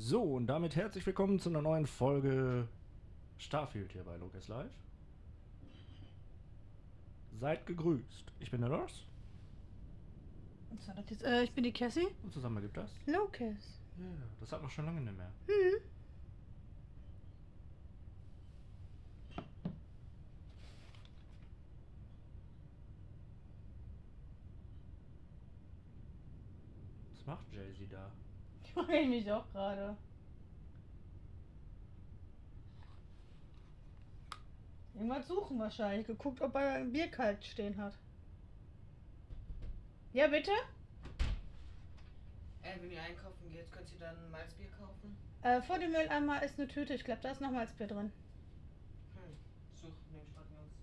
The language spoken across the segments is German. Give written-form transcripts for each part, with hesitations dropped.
So, und damit herzlich willkommen zu einer neuen Folge Starfield hier bei LoCas Live. Seid gegrüßt. Ich bin der Lars. Was war das jetzt? Ich bin die Cassie. Und zusammen ergibt das. LoCas. Ja, das hat man schon lange nicht mehr. Was macht Jay-Z da? Ich freue mich auch gerade. Irgendwas suchen wahrscheinlich. Geguckt, ob er ein Bier kalt stehen hat. Ja, bitte? Wenn ihr einkaufen geht, könnt ihr dann ein Malzbier kaufen? Vor dem Mülleimer ist eine Tüte. Ich glaube, da ist noch Malzbier drin. Such, nehme ich mal uns.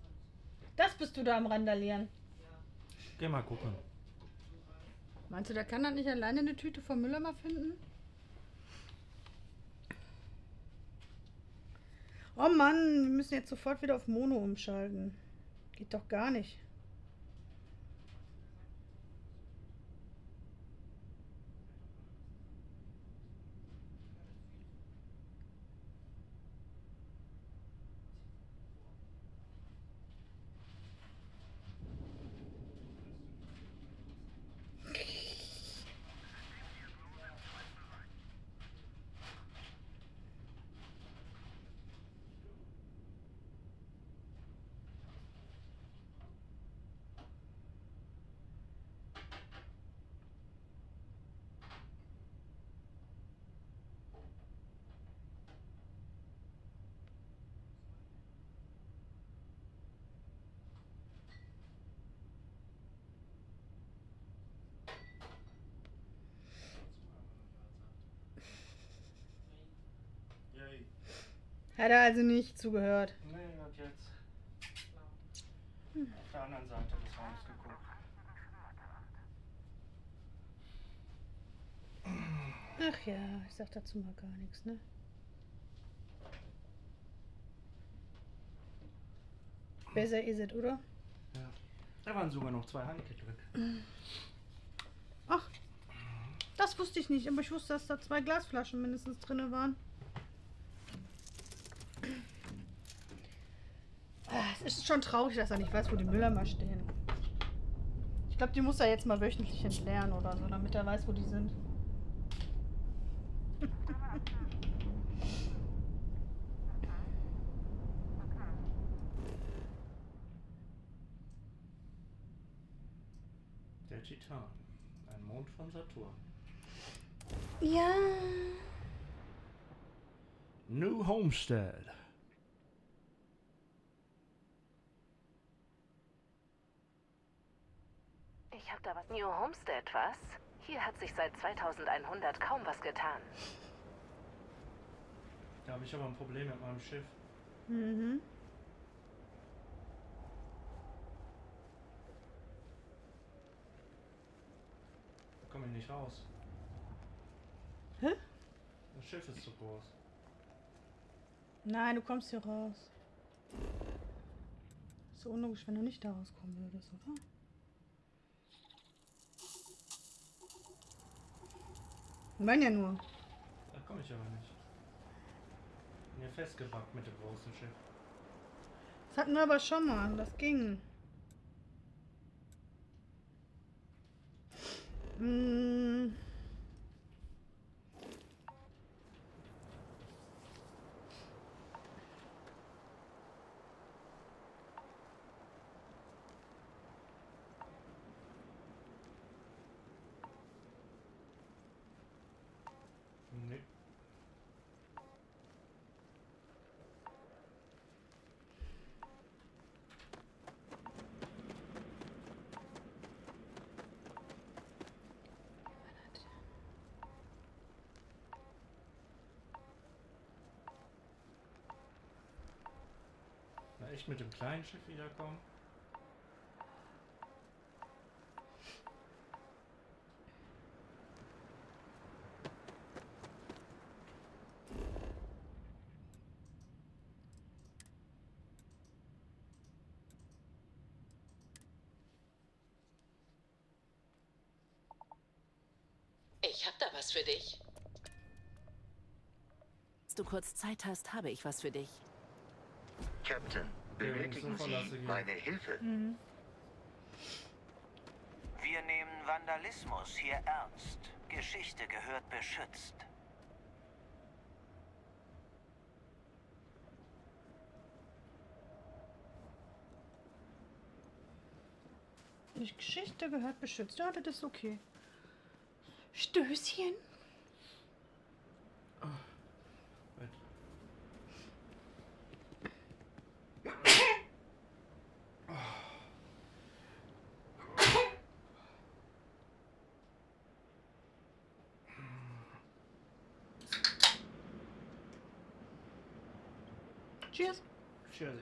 Das bist du da am Randalieren. Ja. Geh mal gucken. Meinst du, der kann dann nicht alleine eine Tüte vom Mülleimer finden? Oh Mann, wir müssen jetzt sofort wieder auf Mono umschalten. Geht doch gar nicht. Yay. Hat er also nicht zugehört. Nee, und jetzt? Auf der anderen Seite des Raums geguckt. Ach ja, ich sag dazu mal gar nichts, ne? Besser ist es, oder? Ja. Da waren sogar noch 2 Handgetränke. Ach, das wusste ich nicht, aber ich wusste, dass da 2 Glasflaschen mindestens drin waren. Es ist schon traurig, dass er nicht weiß, wo die Mülleimer stehen. Ich glaube, die muss er jetzt mal wöchentlich entleeren oder so, damit er weiß, wo die sind. Der Titan. Ein Mond von Saturn. Ja. New Homestead. Ich hab da was. New Homestead, was? Hier hat sich seit 2100 kaum was getan. Da habe ich aber ein Problem mit meinem Schiff. Mhm. Da komme ich nicht raus. Hä? Das Schiff ist zu groß. Nein, du kommst hier raus. Ist so unlogisch, wenn du nicht da rauskommen würdest, oder? Ich meine ja nur. Da komme ich aber nicht. Bin hier festgebackt mit dem großen Schiff. Das hatten wir aber schon mal. Das ging. Mm. Nee. Na, echt mit dem kleinen Schiff wiederkommen? Ich hab da was für dich. du kurz Zeit hast, habe ich was für dich. Captain, benötigen Sie meine Hilfe? Wir nehmen Vandalismus hier ernst. Geschichte gehört beschützt. Die Geschichte gehört beschützt. Ja, das ist okay. Stößchen. Wait. Cheers. Cheers.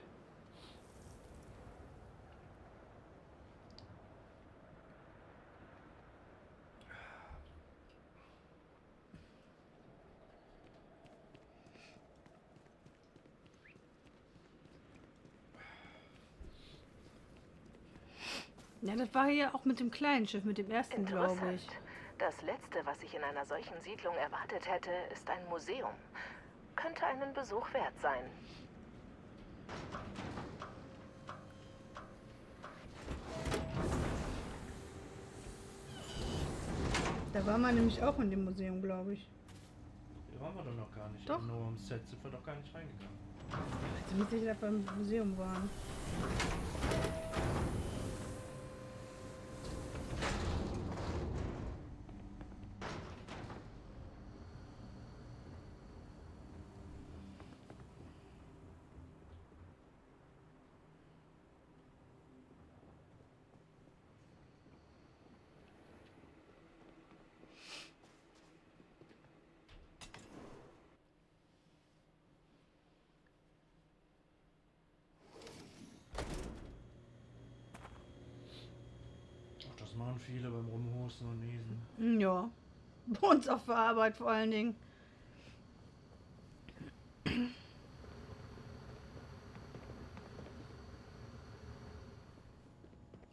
Ja, das war hier auch mit dem kleinen Schiff, mit dem ersten, glaube ich. Interessant. Das Letzte, was ich in einer solchen Siedlung erwartet hätte, ist ein Museum. Könnte einen Besuch wert sein. Da war man nämlich auch in dem Museum, glaube ich. Hier waren wir doch noch gar nicht. Doch. Nur am Set sind wir doch gar nicht reingegangen. Ziemlich sicher, dass wir im Museum waren. Ach, das machen viele beim Rumhusten und Niesen. Ja. Bei uns auf der Arbeit vor allen Dingen.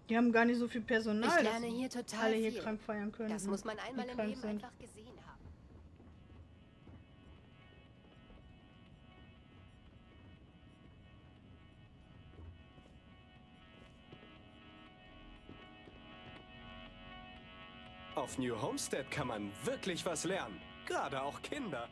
Die haben gar nicht so viel Personal, Ich dass lerne hier total alle hier viel. krank feiern können. Das muss man einmal die im krank Leben sind. einfach gesehen haben. Auf New Homestead kann man wirklich was lernen. Gerade auch Kinder.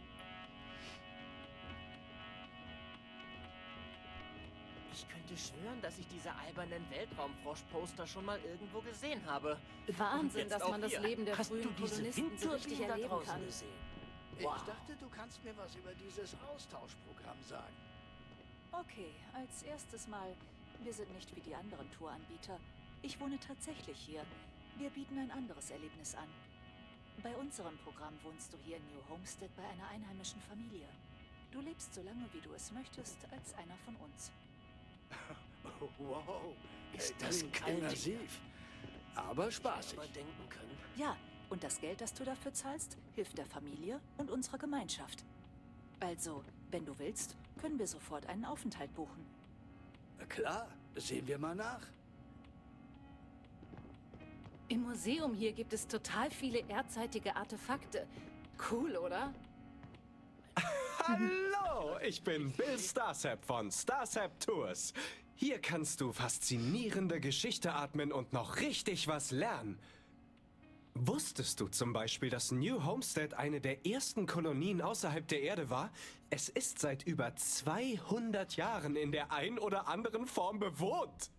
Ich könnte schwören, dass ich diese albernen Weltraumfrosch-Poster schon mal irgendwo gesehen habe. Wahnsinn, Jetzt dass auch man das hier. Leben der Hast du frühen diese Kolonisten so richtig Windturbinen da erleben draußen kann. gesehen? Wow. Ich dachte, du kannst mir was über dieses Austauschprogramm sagen. Okay, als erstes mal, wir sind nicht wie die anderen Touranbieter. Ich wohne tatsächlich hier. Wir bieten ein anderes Erlebnis an. Bei unserem Programm wohnst du hier in New Homestead bei einer einheimischen Familie. Du lebst so lange, wie du es möchtest, als einer von uns. Oh, wow, Ist das klingt kalt? immersiv. Aber spaßig. Aber denken können. Ja, und das Geld, das du dafür zahlst, hilft der Familie und unserer Gemeinschaft. Also, wenn du willst, können wir sofort einen Aufenthalt buchen. Na klar, sehen wir mal nach. Im Museum hier gibt es total viele erdzeitige Artefakte. Cool, oder? Hallo, ich bin Bill Starsap von Starsap Tours. Hier kannst du faszinierende Geschichte atmen und noch richtig was lernen. Wusstest du zum Beispiel, dass New Homestead eine der ersten Kolonien außerhalb der Erde war? Es ist seit über 200 Jahren in der ein oder anderen Form bewohnt.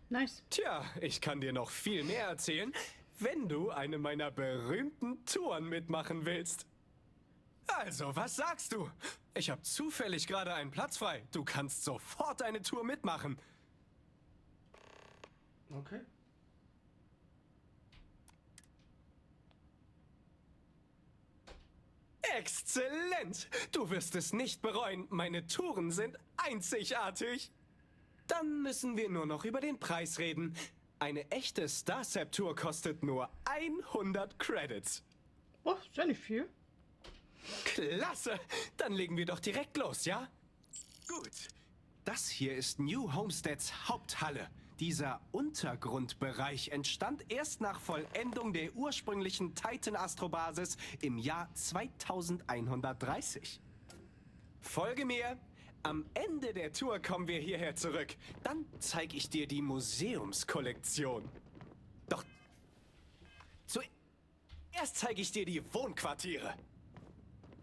Nice. Tja, ich kann dir noch viel mehr erzählen, wenn du eine meiner berühmten Touren mitmachen willst. Also, was sagst du? Ich habe zufällig gerade einen Platz frei. Du kannst sofort eine Tour mitmachen. Okay. Exzellent! Du wirst es nicht bereuen. Meine Touren sind einzigartig. Dann müssen wir nur noch über den Preis reden. Eine echte Starsap-Tour kostet nur 100 Credits. Oh, ist ja nicht viel. Klasse! Dann legen wir doch direkt los, ja? Gut. Das hier ist New Homesteads Haupthalle. Dieser Untergrundbereich entstand erst nach Vollendung der ursprünglichen Titan-Astrobasis im Jahr 2130. Folge mir. Am Ende der Tour kommen wir hierher zurück. Dann zeige ich dir die Museumskollektion. Doch zuerst zeige ich dir die Wohnquartiere.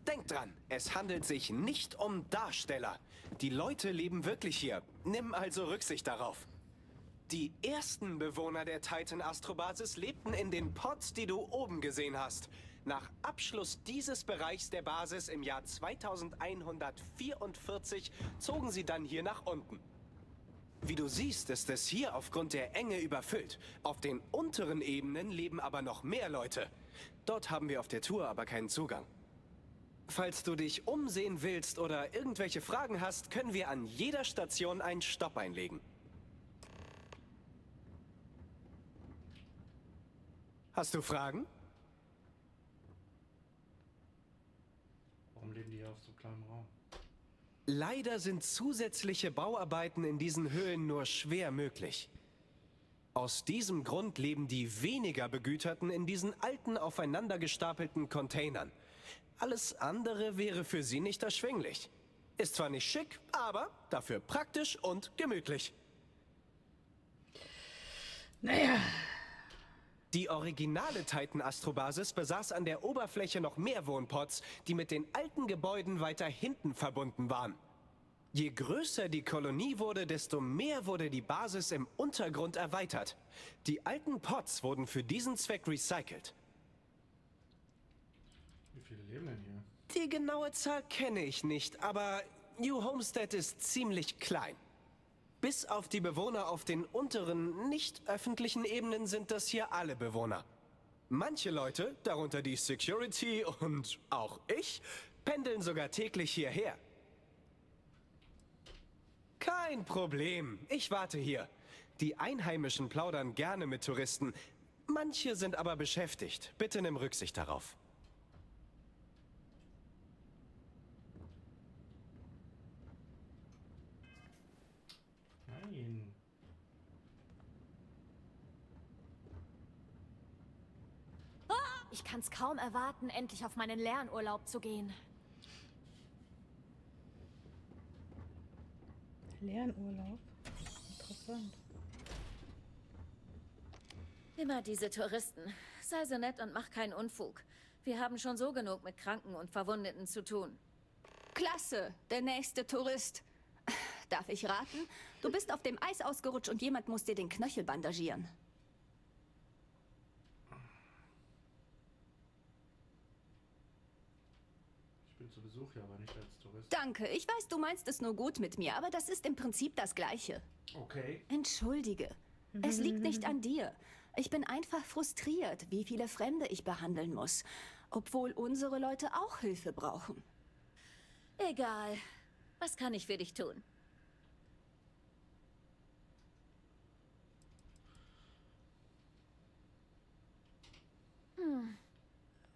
Denk dran, es handelt sich nicht um Darsteller. Die Leute leben wirklich hier. Nimm also Rücksicht darauf. Die ersten Bewohner der Titan-Astrobasis lebten in den Pods, die du oben gesehen hast. Nach Abschluss dieses Bereichs der Basis im Jahr 2144 zogen sie dann hier nach unten. Wie du siehst, ist es hier aufgrund der Enge überfüllt. Auf den unteren Ebenen leben aber noch mehr Leute. Dort haben wir auf der Tour aber keinen Zugang. Falls du dich umsehen willst oder irgendwelche Fragen hast, können wir an jeder Station einen Stopp einlegen. Hast du Fragen? Warum leben die hier auf so kleinem Raum? Leider sind zusätzliche Bauarbeiten in diesen Höhlen nur schwer möglich. Aus diesem Grund leben die weniger Begüterten in diesen alten, aufeinander gestapelten Containern. Alles andere wäre für sie nicht erschwinglich. Ist zwar nicht schick, aber dafür praktisch und gemütlich. Naja. Die originale Titan-Astrobasis besaß an der Oberfläche noch mehr Wohnpods, die mit den alten Gebäuden weiter hinten verbunden waren. Je größer die Kolonie wurde, desto mehr wurde die Basis im Untergrund erweitert. Die alten Pods wurden für diesen Zweck recycelt. Wie viele leben denn hier? Die genaue Zahl kenne ich nicht, aber New Homestead ist ziemlich klein. Bis auf die Bewohner auf den unteren, nicht öffentlichen Ebenen sind das hier alle Bewohner. Manche Leute, darunter die Security und auch ich, pendeln sogar täglich hierher. Kein Problem, ich warte hier. Die Einheimischen plaudern gerne mit Touristen. Manche sind aber beschäftigt. Bitte nimm Rücksicht darauf. Nein. Ich kann's kaum erwarten, endlich auf meinen Lernurlaub zu gehen. Lernurlaub? Interessant. Immer diese Touristen. Sei so nett und mach keinen Unfug. Wir haben schon so genug mit Kranken und Verwundeten zu tun. Klasse, der nächste Tourist. Darf ich raten? Du bist auf dem Eis ausgerutscht und jemand muss dir den Knöchel bandagieren. Ich bin zu Besuch hier, aber nicht als Tourist. Danke, ich weiß, du meinst es nur gut mit mir, aber das ist im Prinzip das Gleiche. Okay. Entschuldige, es liegt nicht an dir. Ich bin einfach frustriert, wie viele Fremde ich behandeln muss, obwohl unsere Leute auch Hilfe brauchen. Egal. Was kann ich für dich tun?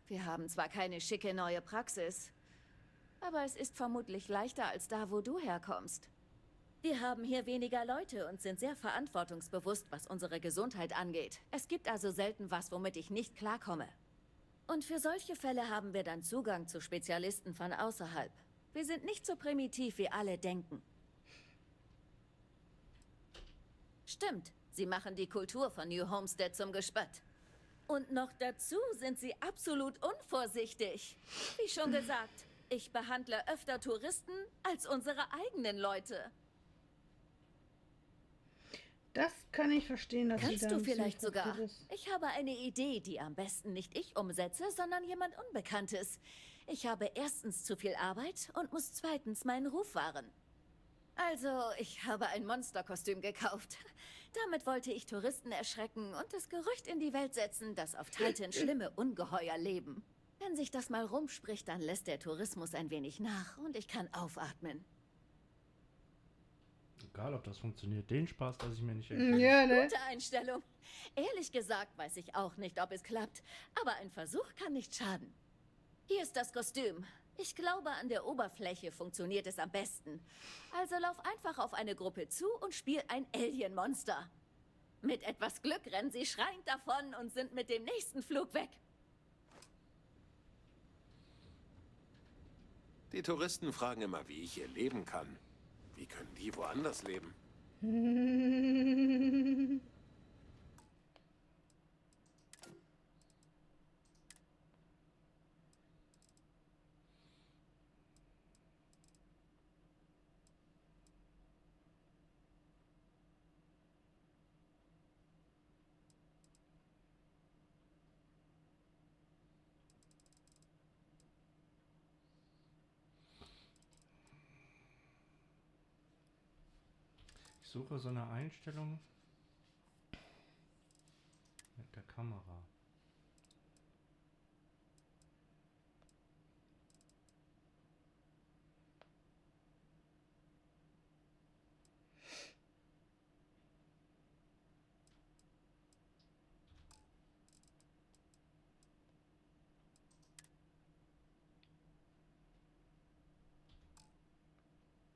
Wir haben zwar keine schicke neue Praxis, aber es ist vermutlich leichter als da, wo du herkommst. Wir haben hier weniger Leute und sind sehr verantwortungsbewusst, was unsere Gesundheit angeht. Es gibt also selten was, womit ich nicht klarkomme. Und für solche Fälle haben wir dann Zugang zu Spezialisten von außerhalb. Wir sind nicht so primitiv, wie alle denken. Stimmt, sie machen die Kultur von New Homestead zum Gespött. Und noch dazu sind sie absolut unvorsichtig. Wie schon gesagt, ich behandle öfter Touristen als unsere eigenen Leute. Das kann ich verstehen, dass Kannst sie du dann vielleicht ziemlich sogar? frustriert ist. Ich habe eine Idee, die am besten nicht ich umsetze, sondern jemand Unbekanntes. Ich habe erstens zu viel Arbeit und muss zweitens meinen Ruf wahren. Also, ich habe ein Monsterkostüm gekauft. Damit wollte ich Touristen erschrecken und das Gerücht in die Welt setzen, dass auf Titan schlimme Ungeheuer leben. Wenn sich das mal rumspricht, dann lässt der Tourismus ein wenig nach und ich kann aufatmen. Egal, ob das funktioniert. Den Spaß lasse ich mir nicht entgehen. Ja, ne? Gute Einstellung. Ehrlich gesagt weiß ich auch nicht, ob es klappt. Aber ein Versuch kann nicht schaden. Hier ist das Kostüm. Ich glaube, an der Oberfläche funktioniert es am besten. Also lauf einfach auf eine Gruppe zu und spiel ein Alien-Monster. Mit etwas Glück rennen sie schreiend davon und sind mit dem nächsten Flug weg. Die Touristen fragen immer, wie ich hier leben kann. Wie können die woanders leben? Ich suche so eine Einstellung mit der Kamera.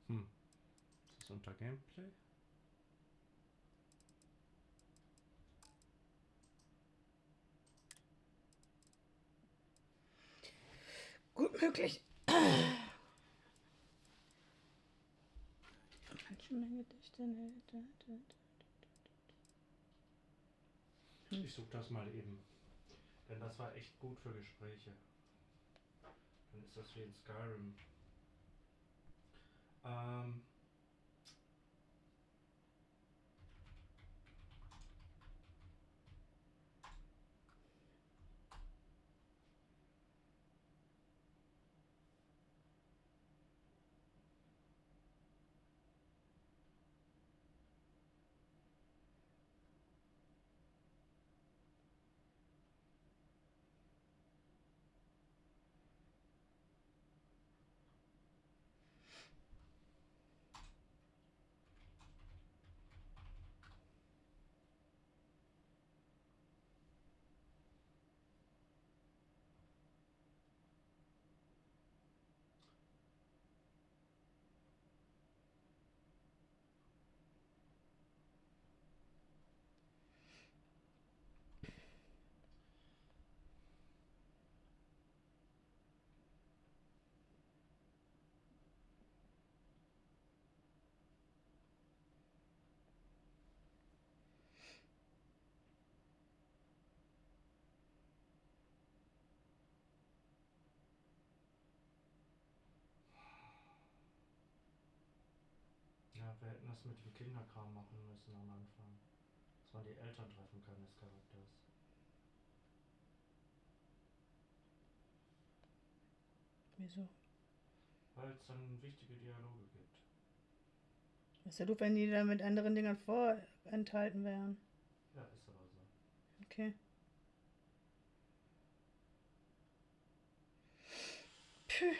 Ist das unter Gameplay? Gut möglich. Ich suche das mal eben. Denn das war echt gut für Gespräche. Dann ist das wie in Skyrim. Ja, wir hätten das mit dem Kinderkram machen müssen am Anfang. Dass man die Eltern treffen kann des Charakters. Wieso? Weil es dann wichtige Dialoge gibt. Das ist ja doof, wenn die da mit anderen Dingern vorenthalten wären. Ja, ist aber so. Okay. Puh.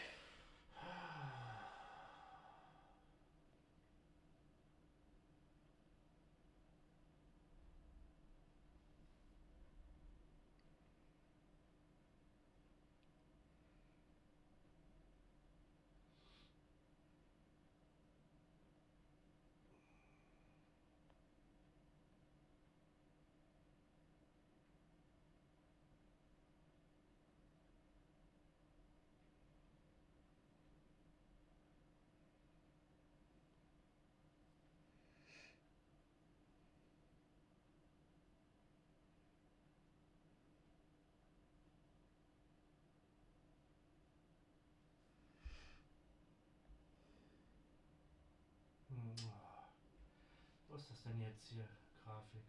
Wo ist das denn jetzt hier? Grafik.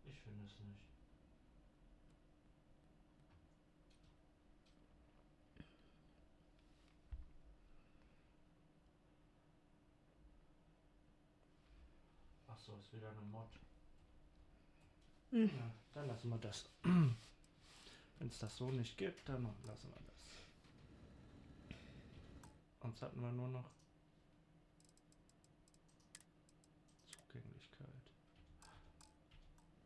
Ich finde es nicht. Ach so, ist wieder eine Mod. Ja, dann lassen wir das. Wenn es das so nicht gibt, dann lassen wir das. Sonst hatten wir nur noch Zugänglichkeit.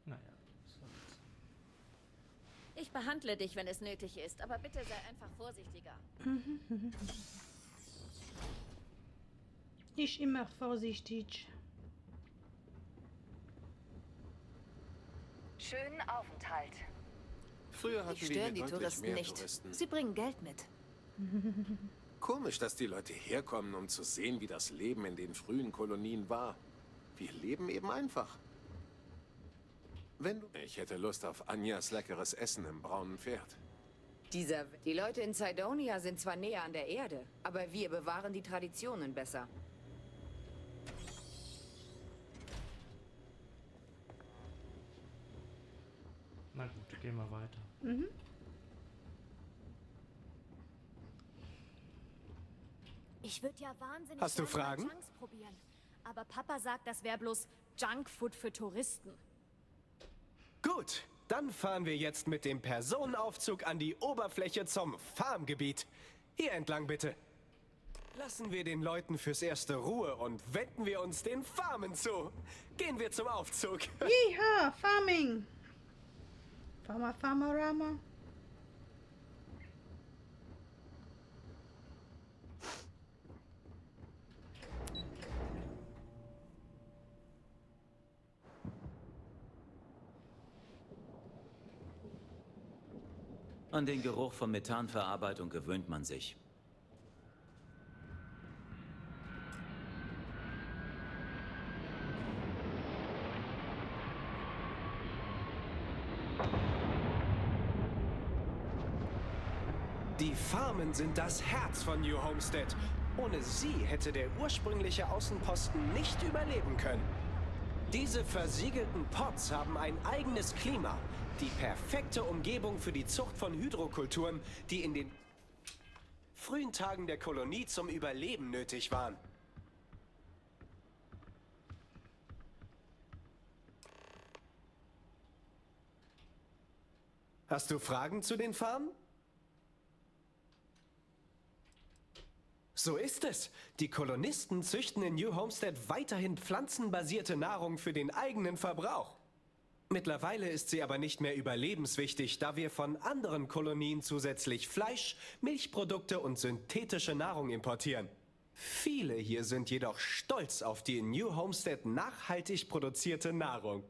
Naja, das war jetzt. Ich behandle dich, wenn es nötig ist, aber bitte sei einfach vorsichtiger. Ich immer vorsichtig. Schönen Aufenthalt. Früher hatten wir Stören die hier deutlich Touristen mehr nicht. Touristen. Sie bringen Geld mit. Komisch, dass die Leute herkommen, um zu sehen, wie das Leben in den frühen Kolonien war. Wir leben eben einfach. Ich hätte Lust auf Anjas leckeres Essen im braunen Pferd. Die Leute in Cydonia sind zwar näher an der Erde, aber wir bewahren die Traditionen besser. Na gut, gehen wir weiter. Ich würde ja wahnsinnig Hast du gerne mal Fragen? Junks probieren. Aber Papa sagt, das wäre bloß Junkfood für Touristen. Gut, dann fahren wir jetzt mit dem Personenaufzug an die Oberfläche zum Farmgebiet. Hier entlang bitte. Lassen wir den Leuten fürs Erste Ruhe und wenden wir uns den Farmen zu. Gehen wir zum Aufzug. Yeehaw, Farming. Farmerama. An den Geruch von Methanverarbeitung gewöhnt man sich. Die Farmen sind das Herz von New Homestead. Ohne sie hätte der ursprüngliche Außenposten nicht überleben können. Diese versiegelten Pots haben ein eigenes Klima. Die perfekte Umgebung für die Zucht von Hydrokulturen, die in den frühen Tagen der Kolonie zum Überleben nötig waren. Hast du Fragen zu den Farmen? So ist es. Die Kolonisten züchten in New Homestead weiterhin pflanzenbasierte Nahrung für den eigenen Verbrauch. Mittlerweile ist sie aber nicht mehr überlebenswichtig, da wir von anderen Kolonien zusätzlich Fleisch, Milchprodukte und synthetische Nahrung importieren. Viele hier sind jedoch stolz auf die in New Homestead nachhaltig produzierte Nahrung.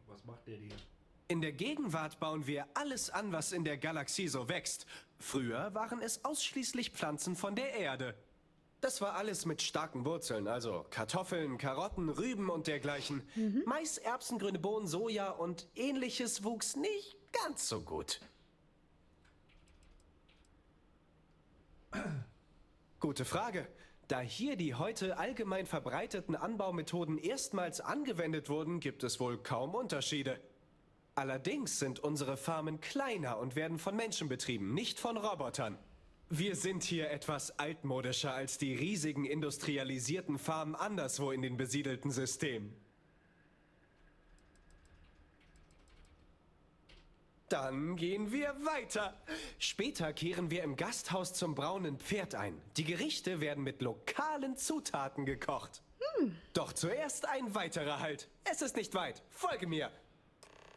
Was macht der hier? In der Gegenwart bauen wir alles an, was in der Galaxie so wächst. Früher waren es ausschließlich Pflanzen von der Erde. Das war alles mit starken Wurzeln, also Kartoffeln, Karotten, Rüben und dergleichen. Mais, Erbsen, grüne Bohnen, Soja und ähnliches wuchs nicht ganz so gut. Gute Frage. Da hier die heute allgemein verbreiteten Anbaumethoden erstmals angewendet wurden, gibt es wohl kaum Unterschiede. Allerdings sind unsere Farmen kleiner und werden von Menschen betrieben, nicht von Robotern. Wir sind hier etwas altmodischer als die riesigen industrialisierten Farmen anderswo in den besiedelten Systemen. Dann gehen wir weiter. Später kehren wir im Gasthaus zum braunen Pferd ein. Die Gerichte werden mit lokalen Zutaten gekocht. Doch zuerst ein weiterer Halt. Es ist nicht weit. Folge mir.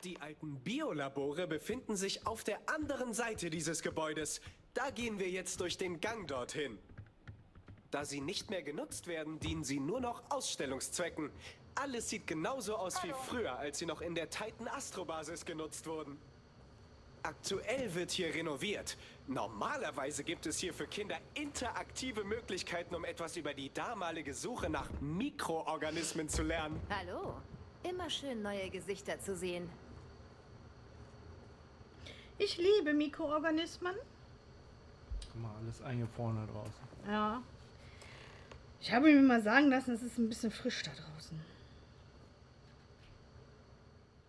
Die alten Biolabore befinden sich auf der anderen Seite dieses Gebäudes. Da gehen wir jetzt durch den Gang dorthin. Da sie nicht mehr genutzt werden, dienen sie nur noch Ausstellungszwecken. Alles sieht genauso aus wie früher, als sie noch in der Titan-Astrobasis genutzt wurden. Aktuell wird hier renoviert. Normalerweise gibt es hier für Kinder interaktive Möglichkeiten, um etwas über die damalige Suche nach Mikroorganismen zu lernen. Hallo. Immer schön, neue Gesichter zu sehen. Ich liebe Mikroorganismen. Guck mal, alles eingefroren da draußen. Ja. Ich habe mir mal sagen lassen, es ist ein bisschen frisch da draußen.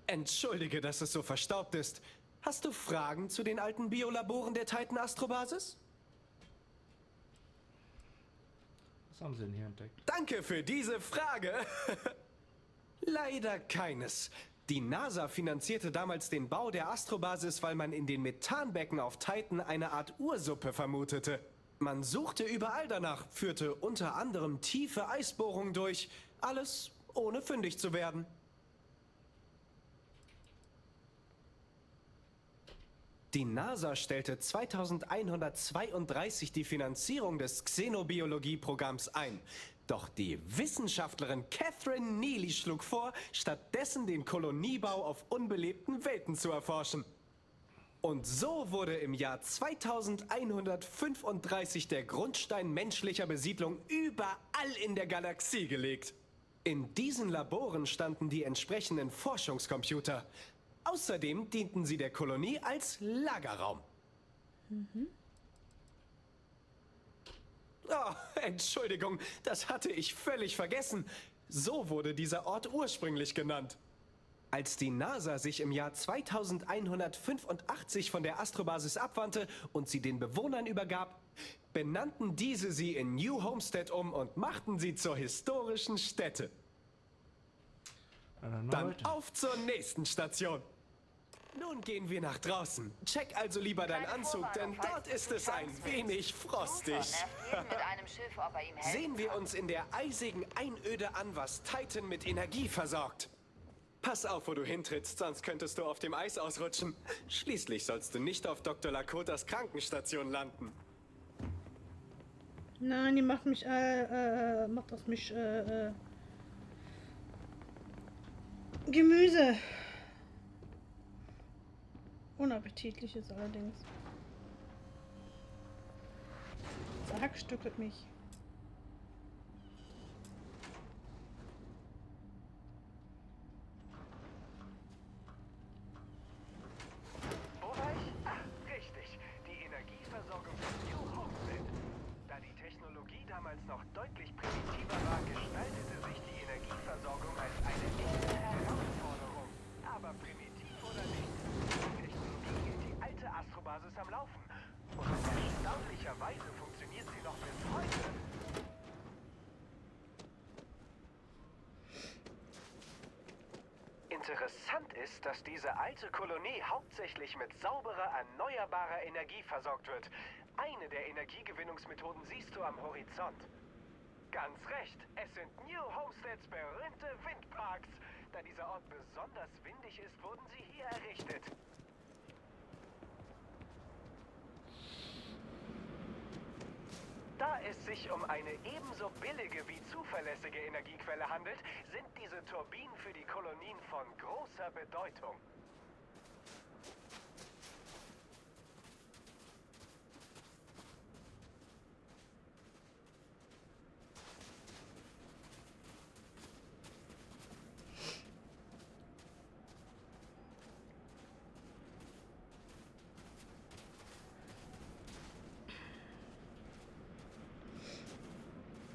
Entschuldige, dass es so verstaubt ist. Hast du Fragen zu den alten Biolaboren der Titan-Astrobasis? Was haben sie denn hier entdeckt? Danke für diese Frage. Leider keines. Die NASA finanzierte damals den Bau der Astrobasis, weil man in den Methanbecken auf Titan eine Art Ursuppe vermutete. Man suchte überall danach, führte unter anderem tiefe Eisbohrungen durch, alles ohne fündig zu werden. Die NASA stellte 2132 die Finanzierung des Xenobiologie-Programms ein. Doch die Wissenschaftlerin Catherine Neely schlug vor, stattdessen den Koloniebau auf unbelebten Welten zu erforschen. Und so wurde im Jahr 2135 der Grundstein menschlicher Besiedlung überall in der Galaxie gelegt. In diesen Laboren standen die entsprechenden Forschungscomputer. Außerdem dienten sie der Kolonie als Lagerraum. Oh, Entschuldigung, das hatte ich völlig vergessen. So wurde dieser Ort ursprünglich genannt. Als die NASA sich im Jahr 2185 von der Astrobasis abwandte und sie den Bewohnern übergab, benannten diese sie in New Homestead um und machten sie zur historischen Stätte. Dann auf zur nächsten Station. Nun gehen wir nach draußen. Check also lieber deinen Anzug, denn dort ist es ein wenig frostig. Sehen wir uns in der eisigen Einöde an, was Titan mit Energie versorgt. Pass auf, wo du hintrittst, sonst könntest du auf dem Eis ausrutschen. Schließlich sollst du nicht auf Dr. Lakotas Krankenstation landen. Nein, die macht mich, macht aus mich, Gemüse. Unappetitliches allerdings. Zerhackstückelt mich. Wo war ich? Ach, richtig. Die Energieversorgung von New Homestead. Da die Technologie damals noch deutlich primitiver war, gestaltete sich die Energieversorgung als eine echte Herausforderung. Aber primitiv oder nicht, die Technologie hielt die alte Astrobasis am Laufen. Und erstaunlicherweise funktioniert sie noch bis heute. Interessant ist, dass diese alte Kolonie hauptsächlich mit sauberer, erneuerbarer Energie versorgt wird. Eine der Energiegewinnungsmethoden siehst du am Horizont. Ganz recht, es sind New Homesteads berühmte Windparks. Da dieser Ort besonders windig ist, wurden sie hier errichtet. Da es sich um eine ebenso billige wie zuverlässige Energiequelle handelt, sind diese Turbinen für die Kolonien von großer Bedeutung.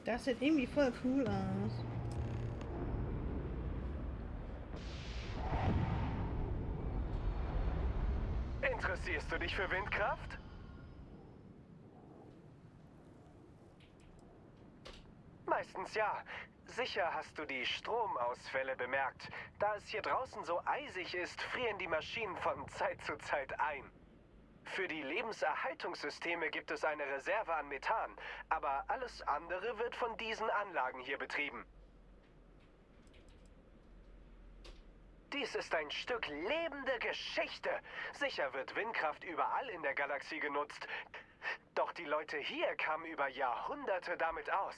Das sieht irgendwie voll cool aus. Interessierst du dich für Windkraft? Meistens ja. Sicher hast du die Stromausfälle bemerkt. Da es hier draußen so eisig ist, frieren die Maschinen von Zeit zu Zeit ein. Für die Lebenserhaltungssysteme gibt es eine Reserve an Methan, aber alles andere wird von diesen Anlagen hier betrieben. Dies ist ein Stück lebende Geschichte. Sicher wird Windkraft überall in der Galaxie genutzt. Doch die Leute hier kamen über Jahrhunderte damit aus.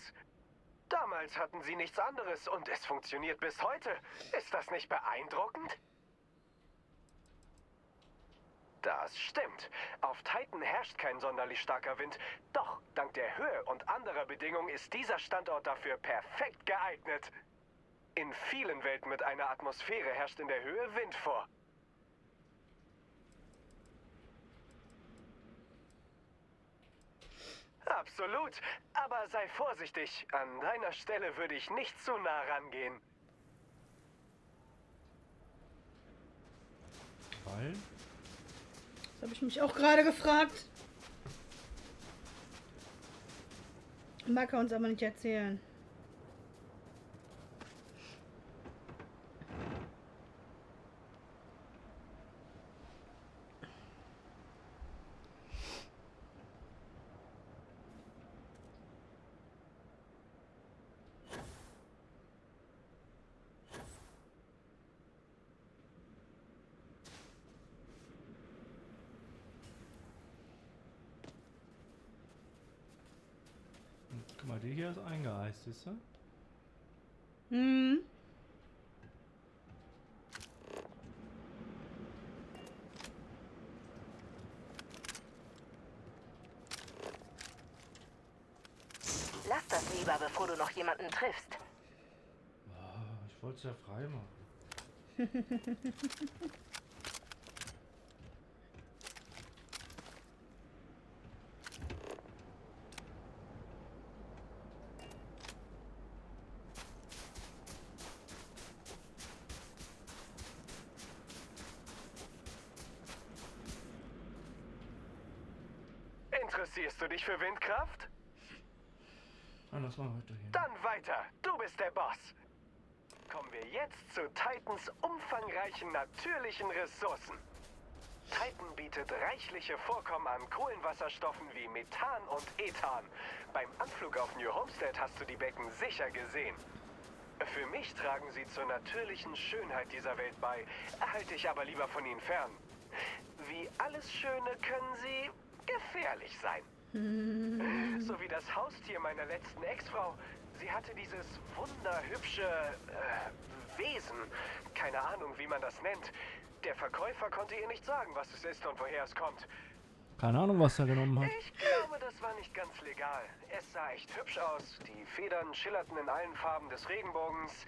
Damals hatten sie nichts anderes und es funktioniert bis heute. Ist das nicht beeindruckend? Das stimmt. Auf Titan herrscht kein sonderlich starker Wind. Doch dank der Höhe und anderer Bedingungen ist dieser Standort dafür perfekt geeignet. In vielen Welten mit einer Atmosphäre herrscht in der Höhe Wind vor. Absolut. Aber sei vorsichtig. An deiner Stelle würde ich nicht zu nah rangehen. Weil? Das habe ich mich auch gerade gefragt. Mag er uns aber nicht erzählen. Guck mal, die hier ist eingeeist, siehst du? Hm. Lass das lieber, bevor du noch jemanden triffst. Ich wollte es ja frei machen. Interessierst du dich für Windkraft? Lass mal weitergehen. Dann weiter. Du bist der Boss. Kommen wir jetzt zu Titans umfangreichen natürlichen Ressourcen. Titan bietet reichliche Vorkommen an Kohlenwasserstoffen wie Methan und Ethan. Beim Anflug auf New Homestead hast du die Becken sicher gesehen. Für mich tragen sie zur natürlichen Schönheit dieser Welt bei, halte ich aber lieber von ihnen fern. Wie alles Schöne können sie gefährlich sein. So wie das Haustier meiner letzten Ex-Frau. Sie hatte dieses wunderhübsche Wesen. Keine Ahnung, wie man das nennt. Der Verkäufer konnte ihr nicht sagen, was es ist und woher es kommt. Keine Ahnung, was er genommen hat. Ich glaube, das war nicht ganz legal. Es sah echt hübsch aus. Die Federn schillerten in allen Farben des Regenbogens.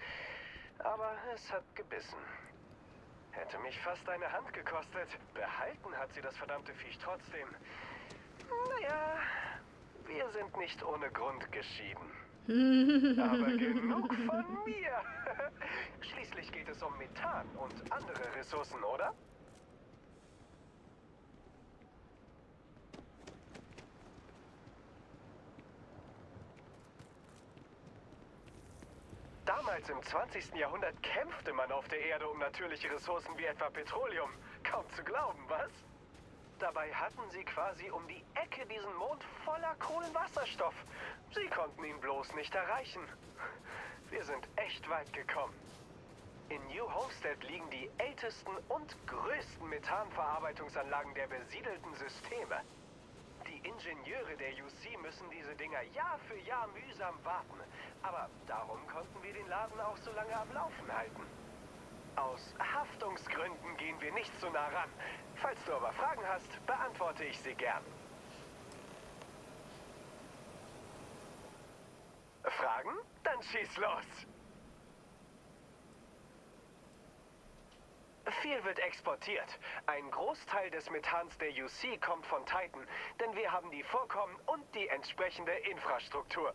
Aber es hat gebissen. Hätte mich fast eine Hand gekostet. Behalten hat sie das verdammte Viech trotzdem. Naja, wir sind nicht ohne Grund geschieden. Aber genug von mir. Schließlich geht es um Methan und andere Ressourcen, oder? Damals im 20. Jahrhundert kämpfte man auf der Erde um natürliche Ressourcen wie etwa Petroleum. Kaum zu glauben, was? Dabei hatten sie quasi um die Ecke diesen Mond voller Kohlenwasserstoff. Sie konnten ihn bloß nicht erreichen. Wir sind echt weit gekommen. In New Homestead liegen die ältesten und größten Methanverarbeitungsanlagen der besiedelten Systeme. Die Ingenieure der UC müssen diese Dinger Jahr für Jahr mühsam warten. Aber darum konnten wir den Laden auch so lange am Laufen halten. Aus Haftungsgründen gehen wir nicht so nah ran. Falls du aber Fragen hast, beantworte ich sie gern. Fragen? Dann schieß los! Viel wird exportiert. Ein Großteil des Methans der UC kommt von Titan, denn wir haben die Vorkommen und die entsprechende Infrastruktur.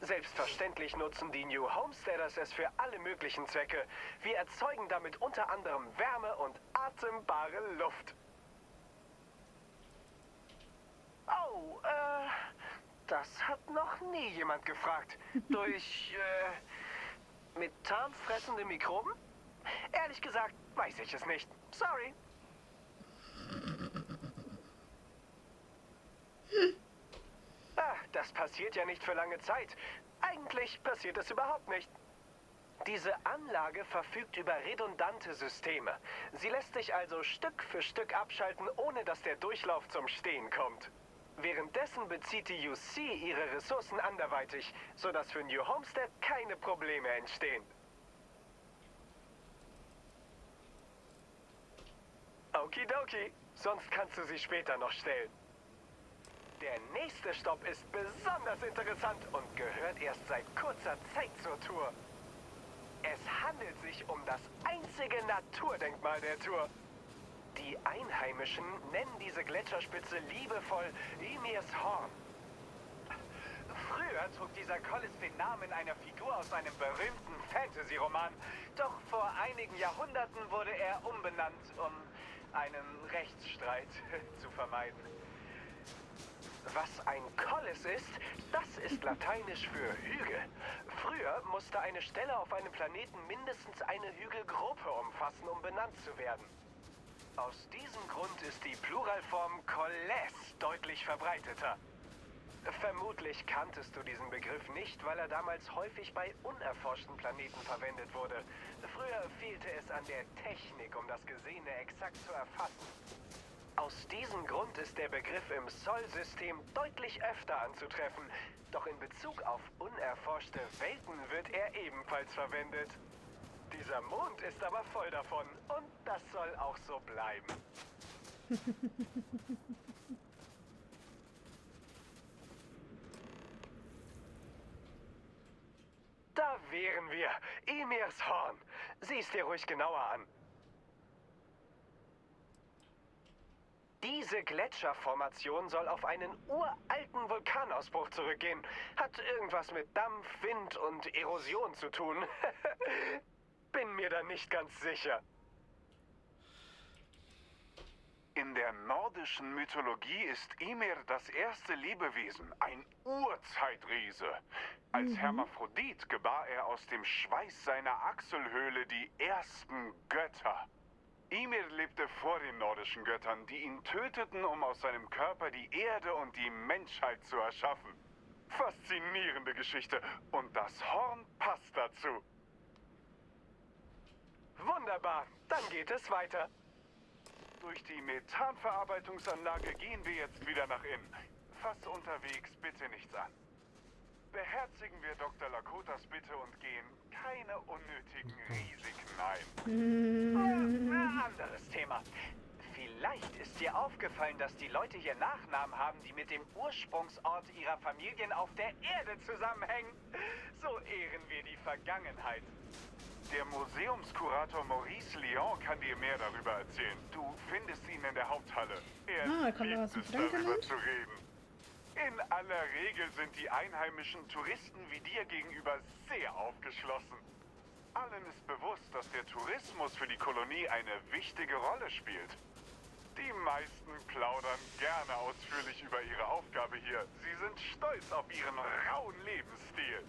Selbstverständlich nutzen die New Homesteaders es für alle möglichen Zwecke. Wir erzeugen damit unter anderem Wärme und atembare Luft. Oh, das hat noch nie jemand gefragt. Durch, methanfressende Mikroben? Ehrlich gesagt, weiß ich es nicht. Sorry. Das passiert ja nicht für lange Zeit. Eigentlich passiert es überhaupt nicht. Diese Anlage verfügt über redundante Systeme. Sie lässt sich also Stück für Stück abschalten, ohne dass der Durchlauf zum Stehen kommt. Währenddessen bezieht die UC ihre Ressourcen anderweitig, sodass für New Homestead keine Probleme entstehen. Okidoki, sonst kannst du sie später noch stellen. Der nächste Stopp ist besonders interessant und gehört erst seit kurzer Zeit zur Tour. Es handelt sich um das einzige Naturdenkmal der Tour. Die Einheimischen nennen diese Gletscherspitze liebevoll Ymirs Horn. Früher trug dieser Kollis den Namen einer Figur aus einem berühmten Fantasy-Roman. Doch vor einigen Jahrhunderten wurde er umbenannt, um einen Rechtsstreit zu vermeiden. Was ein Kollis ist, das ist lateinisch für Hügel. Früher musste eine Stelle auf einem Planeten mindestens eine Hügelgruppe umfassen, um benannt zu werden. Aus diesem Grund ist die Pluralform Kolles deutlich verbreiteter. Vermutlich kanntest du diesen Begriff nicht, weil er damals häufig bei unerforschten Planeten verwendet wurde. Früher fehlte es an der Technik, um das Gesehene exakt zu erfassen. Aus diesem Grund ist der Begriff im Sol-System deutlich öfter anzutreffen. Doch in Bezug auf unerforschte Welten wird er ebenfalls verwendet. Dieser Mond ist aber voll davon und das soll auch so bleiben. Da wären wir. Emirs Horn. Sieh's dir ruhig genauer an. Diese Gletscherformation soll auf einen uralten Vulkanausbruch zurückgehen. Hat irgendwas mit Dampf, Wind und Erosion zu tun. Bin mir da nicht ganz sicher. In der nordischen Mythologie ist Ymir das erste Lebewesen, ein Urzeitriese. Als Hermaphrodit gebar er aus dem Schweiß seiner Achselhöhle die ersten Götter. Ymir lebte vor den nordischen Göttern, die ihn töteten, um aus seinem Körper die Erde und die Menschheit zu erschaffen. Faszinierende Geschichte und das Horn passt dazu. Wunderbar, dann geht es weiter. Durch die Methanverarbeitungsanlage gehen wir jetzt wieder nach innen. Fass unterwegs bitte nichts an. Beherzigen wir Dr. Lakotas Bitte und gehen keine unnötigen Risiken ein. Anderes Thema. Vielleicht ist dir aufgefallen, dass die Leute hier Nachnamen haben, die mit dem Ursprungsort ihrer Familien auf der Erde zusammenhängen. So ehren wir die Vergangenheit. Der Museumskurator Maurice Lyon kann dir mehr darüber erzählen. Du findest ihn in der Haupthalle. Er liebt es, darüber zu reden. In aller Regel sind die einheimischen Touristen wie dir gegenüber sehr aufgeschlossen. Allen ist bewusst, dass der Tourismus für die Kolonie eine wichtige Rolle spielt. Die meisten plaudern gerne ausführlich über ihre Aufgabe hier. Sie sind stolz auf ihren rauen Lebensstil.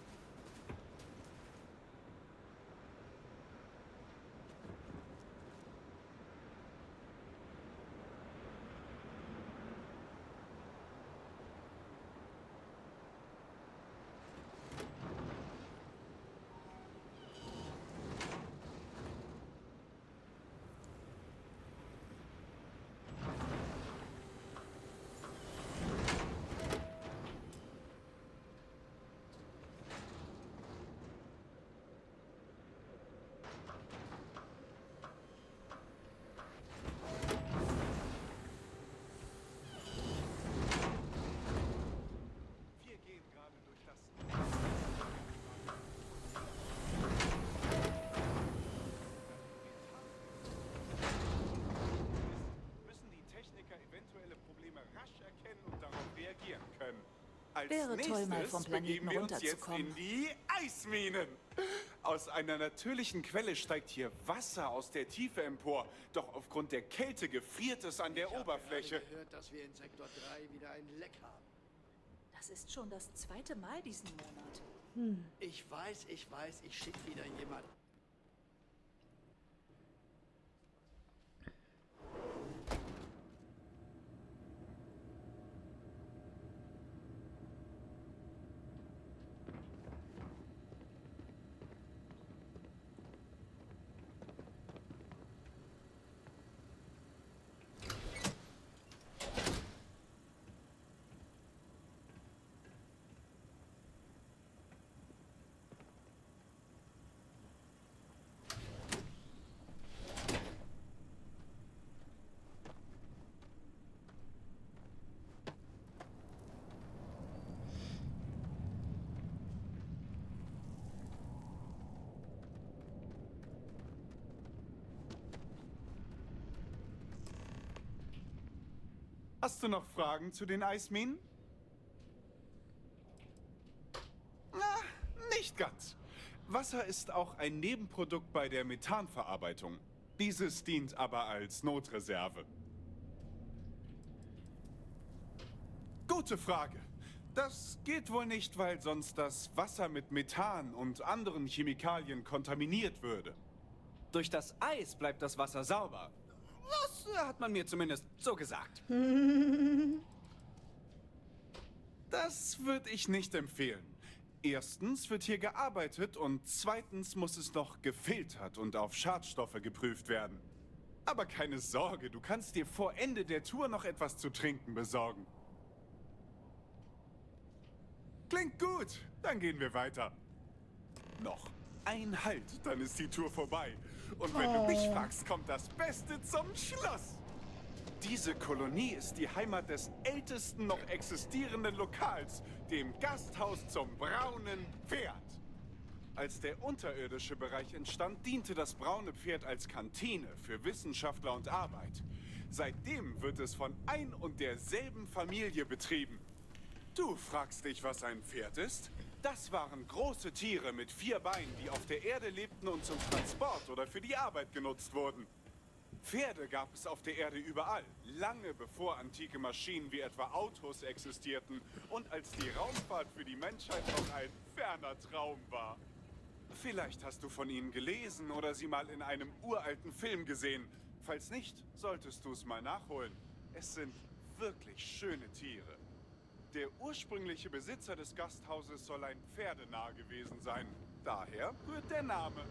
Als Wäre toll, mal nächstes vom Planeten begeben wir uns jetzt runterzukommen. in die Eisminen. Aus einer natürlichen Quelle steigt hier Wasser aus der Tiefe empor. Doch aufgrund der Kälte gefriert es an der Oberfläche. Ich habe gehört, dass wir in Sektor 3 wieder ein Leck haben. Das ist schon das 2. Mal diesen Monat. Ich weiß, ich schicke wieder jemanden. Hast du noch Fragen zu den Eisminen? Na, nicht ganz. Wasser ist auch ein Nebenprodukt bei der Methanverarbeitung. Dieses dient aber als Notreserve. Gute Frage. Das geht wohl nicht, weil sonst das Wasser mit Methan und anderen Chemikalien kontaminiert würde. Durch das Eis bleibt das Wasser sauber. Das hat man mir zumindest so gesagt. Das würde ich nicht empfehlen. Erstens wird hier gearbeitet und zweitens muss es noch gefiltert und auf Schadstoffe geprüft werden. Aber keine Sorge, du kannst dir vor Ende der Tour noch etwas zu trinken besorgen. Klingt gut, dann gehen wir weiter. Noch ein Halt, dann ist die Tour vorbei. Und wenn du mich fragst, kommt das Beste zum Schluss. Diese Kolonie ist die Heimat des ältesten noch existierenden Lokals, dem Gasthaus zum Braunen Pferd. Als der unterirdische Bereich entstand, diente das braune Pferd als Kantine für Wissenschaftler und Arbeit. Seitdem wird es von ein und derselben Familie betrieben. Du fragst dich, was ein Pferd ist? Das waren große Tiere mit 4 Beinen, die auf der Erde lebten und zum Transport oder für die Arbeit genutzt wurden. Pferde gab es auf der Erde überall, lange bevor antike Maschinen wie etwa Autos existierten und als die Raumfahrt für die Menschheit noch ein ferner Traum war. Vielleicht hast du von ihnen gelesen oder sie mal in einem uralten Film gesehen. Falls nicht, solltest du es mal nachholen. Es sind wirklich schöne Tiere. Der ursprüngliche Besitzer des Gasthauses soll ein Pferdenarr gewesen sein. Daher rührt der Name.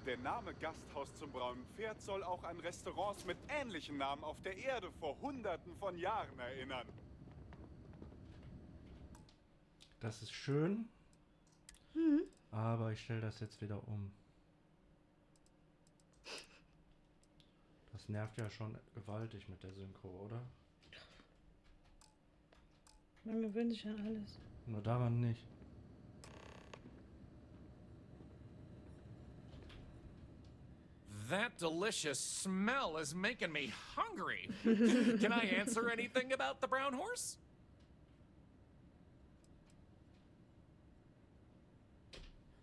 Der Name Gasthaus zum Braunen Pferd soll auch an Restaurants mit ähnlichen Namen auf der Erde vor Hunderten von Jahren erinnern. Das ist schön, aber ich stelle das jetzt wieder um. Das nervt ja schon gewaltig mit der Synchro, oder? Man gewöhnt sich an alles. Nur daran nicht. That delicious smell is making me hungry. Can I answer anything about the brown horse?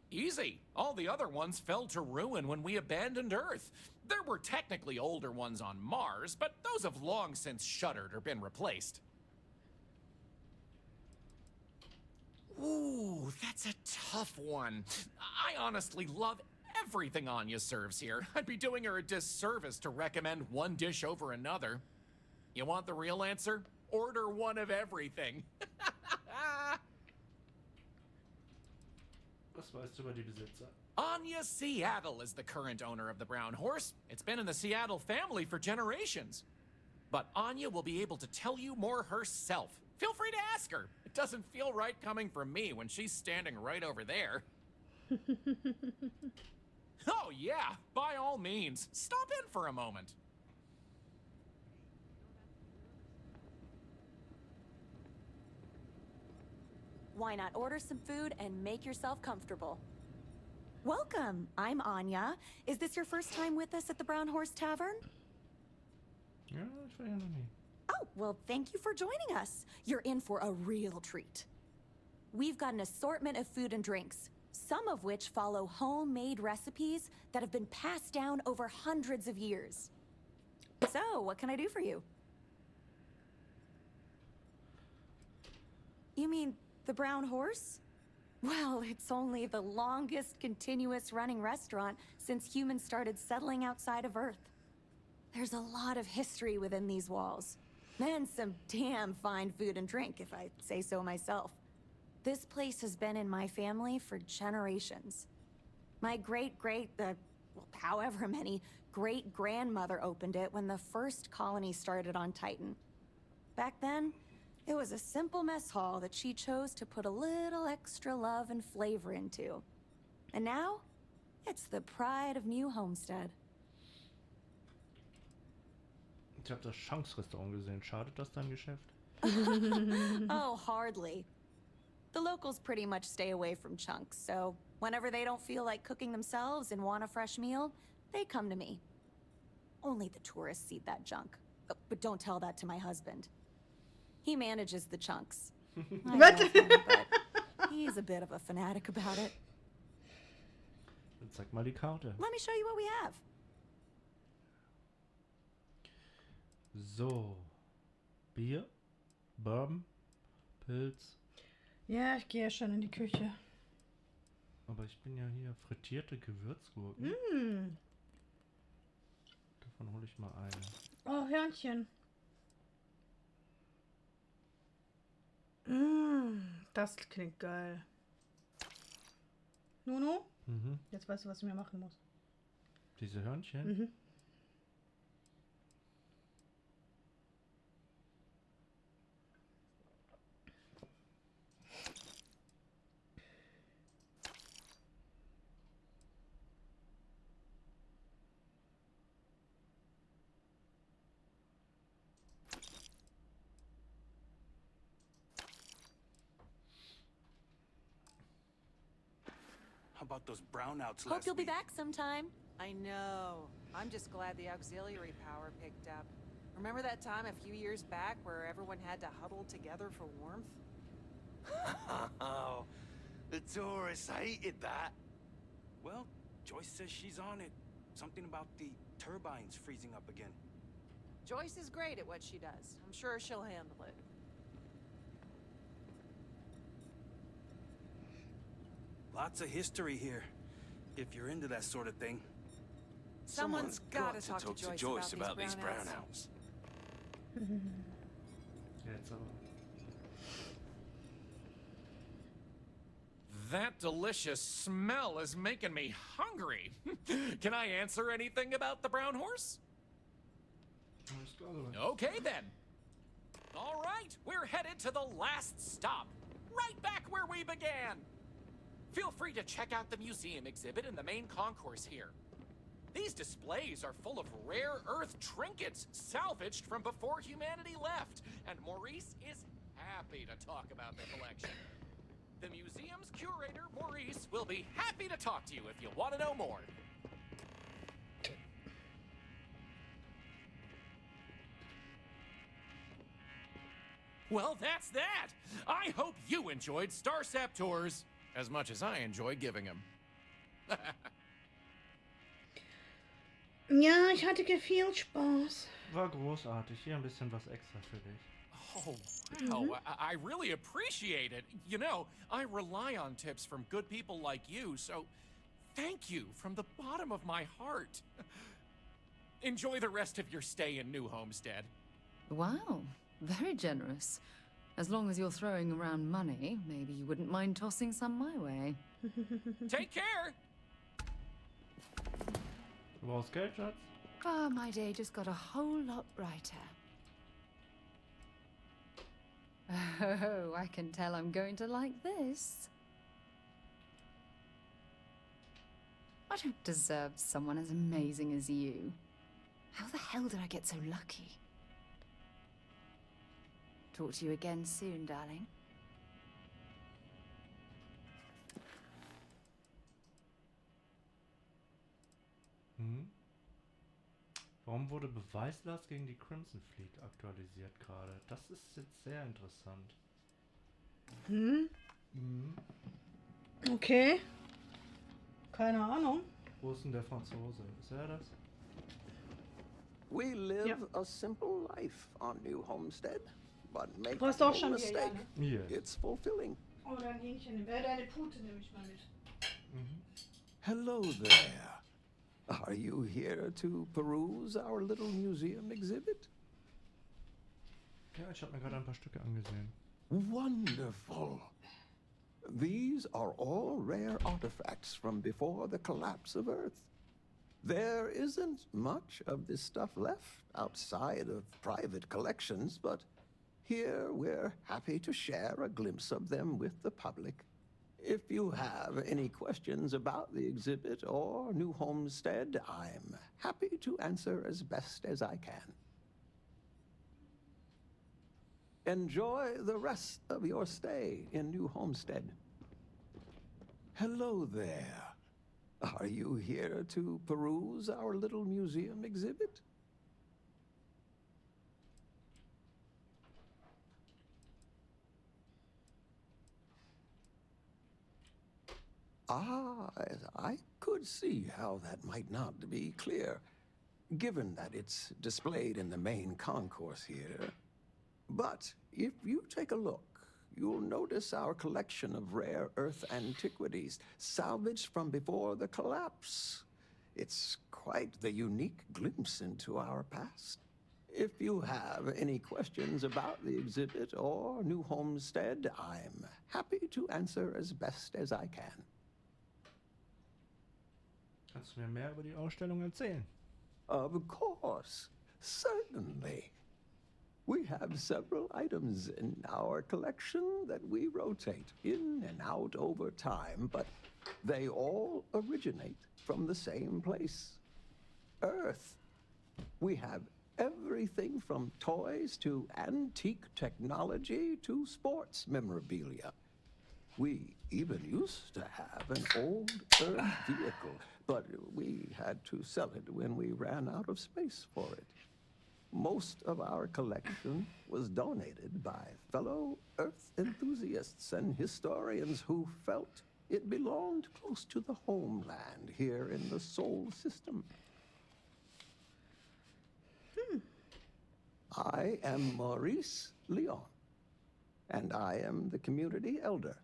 Easy. All the other ones fell to ruin when we abandoned Earth. There were technically older ones on Mars, but those have long since shuttered or been replaced. Ooh, that's a tough one. I honestly love everything Anya serves here. I'd be doing her a disservice to recommend one dish over another. You want the real answer? Order one of everything. Was weißt du über die Besitzer? Anya Seattle is the current owner of the Brown Horse. It's been in the Seattle family for generations. But Anya will be able to tell you more herself. Feel free to ask her. It doesn't feel right coming from me when she's standing right over there. Oh yeah, by all means. Stop in for a moment. Why not order some food and make yourself comfortable? Welcome, I'm Anya. Is this your first time with us at the Brown Horse Tavern? Ja, ich war ja noch nie. Oh, well, thank you for joining us. You're in for a real treat. We've got an assortment of food and drinks, some of which follow homemade recipes that have been passed down over hundreds of years. So, what can I do for you? You mean the Brown Horse? Well, it's only the longest continuous running restaurant since humans started settling outside of Earth. There's a lot of history within these walls. And some damn fine food and drink, if I say so myself. This place has been in my family for generations. My however many, great-grandmother opened it when the first colony started on Titan. Back then, it was a simple mess hall that she chose to put a little extra love and flavor into. And now, it's the pride of New Homestead. Ich habe das Chance-Restaurant gesehen. Schadet das deinem Geschäft? Oh, hardly. The locals pretty much stay away from chunks, so whenever they don't feel like cooking themselves and want a fresh meal, they come to me. Only the tourists eat that junk. But don't tell that to my husband. He manages the chunks. I love him, but he's a bit of a fanatic about it. Dann zeig mal die Karte. Let me show you what we have. So. Bier, Bourbon, Pilz. Ja, ich gehe ja schon in die Küche. Aber ich bin ja hier. Frittierte Gewürzgurken. Mm. Davon hole ich mal eine. Oh, Hörnchen. Mm, das klingt geil. Nuno? Mhm. Jetzt weißt du, was ich mir machen muss. Diese Hörnchen? Mhm. about those brownouts Hope last you'll be week? back sometime. I know. I'm just glad the auxiliary power picked up. Remember that time a few years back where everyone had to huddle together for warmth? Oh, the tourists hated that. Well, Joyce says she's on it. Something about the turbines freezing up again. Joyce is great at what she does. I'm sure she'll handle it. Lots of history here, if you're into that sort of thing. Someone's gotta talk to Joyce about these brownouts. Jetzt aber. That delicious smell is making me hungry. Can I answer anything about the brown horse? Okay then. All right, we're headed to the last stop. Right back where we began. Feel free to check out the museum exhibit in the main concourse here. These displays are full of rare earth trinkets salvaged from before humanity left, and Maurice is happy to talk about the collection. The museum's curator, Maurice, will be happy to talk to you if you want to know more. Well, that's that. I hope you enjoyed Starcept Tours as much as I enjoy giving them. Ja, ich hatte viel Spaß. War großartig. Hier ein bisschen was extra für dich. Oh, wow. I really appreciate it. You know, I rely on tips from good people like you, so thank you from the bottom of my heart. Enjoy the rest of your stay in New Homestead. Wow, very generous. As long as you're throwing around money, maybe you wouldn't mind tossing some my way. Take care! Du brauchst Geld, Schatz? Ah, my day just got a whole lot brighter. Oh, I can tell I'm going to like this. I don't deserve someone as amazing as you. How the hell did I get so lucky? Talk to you again soon, darling. Warum wurde Beweislast gegen die Crimson Fleet aktualisiert gerade? Das ist jetzt sehr interessant. Okay. Keine Ahnung. Wo ist denn der Franzose? Ist er das? We live a simple life on New Homestead, but make Du hast no auch schon hier, ja, mistake, ne? it's fulfilling. Oh, dein Hähnchen. Deine Pute nehme ich mal mit. Hello there. Are you here to peruse our little museum exhibit? Ja, ich habe mir gerade ein paar Stücke angesehen. Wonderful. These are all rare artifacts from before the collapse of Earth. There isn't much of this stuff left outside of private collections, but here we're happy to share a glimpse of them with the public. If you have any questions about the exhibit or New Homestead, I'm happy to answer as best as I can. Enjoy the rest of your stay in New Homestead. Hello there. Are you here to peruse our little museum exhibit? Ah, I could see how that might not be clear, given that it's displayed in the main concourse here. But if you take a look, you'll notice our collection of rare Earth antiquities salvaged from before the collapse. It's quite the unique glimpse into our past. If you have any questions about the exhibit or New Homestead, I'm happy to answer as best as I can. Kannst du mir mehr über die Ausstellung erzählen? Of course, certainly. We have several items in our collection that we rotate in and out over time, but they all originate from the same place, Earth. We have everything from toys to antique technology to sports memorabilia. We even used to have an old Earth vehicle, but we had to sell it when we ran out of space for it. Most of our collection was donated by fellow Earth enthusiasts and historians who felt it belonged close to the homeland here in the Sol system. I am Maurice Leon, and I am the community elder.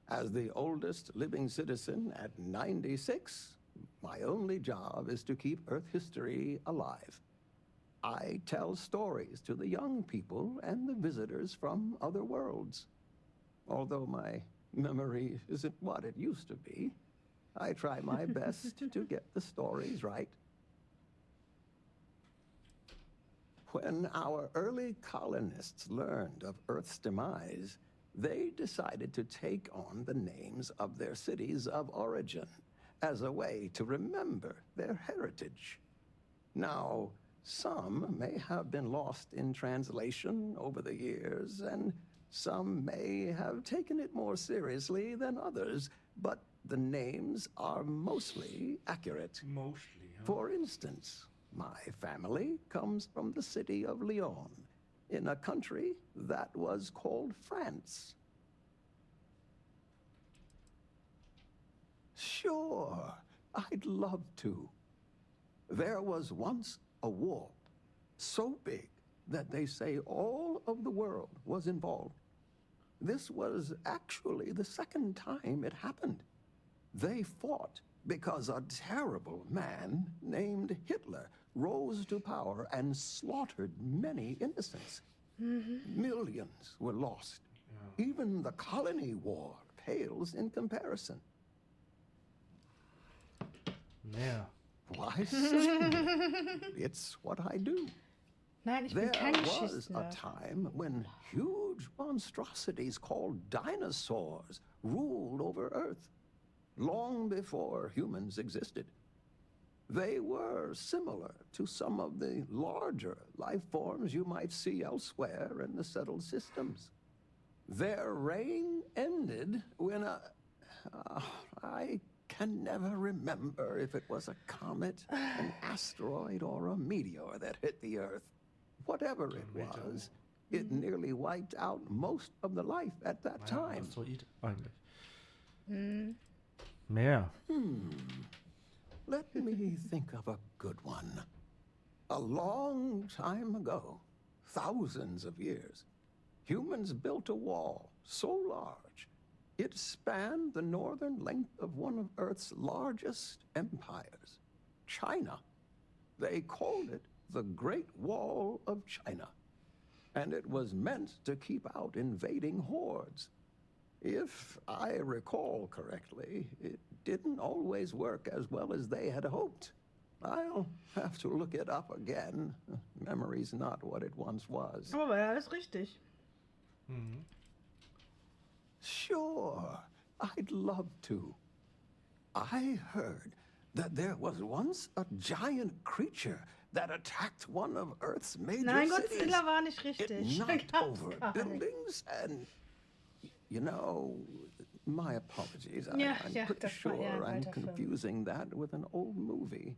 As the oldest living citizen at 96, my only job is to keep Earth history alive. I tell stories to the young people and the visitors from other worlds. Although my memory isn't what it used to be, I try my best to get the stories right. When our early colonists learned of Earth's demise, they decided to take on the names of their cities of origin as a way to remember their heritage. Now, some may have been lost in translation over the years, and some may have taken it more seriously than others, but the names are mostly accurate. Mostly, huh? For instance, my family comes from the city of Lyon, in a country that was called France. Sure, I'd love to. There was once a war so big that they say all of the world was involved. This was actually the second time it happened. They fought because a terrible man named Hitler rose to power and slaughtered many innocents. Millions were lost. Yeah. Even the colony war pales in comparison. Yeah. Why so? It's what I do. Nein, ich bin There kein was Geschichte. a time when huge monstrosities called dinosaurs ruled over Earth, long before humans existed. They were similar to some of the larger life forms you might see elsewhere in the settled systems. Their reign ended when I can never remember if it was a comet, an asteroid, or a meteor that hit the Earth. Whatever it was, it nearly wiped out most of the life at that time. Asteroid eigentlich. Mehr. Let me think of a good one. A long time ago, thousands of years, humans built a wall so large it spanned the northern length of one of Earth's largest empires, China. They called it the Great Wall of China, and it was meant to keep out invading hordes. If I recall correctly, it didn't always work as well as they had hoped. I'll have to look it up again. Memory's not what it once was. Aber ja, ist richtig. Sure, I'd love to. I heard that there was once a giant creature that attacked one of Earth's major Nein, cities. Godzilla war nicht richtig. It knocked Ganz over gar nicht. buildings and, you know, my apologies. Ja, I'm ja, pretty das war eher sure ein I'm alter Film. confusing that with an old movie.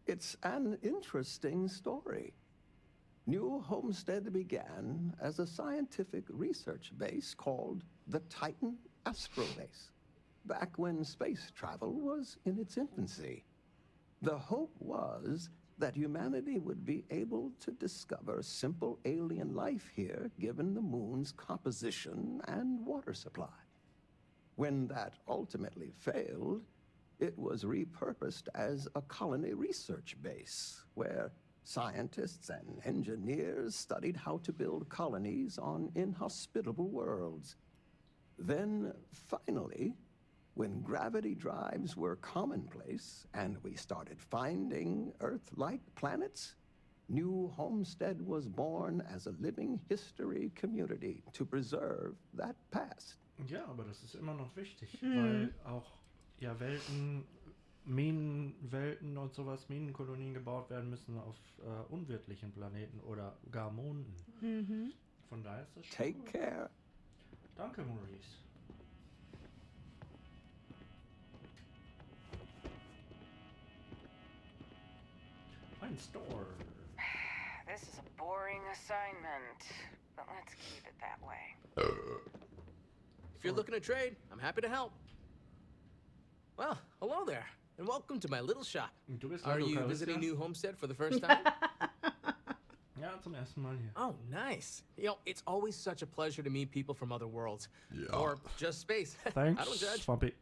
It's an interesting story. New Homestead began as a scientific research base called the Titan Astrobase, back when space travel was in its infancy. The hope was that humanity would be able to discover simple alien life here given the moon's composition and water supply. When that ultimately failed, it was repurposed as a colony research base where scientists and engineers studied how to build colonies on inhospitable worlds. Then, finally, when gravity drives were commonplace and we started finding Earth-like planets, New Homestead was born as a living history community to preserve that past. Ja, aber das ist immer noch wichtig, weil auch ja Minenwelten und sowas, Minenkolonien gebaut werden müssen auf unwirtlichen Planeten oder gar Monden. von daher ist das schon Take gut. care. Danke, Maurice. Ein Store. This is a boring assignment, but let's keep it that way. If you're looking to trade, I'm happy to help. Well, hello there, and welcome to my little shop. Are you visiting New Homestead for the first time? Ja, zum ersten Mal hier. Oh, nice. You know, it's always such a pleasure to meet people from other worlds. Yeah. Or just space. Thanks, I don't judge. Swampy.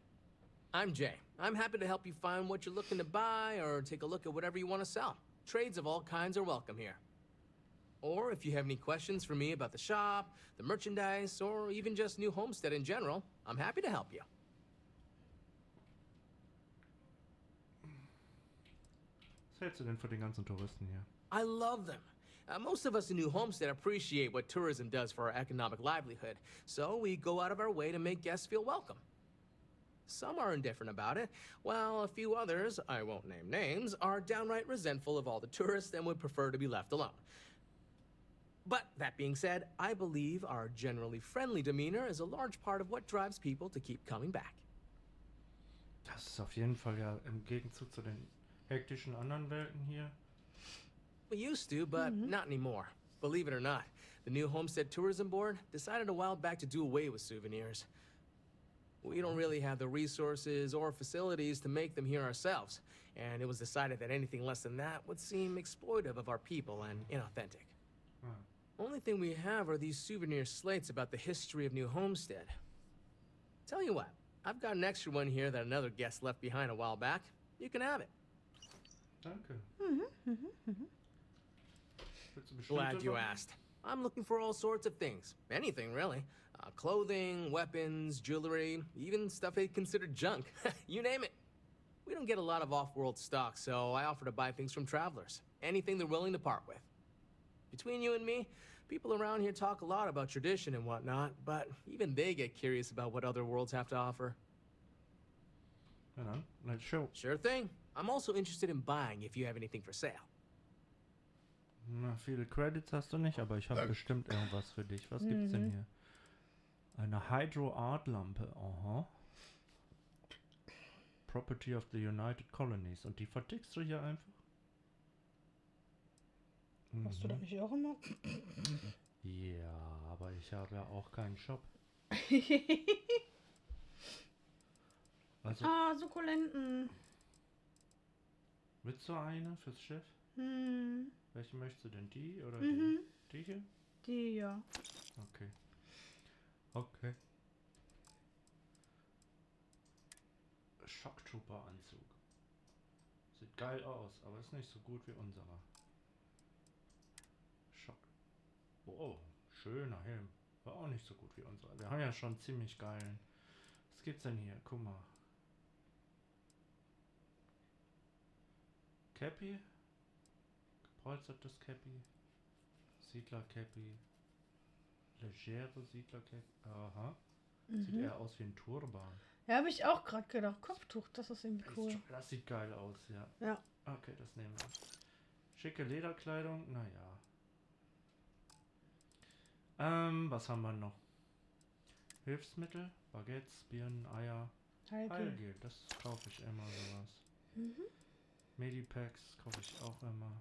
I'm Jay. I'm happy to help you find what you're looking to buy or take a look at whatever you want to sell. Trades of all kinds are welcome here. Or if you have any questions for me about the shop, the merchandise, or even just New Homestead in general, I'm happy to help you. Was hältst du denn für den ganzen Touristen hier? I love them. Most of us in New Homestead appreciate what tourism does for our economic livelihood, so we go out of our way to make guests feel welcome. Some are indifferent about it, while a few others, I won't name names, are downright resentful of all the tourists and would prefer to be left alone. But that being said, I believe our generally friendly demeanor is a large part of what drives people to keep coming back. Das ist auf jeden Fall ja im Gegenzug zu den hektischen anderen Welten hier. We used to, but not anymore. Believe it or not, the New Homestead Tourism Board decided a while back to do away with souvenirs. We don't really have the resources or facilities to make them here ourselves, and it was decided that anything less than that would seem exploitive of our people and inauthentic. Only thing we have are these souvenir slates about the history of New Homestead. Tell you what, I've got an extra one here that another guest left behind a while back. You can have it. Danke. Glad you asked. I'm looking for all sorts of things. Anything, really. Clothing, weapons, jewelry, even stuff they consider junk. You name it. We don't get a lot of off-world stock, so I offer to buy things from travelers. Anything they're willing to part with. Between you and me, people around here talk a lot about tradition and whatnot, but even they get curious about what other worlds have to offer. Ja dann, let's show. Sure thing. I'm also interested in buying if you have anything for sale. Na, viele Credits hast du nicht, aber ich habe bestimmt irgendwas für dich. Was gibt's denn hier? Eine Hydro-Art-Lampe. Aha. Property of the United Colonies. Und die vertickst du hier einfach? Machst du das nicht auch immer? Ja, aber ich habe ja auch keinen Shop. Also, Sukkulenten. willst du eine fürs Schiff? Welche möchtest du denn? Die oder die? Die hier? Die, ja. Okay. Okay. Shocktrooper-Anzug. Sieht geil aus, aber ist nicht so gut wie unserer. Schock. Oh, schöner Helm. War auch nicht so gut wie unserer. Wir haben ja schon ziemlich geilen. Was gibt's denn hier? Guck mal. Cappy. Gepolstertes Cappy. Siedler-Cappy. Legere Siedler-Cappy. Aha. Sieht eher aus wie ein Turban. Ja, habe ich auch gerade gedacht. Kopftuch, das ist irgendwie cool. Das sieht geil aus, ja. Ja. Okay, das nehmen wir. Schicke Lederkleidung, naja. Was haben wir noch? Hilfsmittel, Baguettes, Birnen, Eier. Heilgel, das kaufe ich immer sowas. Medipacks kaufe ich auch immer.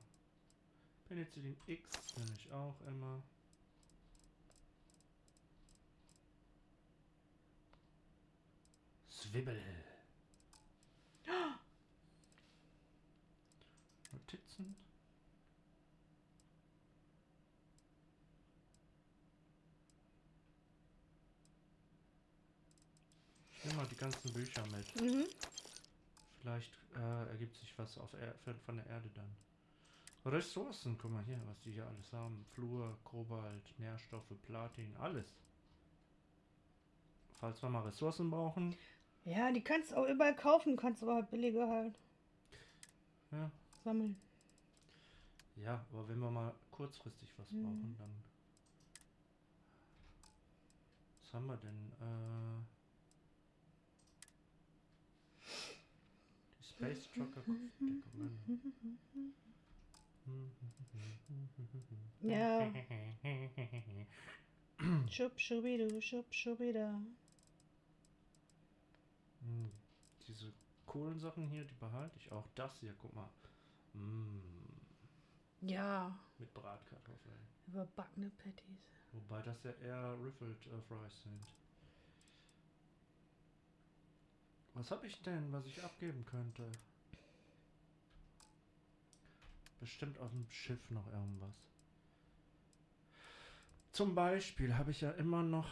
Penicillin X nehme ich auch immer. Zwiebel. Notizen. Ich nehme mal die ganzen Bücher mit. Vielleicht ergibt sich was von der Erde dann. Ressourcen, guck mal hier, was die hier alles haben. Fluor, Kobalt, Nährstoffe, Platin, alles. Falls wir mal Ressourcen brauchen. Ja, die kannst du auch überall kaufen, kannst aber halt billiger halt sammeln. Ja, aber wenn wir mal kurzfristig was brauchen, dann... Was haben wir denn? Die Space Trucker. Ja. Schub, schubidu, schub, schubida. Diese coolen Sachen hier, die behalte ich. Auch das hier, guck mal. Ja. Mit Bratkartoffeln. Überbackene Patties. Wobei das ja eher Riffled Fries sind. Was habe ich denn, was ich abgeben könnte? Bestimmt auf dem Schiff noch irgendwas. Zum Beispiel habe ich ja immer noch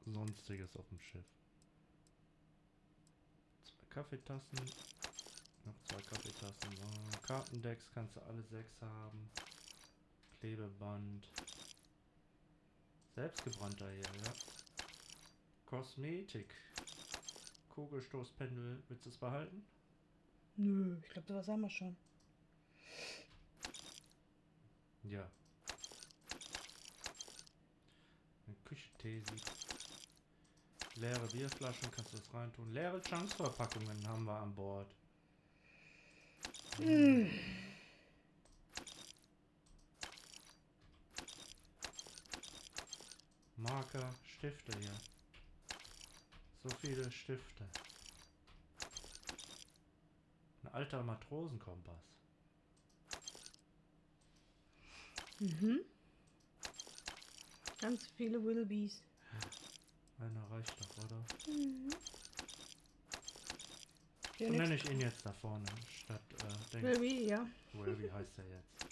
Sonstiges auf dem Schiff. 2 Kaffeetassen. Noch 2 Kaffeetassen. Kartendecks kannst du alle 6 haben. Klebeband. Selbstgebrannter hier, ja. Kosmetik. Kugelstoßpendel. Willst du es behalten? Nö, ich glaube, sowas haben wir schon. Ja. Eine Küchentesi. Leere Bierflaschen, kannst du das reintun. Leere Chunks-Verpackungen haben wir an Bord. Marker, Stifte hier. So viele Stifte. Ein alter Matrosenkompass. Ganz viele Willoughbys. Einer reicht doch, oder? Ja, so nenne ich ihn jetzt da vorne, statt Willoughby, ja. Willoughby heißt er jetzt.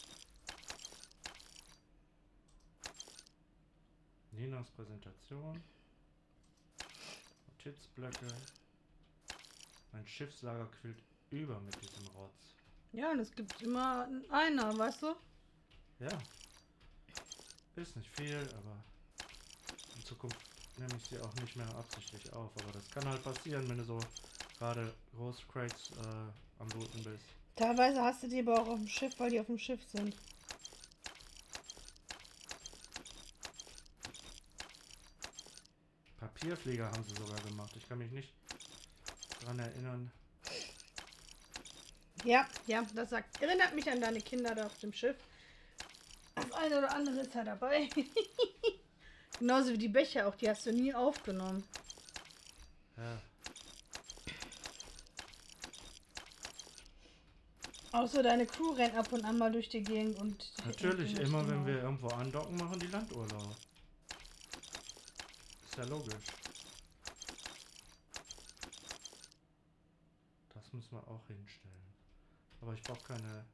Ninas Präsentation. Notizblöcke. Mein Schiffslager quillt über mit diesem Rotz. Ja, und es gibt immer einer, weißt du? Ja. Ist nicht viel, aber in Zukunft nehme ich sie auch nicht mehr absichtlich auf. Aber das kann halt passieren, wenn du so gerade große Crates am Looten bist. Teilweise hast du die aber auch auf dem Schiff, weil die auf dem Schiff sind. Papierflieger haben sie sogar gemacht. Ich kann mich nicht dran erinnern. Ja, das erinnert mich an deine Kinder da auf dem Schiff. Das eine oder andere ist ja dabei. Genauso wie die Becher auch, die hast du nie aufgenommen. Ja. Außer deine Crew rennt ab und an mal durch die Gegend und... Natürlich, immer wenn wir irgendwo andocken, machen die Landurlaub. Ist ja logisch. Das müssen wir auch hinstellen. Aber ich brauche keine...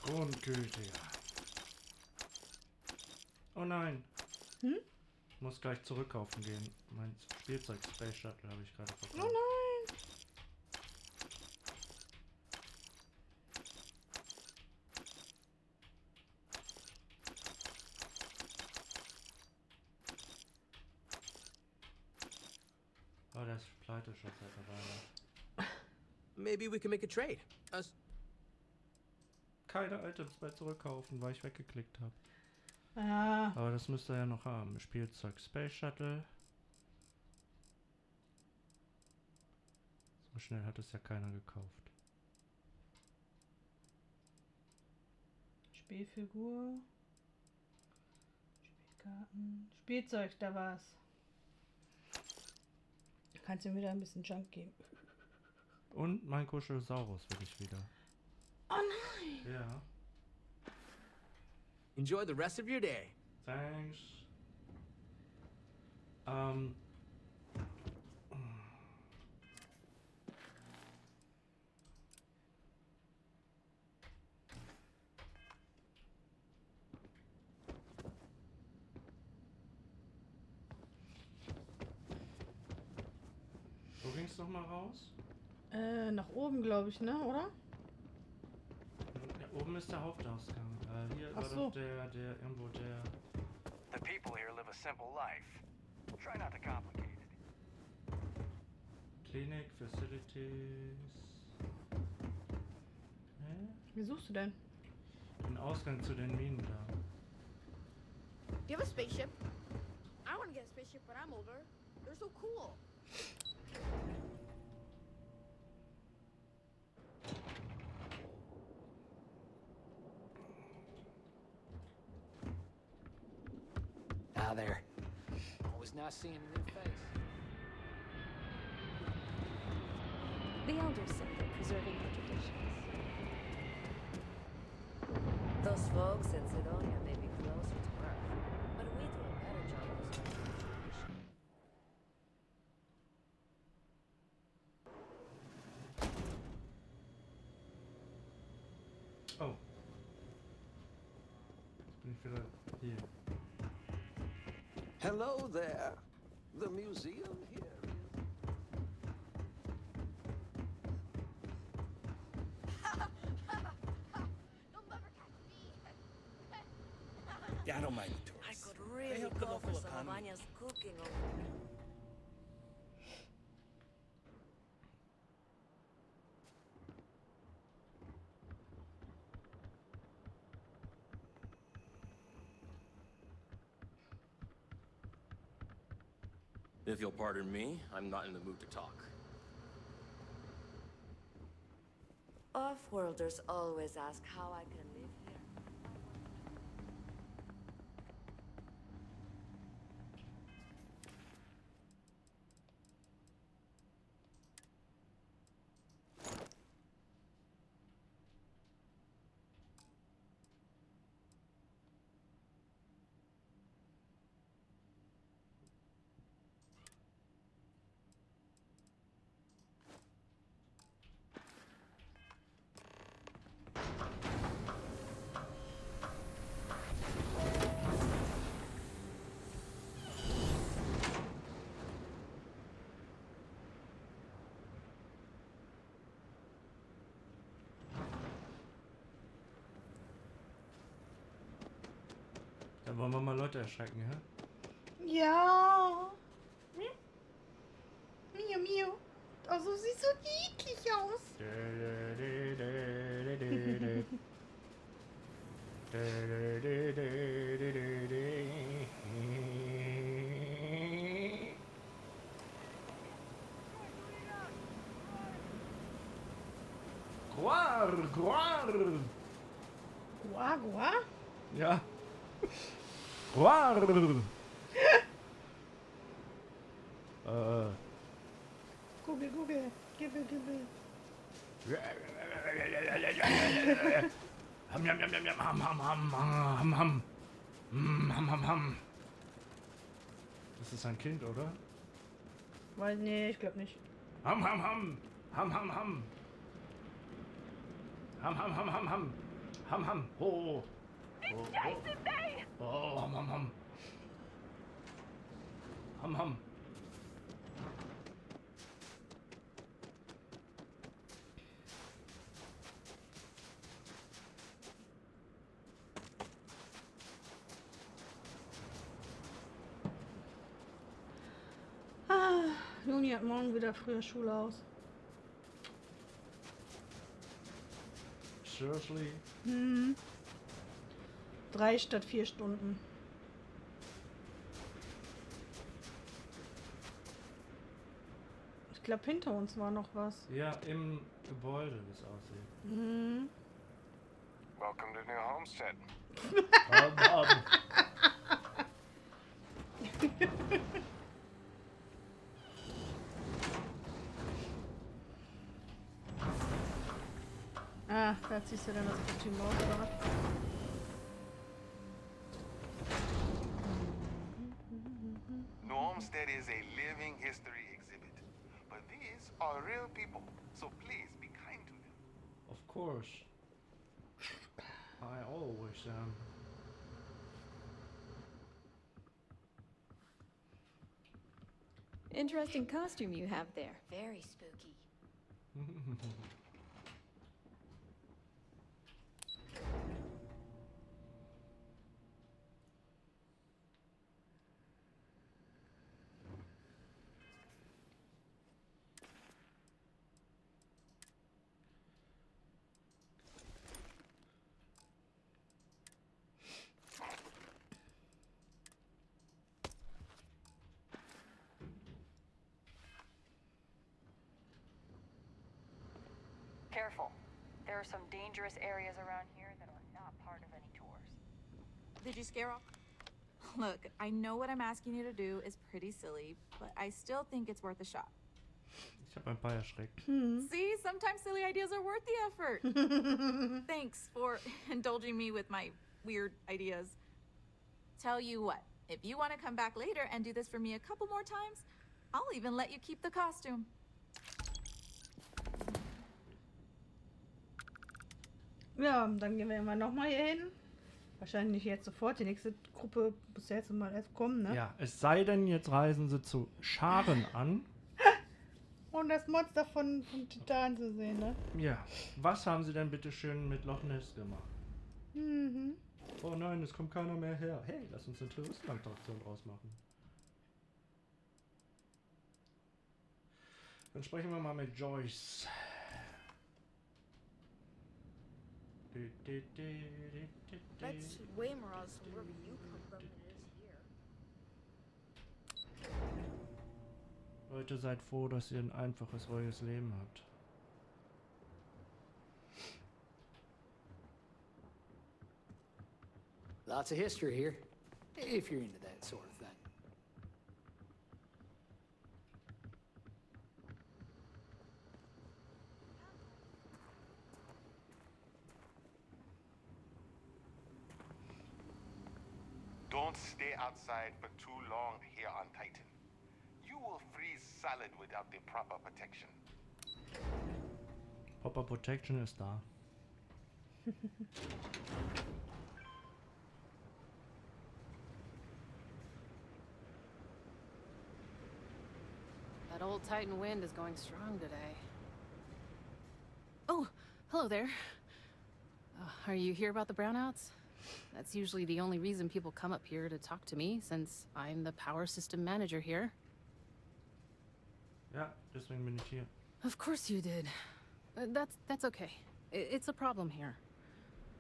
Grundgültiger. Oh nein. Ich muss gleich zurückkaufen gehen. Mein Spielzeug Space Shuttle habe ich gerade verkauft. Oh nein. Oh, der ist pleite schon seit einer Weile. Maybe we can make a trade. Keine Items mehr zurückkaufen, weil ich weggeklickt habe. Ah. Aber das müsste er ja noch haben. Spielzeug Space Shuttle. So schnell hat es ja keiner gekauft. Spielfigur. Spielkarten. Spielzeug, da war's. Kannst du mir wieder ein bisschen Junk geben. Und mein Kuschelsaurus will ich wieder. Oh nein! Ja. Enjoy the rest of your day. Thanks. Wo ging's noch mal raus? Nach oben, glaube ich, ne? Oder? ist der Hauptausgang. Hier Ach war so. doch der irgendwo der... The people here live a simple life. Try not to complicate it. Klinik, Facilities... Hä? Wie suchst du denn? Den Ausgang zu den Minen da. Do you have a spaceship? I want to get a spaceship when I'm older. They're so cool. Ah, there. Always nice seeing a new face. The elders say they're preserving the traditions. Those folks in Sidonia may be closer to Earth, but we do a better job of preserving tradition. Oh. Bin ich wieder hier. Hello there. The museum here is... Yeah, I don't mind the I tourists. could They really help the go local for some economy. Albania's cooking over there. If you'll pardon me, I'm not in the mood to talk. Off-worlders always ask how I can live here. Da wollen wir mal Leute erschrecken, hä? Ja. Miau, miau. Also sieht so niedlich aus. Guar, guar. Guar, guar? Ja. Guar. Google, Google. Gibbel, gibbel. Ham, ham, ham, ham, ham, ham, ham, ham, ham. Ham, ham, ham. Das ist ein Kind, oder? Weil, nee, ich glaube nicht. Ham, ham, ham. Ham, ham, ham. Ham, ham, ham, ham, ham. Ham, ham. Ho. It's Jason Bay! Oh, ham, ham, ham. Ham, ham. Juni hat morgen wieder früher Schule aus. Seriously? 3 statt 4 Stunden. Ich glaube, hinter uns war noch was. Ja, im Gebäude, wie es aussieht. Mhm. Welcome to New Homestead. Ah, da ziehst du dann das Kostüm aus, oder was? New Homestead is a living history exhibit. But these are real people, so please be kind to them. Of course. I always am. Interesting costume you have there. Very spooky. careful. There are some dangerous areas around here that are not part of any tours. Did you scare off? Look, I know what I'm asking you to do is pretty silly, but I still think it's worth a shot. Ich habe ein paar erschreckt. See, sometimes silly ideas are worth the effort. Thanks for indulging me with my weird ideas. Tell you what, if you want to come back later and do this for me a couple more times, I'll even let you keep the costume. Ja, dann gehen wir immer nochmal hier hin. Wahrscheinlich nicht jetzt sofort. Die nächste Gruppe muss ja jetzt mal erst kommen, ne? Ja, es sei denn, jetzt reisen sie zu Scharen an. Um das Monster von Titan zu sehen, ne? Ja, was haben sie denn bitte schön mit Loch Ness gemacht? Mhm. Oh nein, es kommt keiner mehr her. Hey, lass uns eine Touristenattraktion draus machen. Dann sprechen wir mal mit Joyce. That's way more awesome wherever you come from than it is here. Leute, seid froh, dass ihr ein einfaches, ruhiges Leben habt. Lots of history here, if you're into that sort of thing. Don't stay outside for too long here on Titan. You will freeze solid without the proper protection. Proper Protection ist da. That old Titan wind is going strong today. Oh, hello there. Are you here about the brownouts? That's usually the only reason people come up here to talk to me, since I'm the power system manager here. Ja, deswegen bin ich hier. Of course you did. That's okay. It's a problem here.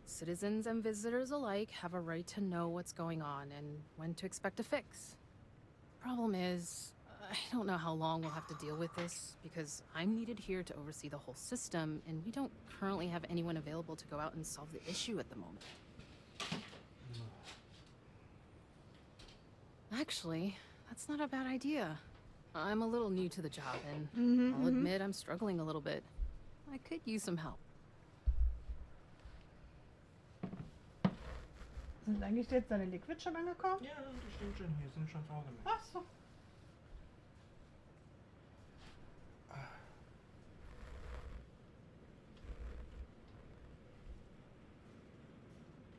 Citizens and visitors alike have a right to know what's going on and when to expect a fix. Problem is, I don't know how long we'll have to deal with this, because I'm needed here to oversee the whole system, and we don't currently have anyone available to go out and solve the issue at the moment. Actually, that's not a bad idea. I'm a little new to the job, and I'll admit I'm struggling a little bit. I could use some help. Sind eigentlich jetzt deine Liquid schon angekommen? Ja, das stimmt schon. Hier sind schon zu Hause. Ach so.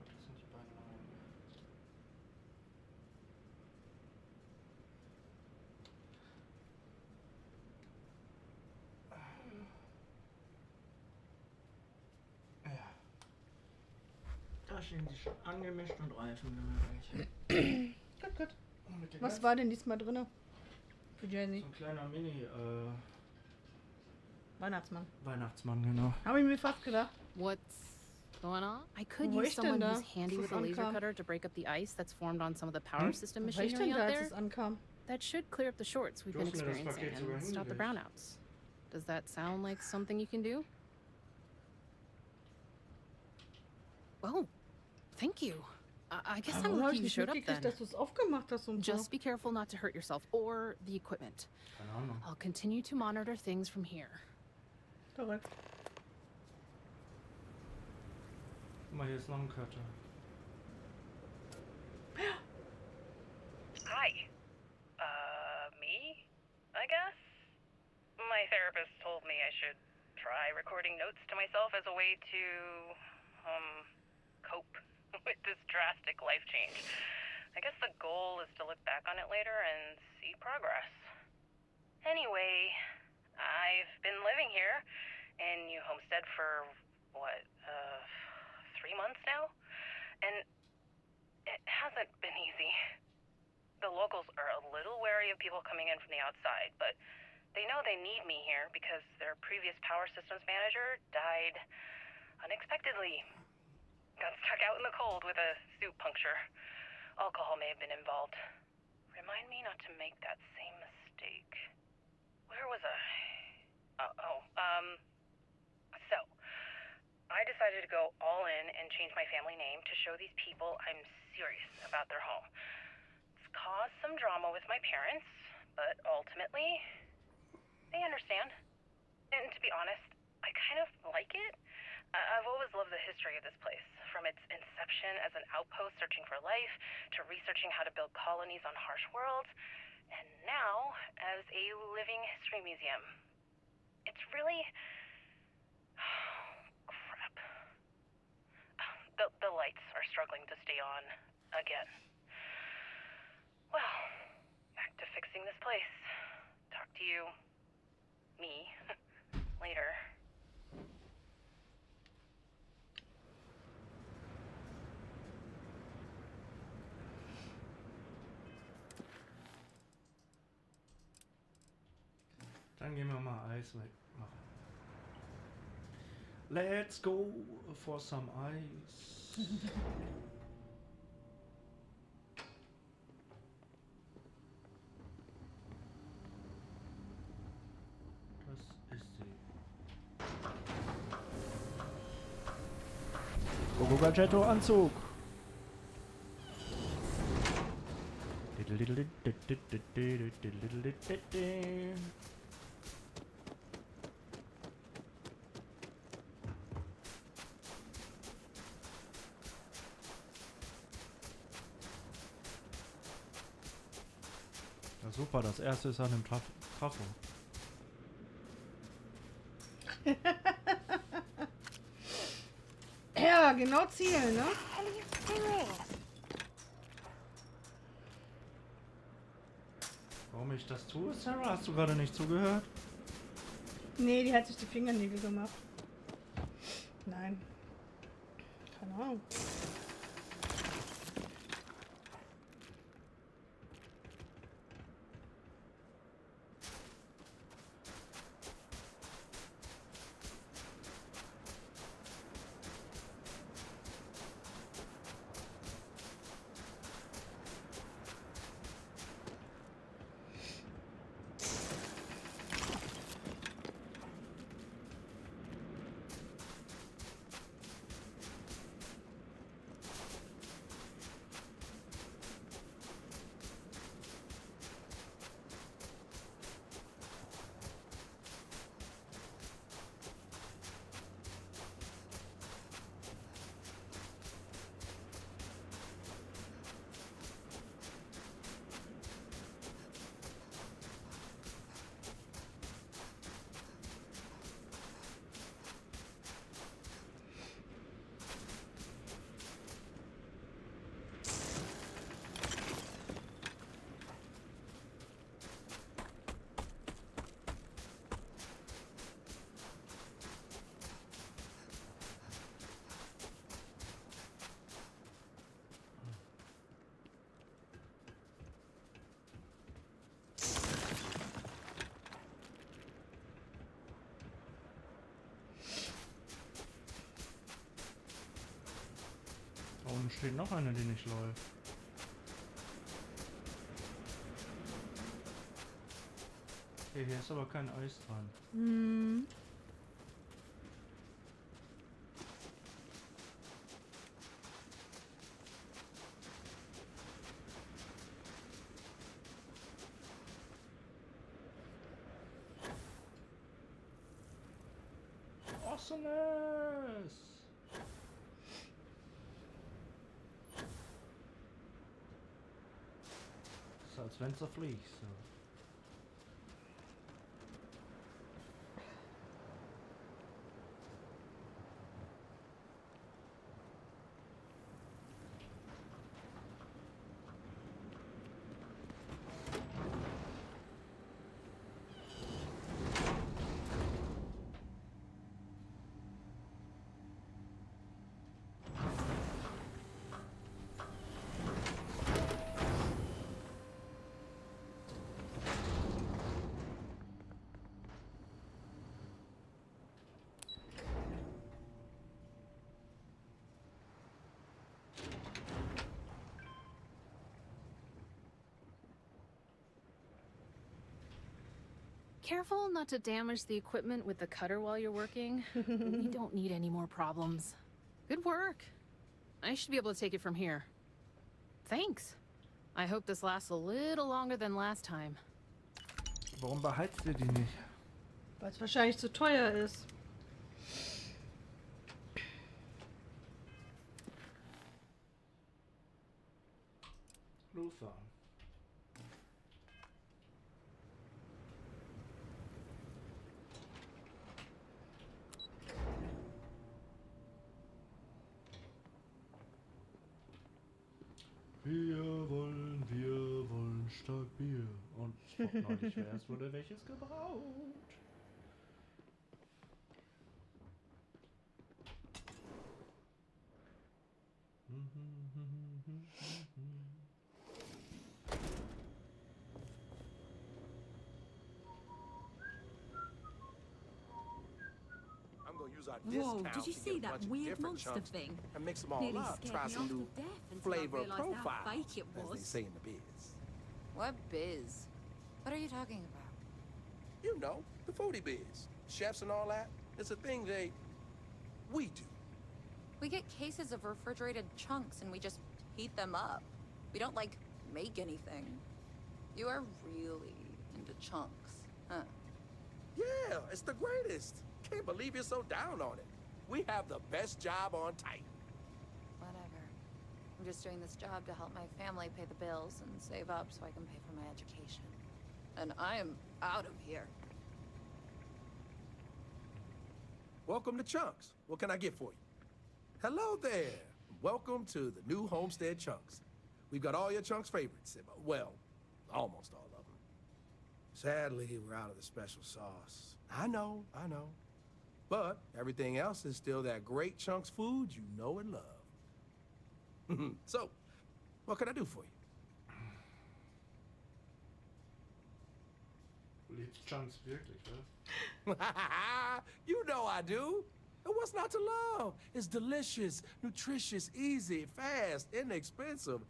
Das sind die beiden Mauern. Ja. Da stehen sie schon angemischt und reifen gemütlich. Gut, gut. Was war denn diesmal drin? Für Jay-Z? So ein kleiner Mini, Weihnachtsmann. Weihnachtsmann, genau. Habe ich mir fast gedacht. What's going on? I could Wo use ich denn someone da? who's handy Dass with es a laser ankam? cutter to break up the ice that's formed on some of the power system Wo war ich machinery denn da, out als there. es ankam? That should clear up the shorts we've Du been hast mir das experiencing Paket sogar and stop the hingelegt. brownouts. Does that sound like something you can do? Oh, thank you. I guess I'm Warum habe lucky ich you nicht showed up mitgekriegt, then. dass du es aufgemacht hast und so? Just be careful not to hurt yourself or the equipment. Keine Ahnung. I'll continue to monitor things from here. Verrückt. Guck mal, hier ist noch ein Cutter. Hi. Me? I guess? My therapist told me I should try recording notes to myself as a way to, cope with this drastic life change. I guess the goal is to look back on it later and see progress. Anyway, I've been living here in New Homestead for, 3 months now? And it hasn't been easy. The locals are a little wary of people coming in from the outside, but they know they need me here because their previous power systems manager died unexpectedly. Got stuck out in the cold with a suit puncture. Alcohol may have been involved. Remind me not to make that same mistake. Where was I? So, I decided to go all in and change my family name to show these people I'm serious about their home. It's caused some drama with my parents, but ultimately, they understand. And to be honest, I kind of like it. I've always loved the history of this place, from its inception as an outpost searching for life, to researching how to build colonies on harsh worlds, and now as a living history museum. It's really... crap. The lights are struggling to stay on again. Well, back to fixing this place. Talk to you... me... later. Dann gehen wir mal Eis wegmachen. Let's go for some ice. Das ist sie. Gogo Gadgetto Anzug. Ja, super, das erste ist an dem Trafo. Ja, genau zielen, ne? Warum ich das tue, Sarah? Hast du gerade nicht zugehört? Nee, die hat sich die Fingernägel gemacht. Nein. Keine Ahnung. Da unten steht noch eine, die nicht läuft. Okay, hier ist aber kein Eis dran. Hm. Awesomeness! So, als wenn es fliegt. So. careful not to damage the equipment with the cutter while you're working. We don't need any more problems. Good work. I should be able to take it from here. Thanks. I hope this lasts a little longer than last time. Warum beheizt ihr die nicht? Weil es wahrscheinlich zu teuer ist. Luther. Wir wollen stark Bier. Und neulich erst wurde welches gebraut. Whoa, did you see that weird monster thing? And mix them all Nearly up. scared Try me some half new to death until I flavor realised how profile, fake it as was. they say in the biz. What biz? What are you talking about? You know, the foodie biz. Chefs and all that. It's a thing we do. We get cases of refrigerated chunks and we just heat them up. We don't, like, make anything. You are really into chunks, huh? Yeah, it's the greatest. Can't believe you're so down on it. We have the best job on tight. Whatever. I'm just doing this job to help my family pay the bills and save up so I can pay for my education. And I am out of here. Welcome to Chunks. What can I get for you? Hello there. Welcome to the new Homestead Chunks. We've got all your Chunks favorites. Well, almost all of them. Sadly, we're out of the special sauce. I know. But everything else is still that great Chunks food you know and love. So, what can I do for you? Du liebst Chunks wirklich, ne? You know I do. And what's not to love? It's delicious, nutritious, easy, fast, inexpensive.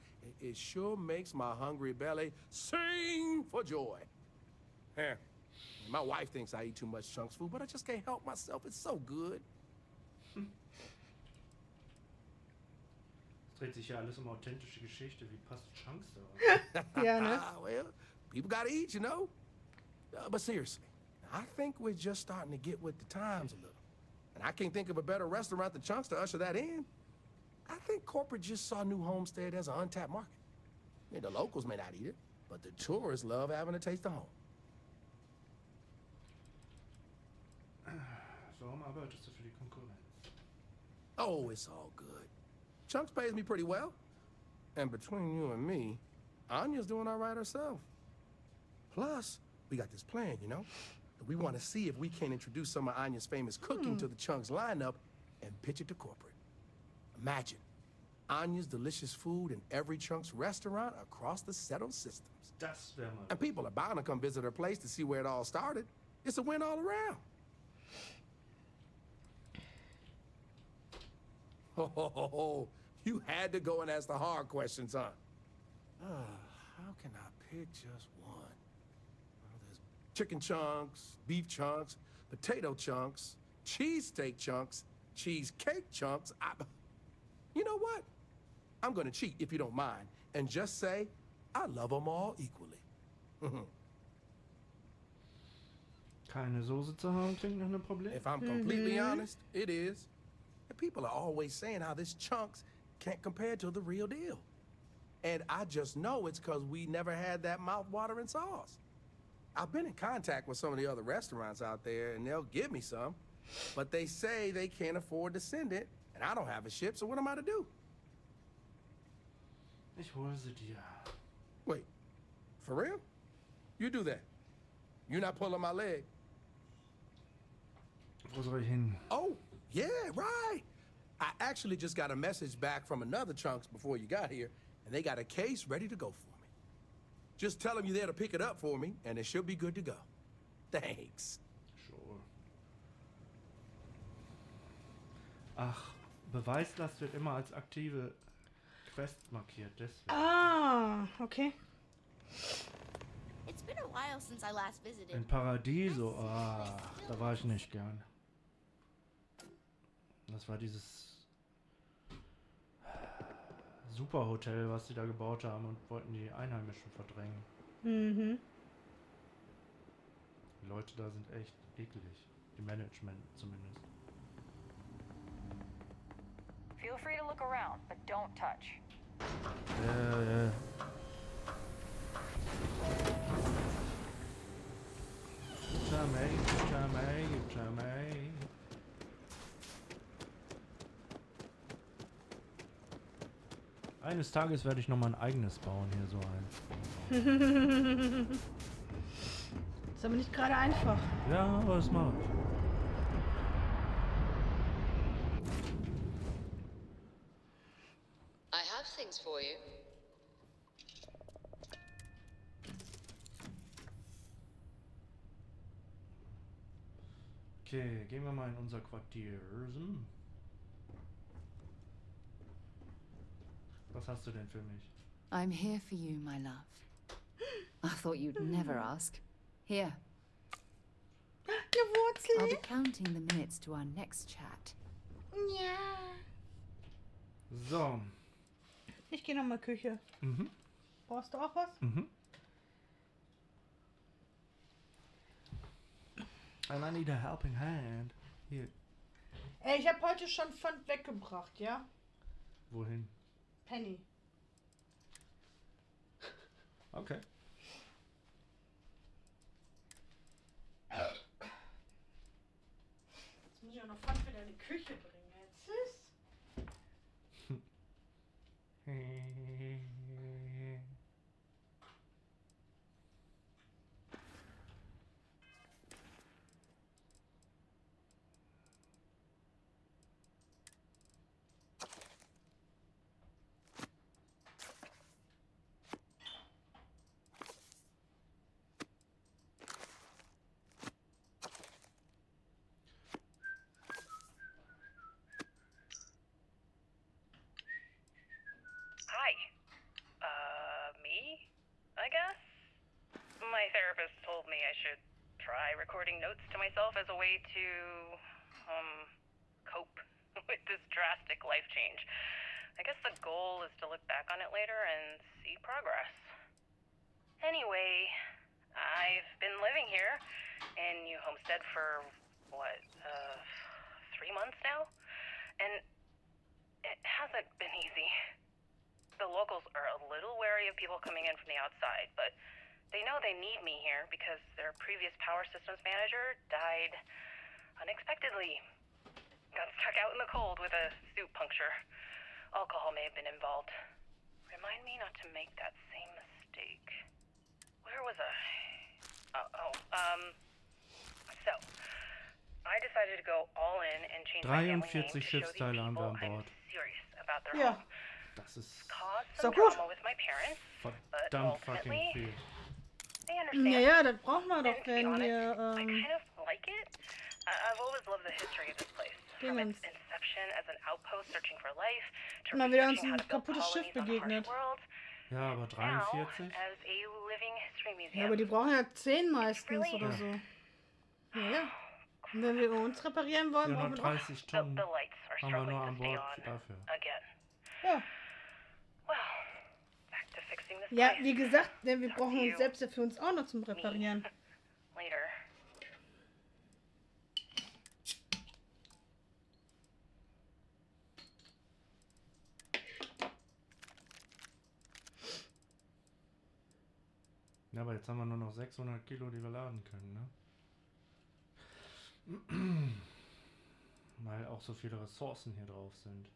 It sure makes my hungry belly sing for joy. Here. My wife thinks I eat too much Chunks food, but I just can't help myself. It's so good. Es dreht sich ja alles um authentische Geschichte. Wie passt Chunks da? Ja, ne? Well, people gotta eat, you know? But seriously, I think we're just starting to get with the times a little. And I can't think of a better restaurant than Chunks to usher that in. I think corporate just saw New Homestead as an untapped market. I mean, the locals may not eat it, but the tourists love having a taste of home. Warum arbeitest du für die Konkurrenz? Oh, it's all good. Chunks pays me pretty well. And between you and me, Anya's doing all right herself. Plus, we got this plan, you know? We want to see if we can introduce some of Anya's famous cooking to the Chunks lineup and pitch it to corporate. Imagine Anya's delicious food in every Chunks restaurant across the settled systems. Das wär mal. And people are bound to come visit her place to see where it all started. It's a win all around. Oh, you had to go and ask the hard questions, huh? How can I pick just one? Well, there's chicken chunks, beef chunks, potato chunks, cheesesteak chunks, cheesecake chunks. You know what? I'm gonna cheat if you don't mind and just say I love them all equally. Keine Soße zu haben klingt nach einem Problem. If I'm completely honest, it is. And people are always saying how this Chunks can't compare to the real deal. And I just know it's because we never had that mouth-watering sauce. I've been in contact with some of the other restaurants out there, and they'll give me some. But they say they can't afford to send it, and I don't have a ship, so what am I to do? Ich hole sie dir. Wait, for real? You do that? You're not pulling my leg? Wo soll ich hin? Oh, yeah, right. I actually just got a message back from another Chunks before you got here, and they got a case ready to go for me. Just tell them you're there to pick it up for me, and it should be good to go. Thanks. Sure. Ach, Beweislast wird immer als aktive Quest markiert, deswegen. Ah, okay. It's been a while since I last visited. In Paradiso, da war ich nicht gern. Das war dieses Superhotel, was sie da gebaut haben und wollten die Einheimischen verdrängen. Mhm. Die Leute da sind echt eklig. Die Management zumindest. Feel free to look around, but don't touch. Ja. Jamai. Eines Tages werde ich noch mal ein eigenes bauen hier so ein. Ist aber nicht gerade einfach. Ja, aber das mache ich. I have things for you. Okay, gehen wir mal in unser Quartier. Was hast du denn für mich? I'm here for you, my love. I thought you'd never ask. Here. Eine Wurzel. I'll be counting the minutes to our next chat. Ja. So. Ich gehe nochmal Küche. Mhm. Brauchst du auch was? Mhm. And I need a helping hand. Hier. Ey, ich habe heute schon Pfand weggebracht, ja? Wohin? Penny. Okay. Jetzt muss ich auch noch Pfand wieder in die Küche bringen. Jetzt ist. I guess? My therapist told me I should try recording notes to myself as a way to, cope with this drastic life change. I guess the goal is to look back on it later and see progress. Anyway, I've been living here in New Homestead for, 3 months now? And it hasn't been easy. The locals are a little wary of people coming in from the outside, but they know they need me here because their previous power systems manager died unexpectedly. Got stuck out in the cold with a suit puncture. Alcohol may have been involved. Remind me not to make that same mistake. Where was I? So, I decided to go all in and change my family name to 43 show these Schiffsteile haben wir people an I'm Bord. serious about their Ja. home. Das ist Some drama with my parents, but verdammt fucking ultimately, viel. they understand. Ja, ja, das braucht man doch, And to be wenn honest, wir, I kind of like it. I've always loved the history of this place. From its inception as an outpost searching for life, to mal wieder uns researching how ein to build kaputtes Schiff colonies on harsh begegnet. worlds. Ja, aber Now, 43? as a living history museum. Ja, aber die brauchen ja 10 meistens oder Ja. so. Ja, ja. Und wenn wir uns reparieren wollen, brauchen wir doch... 430 Tonnen haben wir nur an Bord dafür. Again. Ja. Well, back to fixing this Ja, place. wie gesagt, denn wir brauchen uns selbst ja für uns auch noch zum Reparieren. Later. Ja, aber jetzt haben wir nur noch 600 Kilo, die wir laden können, ne? Weil auch so viele Ressourcen hier drauf sind.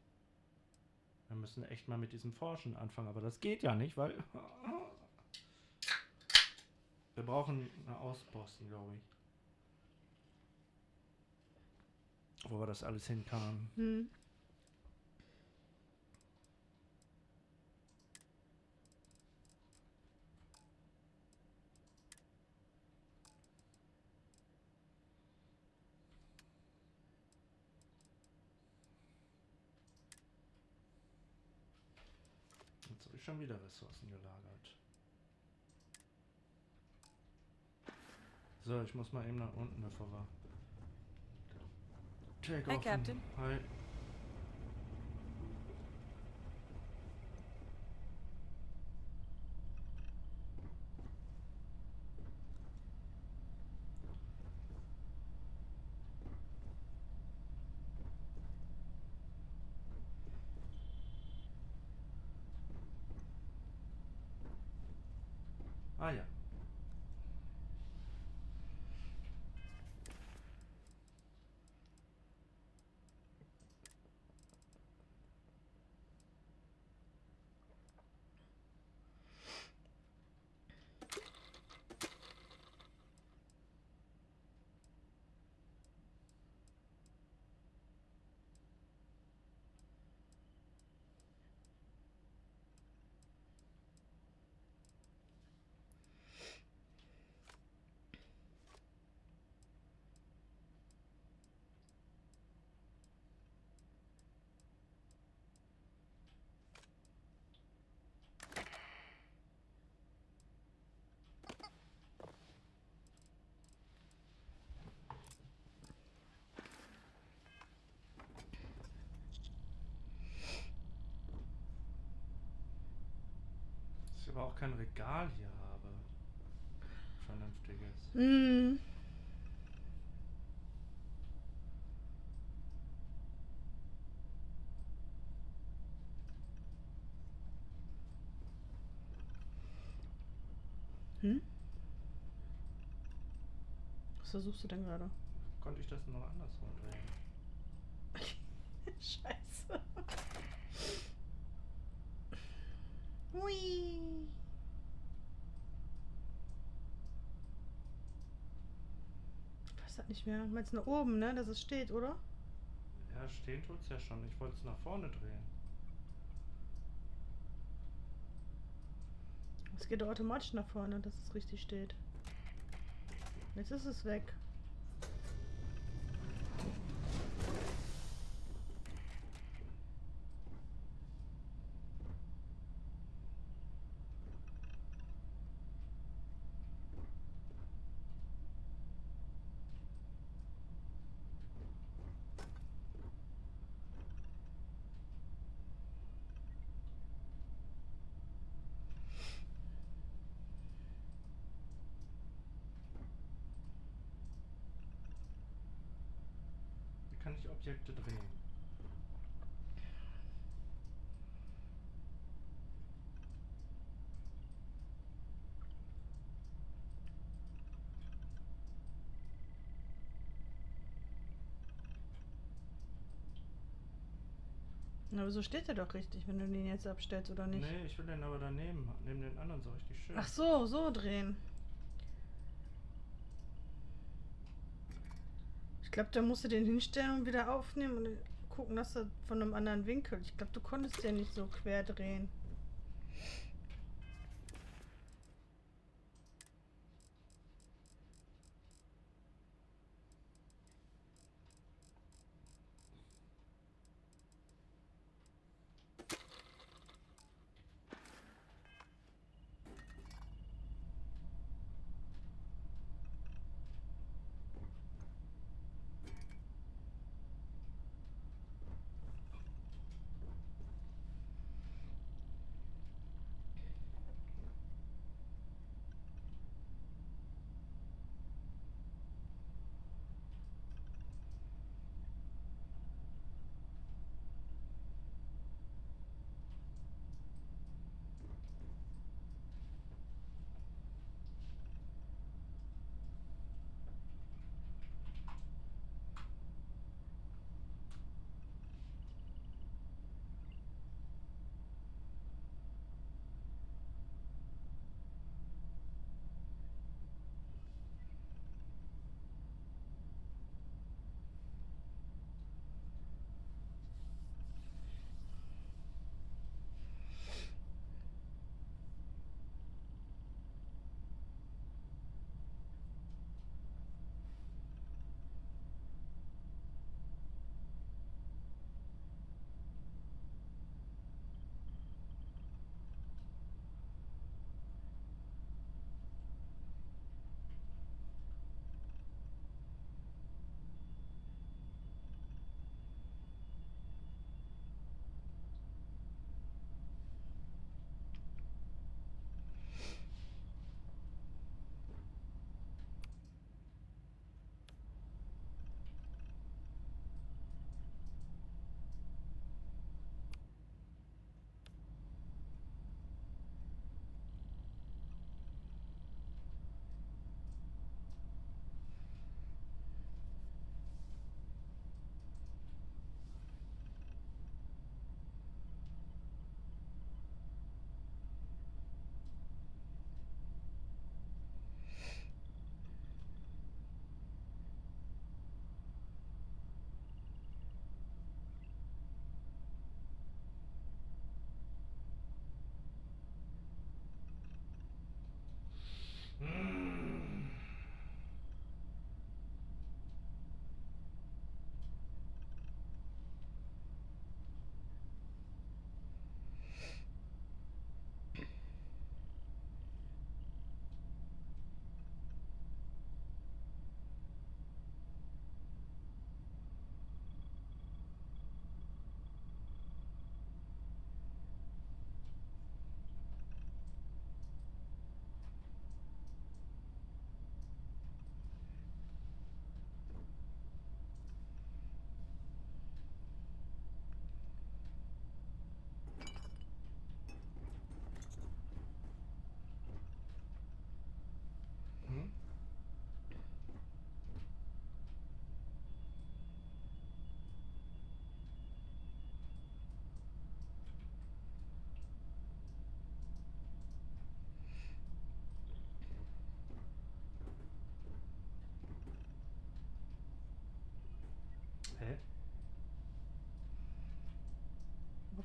Wir müssen echt mal mit diesem Forschen anfangen, aber das geht ja nicht, weil... Wir brauchen eine Außenposten, glaube ich. Wo wir das alles hinkamen. Hm. Jetzt habe ich schon wieder Ressourcen gelagert. So, ich muss mal eben nach unten, bevor wir... Take Hi, off. Captain. Hi. Ah ja. Dass ich aber auch kein Regal hier habe. Vernünftiges. Hm. Was versuchst du denn gerade? Konnte ich das noch andersrum drehen? Scheiße. Hui. Passt das nicht mehr? Meinst du nach oben, ne? Dass es steht, oder? Ja, stehen tut's ja schon. Ich wollte es nach vorne drehen. Es geht automatisch nach vorne, dass es richtig steht. Jetzt ist es weg. Wie kann ich Objekte drehen? Na, aber so steht er doch richtig, wenn du den jetzt abstellst, oder nicht? Nee, ich will den aber daneben, neben den anderen so richtig schön. Ach so, so drehen. Ich glaube, da musst du den hinstellen und wieder aufnehmen und gucken, dass er von einem anderen Winkel. Ich glaube, du konntest den nicht so quer drehen.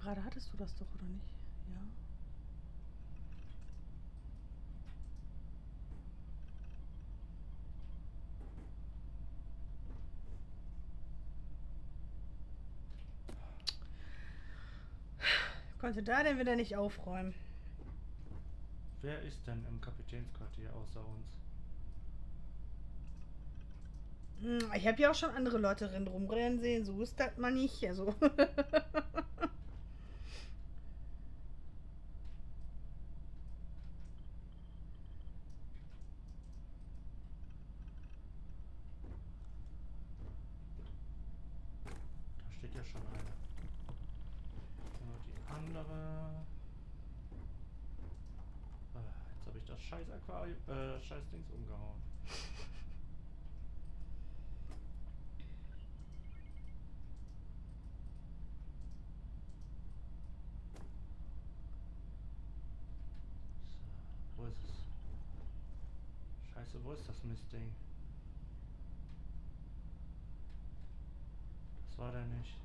gerade hattest du das doch, oder nicht? Ja. Konnte da denn wieder nicht aufräumen? Wer ist denn im Kapitänsquartier außer uns? Ich habe ja auch schon andere Leute rumrennen sehen. So ist das mal nicht. Also. Da steht ja schon eine. Und die andere. Jetzt habe ich das scheiß Aquarium, scheiß Dings umgehauen. So, wo ist es? Scheiße, wo ist das Mistding? Das war der nicht.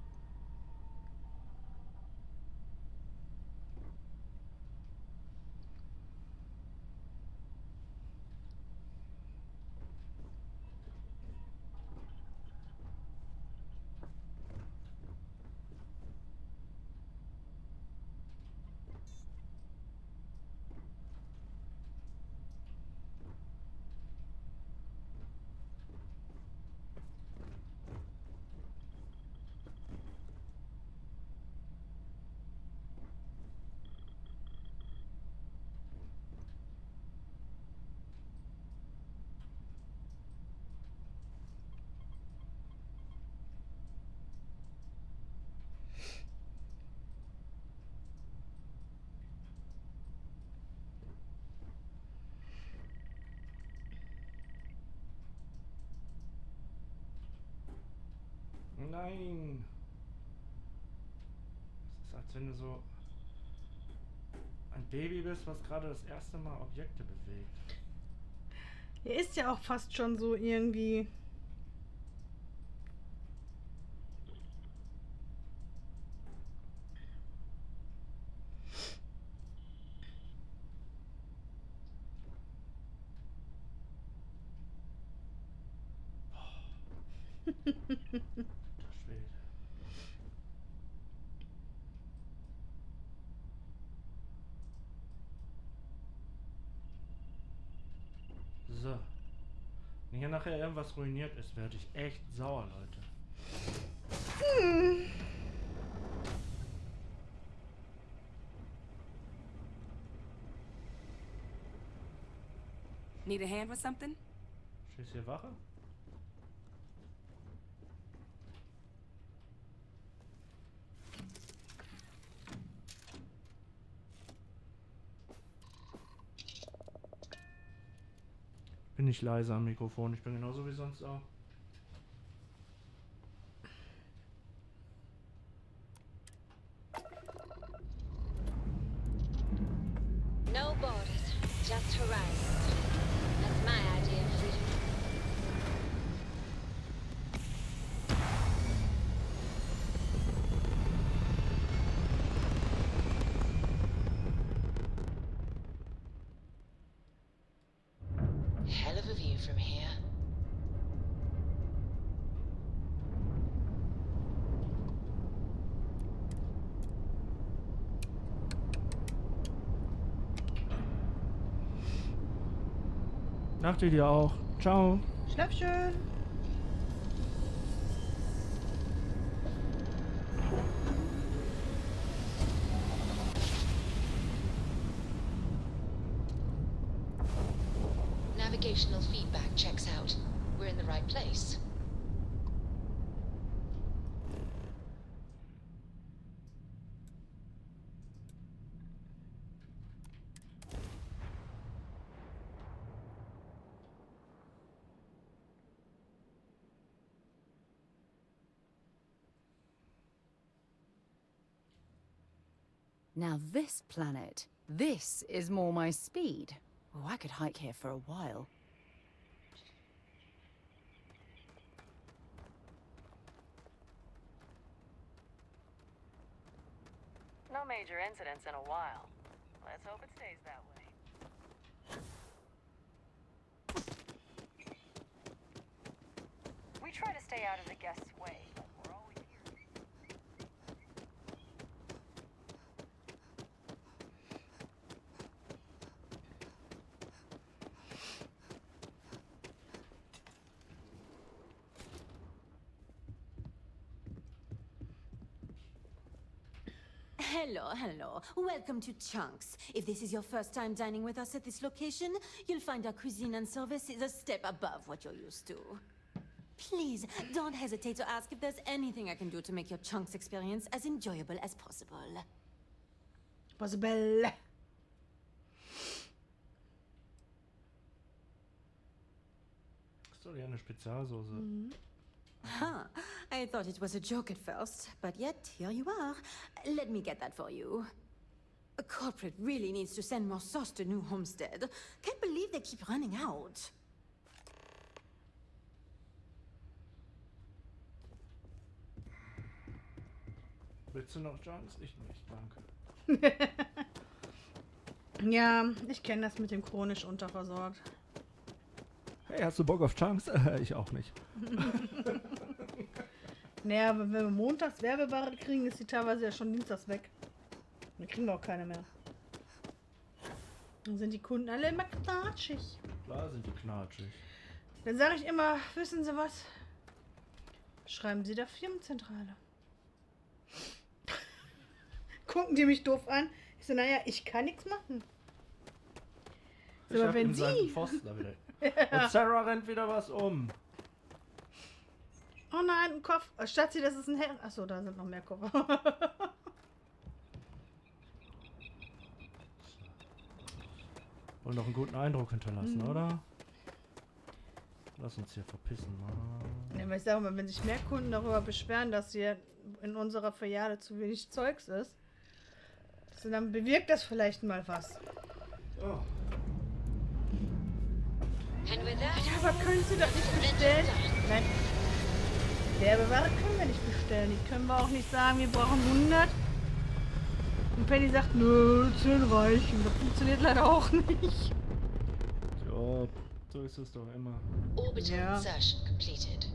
Nein! Es ist, als wenn du so ein Baby bist, was gerade das erste Mal Objekte bewegt. Er ist ja auch fast schon so irgendwie. Schwede. So. Wenn hier nachher irgendwas ruiniert ist, werde ich echt sauer, Leute. Need a hand with something? Stehst hier Wache? Bin ich leise am Mikrofon, ich bin genauso wie sonst auch. No borders, just horizons. That's my idea of freedom. Hell of a view from here. Nacht dir auch. Ciao. Schlaf schön. Navigational feedback checks out. We're in the right place. Now this planet, this is more my speed. Oh, I could hike here for a while. No major incidents in a while. Let's hope it stays that way. We try to stay out of the guests' way, but we're always here. Hello, hello. Welcome to Chunks. If this is your first time dining with us at this location, you'll find our cuisine and service is a step above what you're used to. Please, don't hesitate to ask if there's anything I can do to make your Chunks experience as enjoyable as possible. Possible. Ist doch ja eine Spezialsoße. Huh. I thought it was a joke at first, but yet here you are. Let me get that for you. A corporate really needs to send more sauce to New Homestead. Can't believe they keep running out. Willst du noch Junks? Ich nicht, danke. Ja, ich kenne das mit dem chronisch unterversorgt. Hey, hast du Bock auf Junks? Ich auch nicht. Naja, wenn wir montags Werbeware kriegen, ist die teilweise ja schon dienstags weg. Dann kriegen wir auch keine mehr. Dann sind die Kunden alle immer knatschig. Klar sind die knatschig. Dann sage ich immer, wissen Sie was? Schreiben Sie der Firmenzentrale. Gucken die mich doof an. Ich so, naja, ich kann nichts machen. Ich So, hab wenn ihm seinen Sie... Pfosten da wieder. Und Sarah rennt wieder was um. Oh nein, ein Koffer. Statt sie, das ist ein Herr. Achso, da sind noch mehr Koffer. Wollen doch einen guten Eindruck hinterlassen, oder? Lass uns hier verpissen, Mann. Ja, weil ich sage mal, wenn sich mehr Kunden darüber beschweren, dass hier in unserer Filiale zu wenig Zeugs ist, so, dann bewirkt das vielleicht mal was. Oh. Ja, aber können Sie doch nicht bestellen? Nein. Werbeware können wir nicht bestellen. Die können wir auch nicht sagen, wir brauchen 100. Und Penny sagt, nö, 10 reichen. Das funktioniert leider auch nicht. Ja, so ist es doch immer. Orbital insertion completed.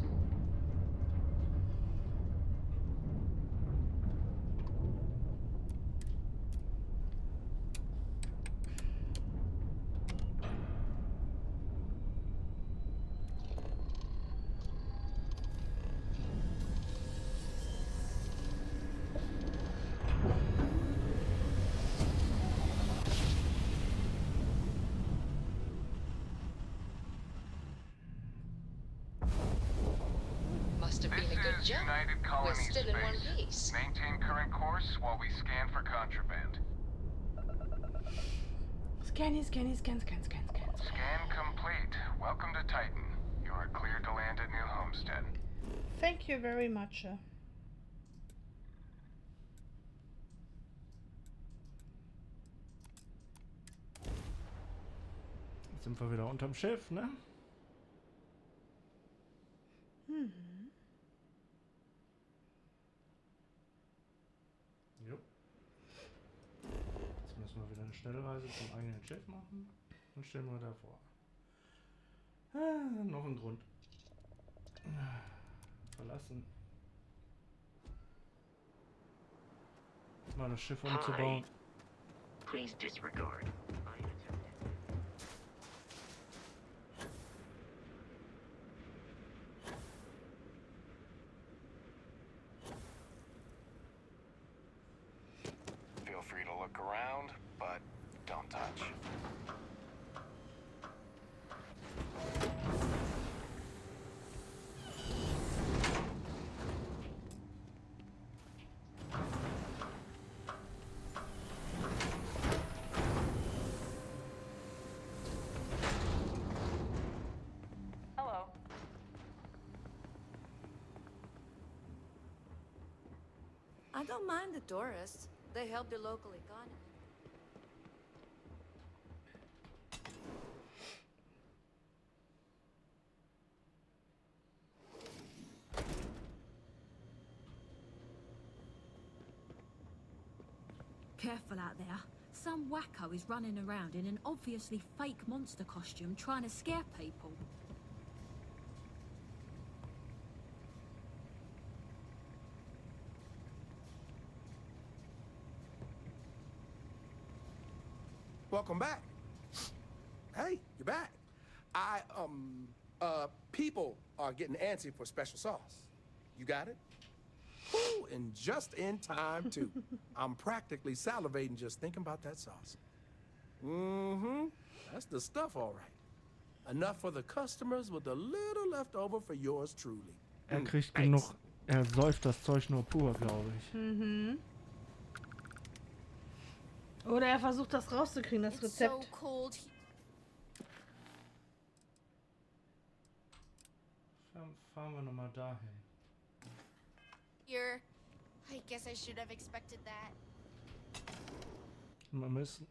Must have been a good job. United We're Colony still in one Space. piece. Maintain current course while we scan for contraband. Scan, scan, scan, scan, scan, scan. Scan complete. Welcome to Titan. You are cleared to land at New Homestead. Thank you very much. Jetzt sind wir wieder unterm Schiff, ne? Mhm. Jo. Jetzt müssen wir wieder eine Schnellreise zum eigenen Schiff machen. Dann stehen wir davor. Noch ein Grund. Verlassen. Mal das Schiff umzubauen. Please disregard. Feel free to look around, but don't touch. Hello. I don't mind the tourists. They help the local economy. careful out there. Some wacko is running around in an obviously fake monster costume trying to scare people. Welcome back. Hey, you're back. People are getting antsy for special sauce. You got it? Ooh, and just in time, too. I'm practically salivating just thinking about that sauce. Mm-hmm. That's the stuff, all right. Enough for the customers with a little left over for yours truly. Kriegt genug. Säuft das Zeug nur pur, glaube ich. Mhm. Oder versucht das rauszukriegen, das Rezept. So cold. Fahren wir nochmal dahin. Here. I guess I should have expected that. Wir müssen.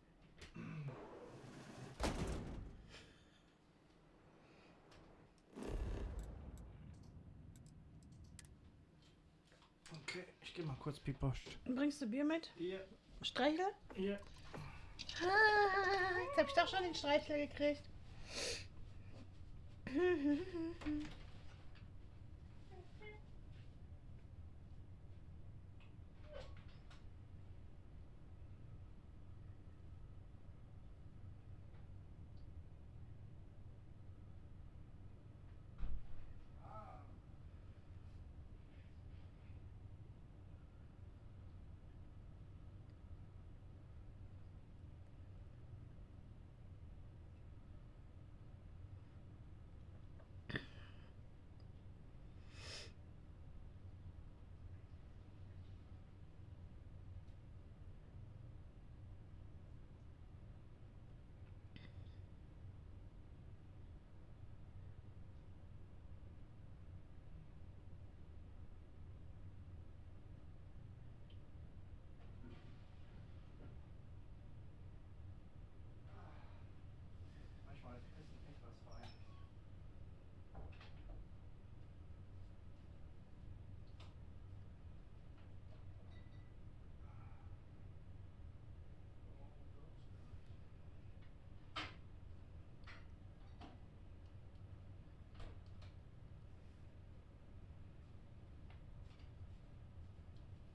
Okay, ich geh mal kurz Pipost. Bringst du Bier mit? Ja. Streichel? Ja. Jetzt hab ich doch schon den Streichler gekriegt.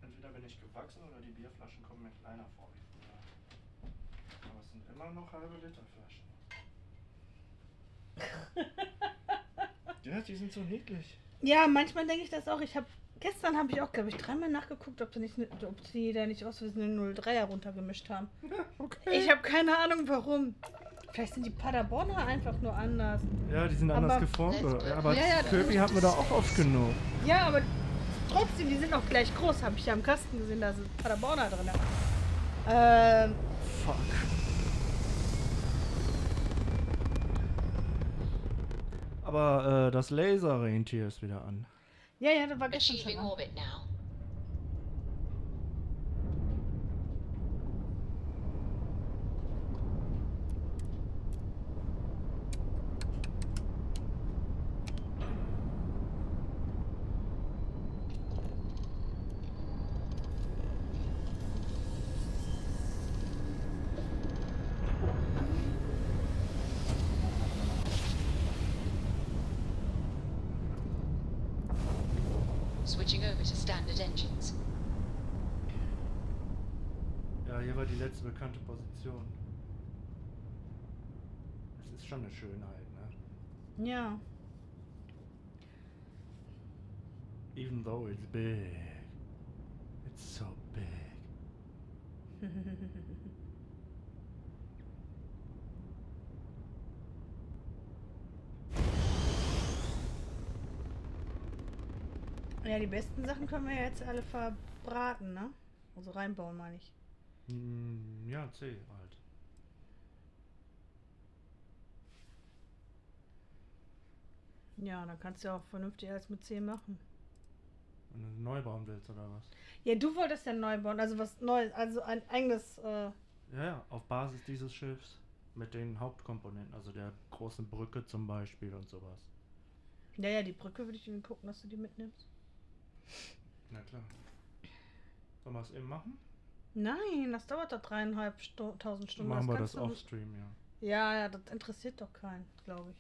Entweder bin ich gewachsen oder die Bierflaschen kommen mir kleiner vor wie früher. Aber es sind immer noch halbe Liter Flaschen. Ja, die sind so niedlich. Ja, manchmal denke ich das auch. Gestern habe ich auch, glaube ich, 3-mal nachgeguckt, ob die da nicht aus Versehen eine 03er runtergemischt haben. Okay. Ich habe keine Ahnung, warum. Vielleicht sind die Paderborner einfach nur anders. Ja, die sind anders geformt. Ja, aber ja, Köpi hatten wir da auch oft genug. Ja, aber trotzdem, die sind auch gleich groß. Habe ich ja im Kasten gesehen, da sind Paderborner drin. Fuck. Aber das Laser-Rentier ist wieder an. Ja, das war gestern schon an. Orbit now. Switching over to standard engines. Ja, hier war die letzte bekannte Position. Es ist schon eine Schönheit, ne? Ja. Even though it's big. It's so big. Ja, die besten Sachen können wir ja jetzt alle verbraten, ne? Also reinbauen, meine ich. Ja, C halt. Ja, dann kannst du ja auch vernünftig alles mit C machen. Wenn du neu bauen willst, oder was? Ja, du wolltest ja neu bauen, also was Neues, also ein eigenes... Ja, auf Basis dieses Schiffs. Mit den Hauptkomponenten, also der großen Brücke zum Beispiel und sowas. Ja, die Brücke würde ich irgendwie gucken, dass du die mitnimmst. Na klar. Sollen wir es eben machen? Nein, das dauert doch 3.500 Stunden. Machen wir das kannst du- off-stream, ja. Ja, das interessiert doch keinen, glaube ich.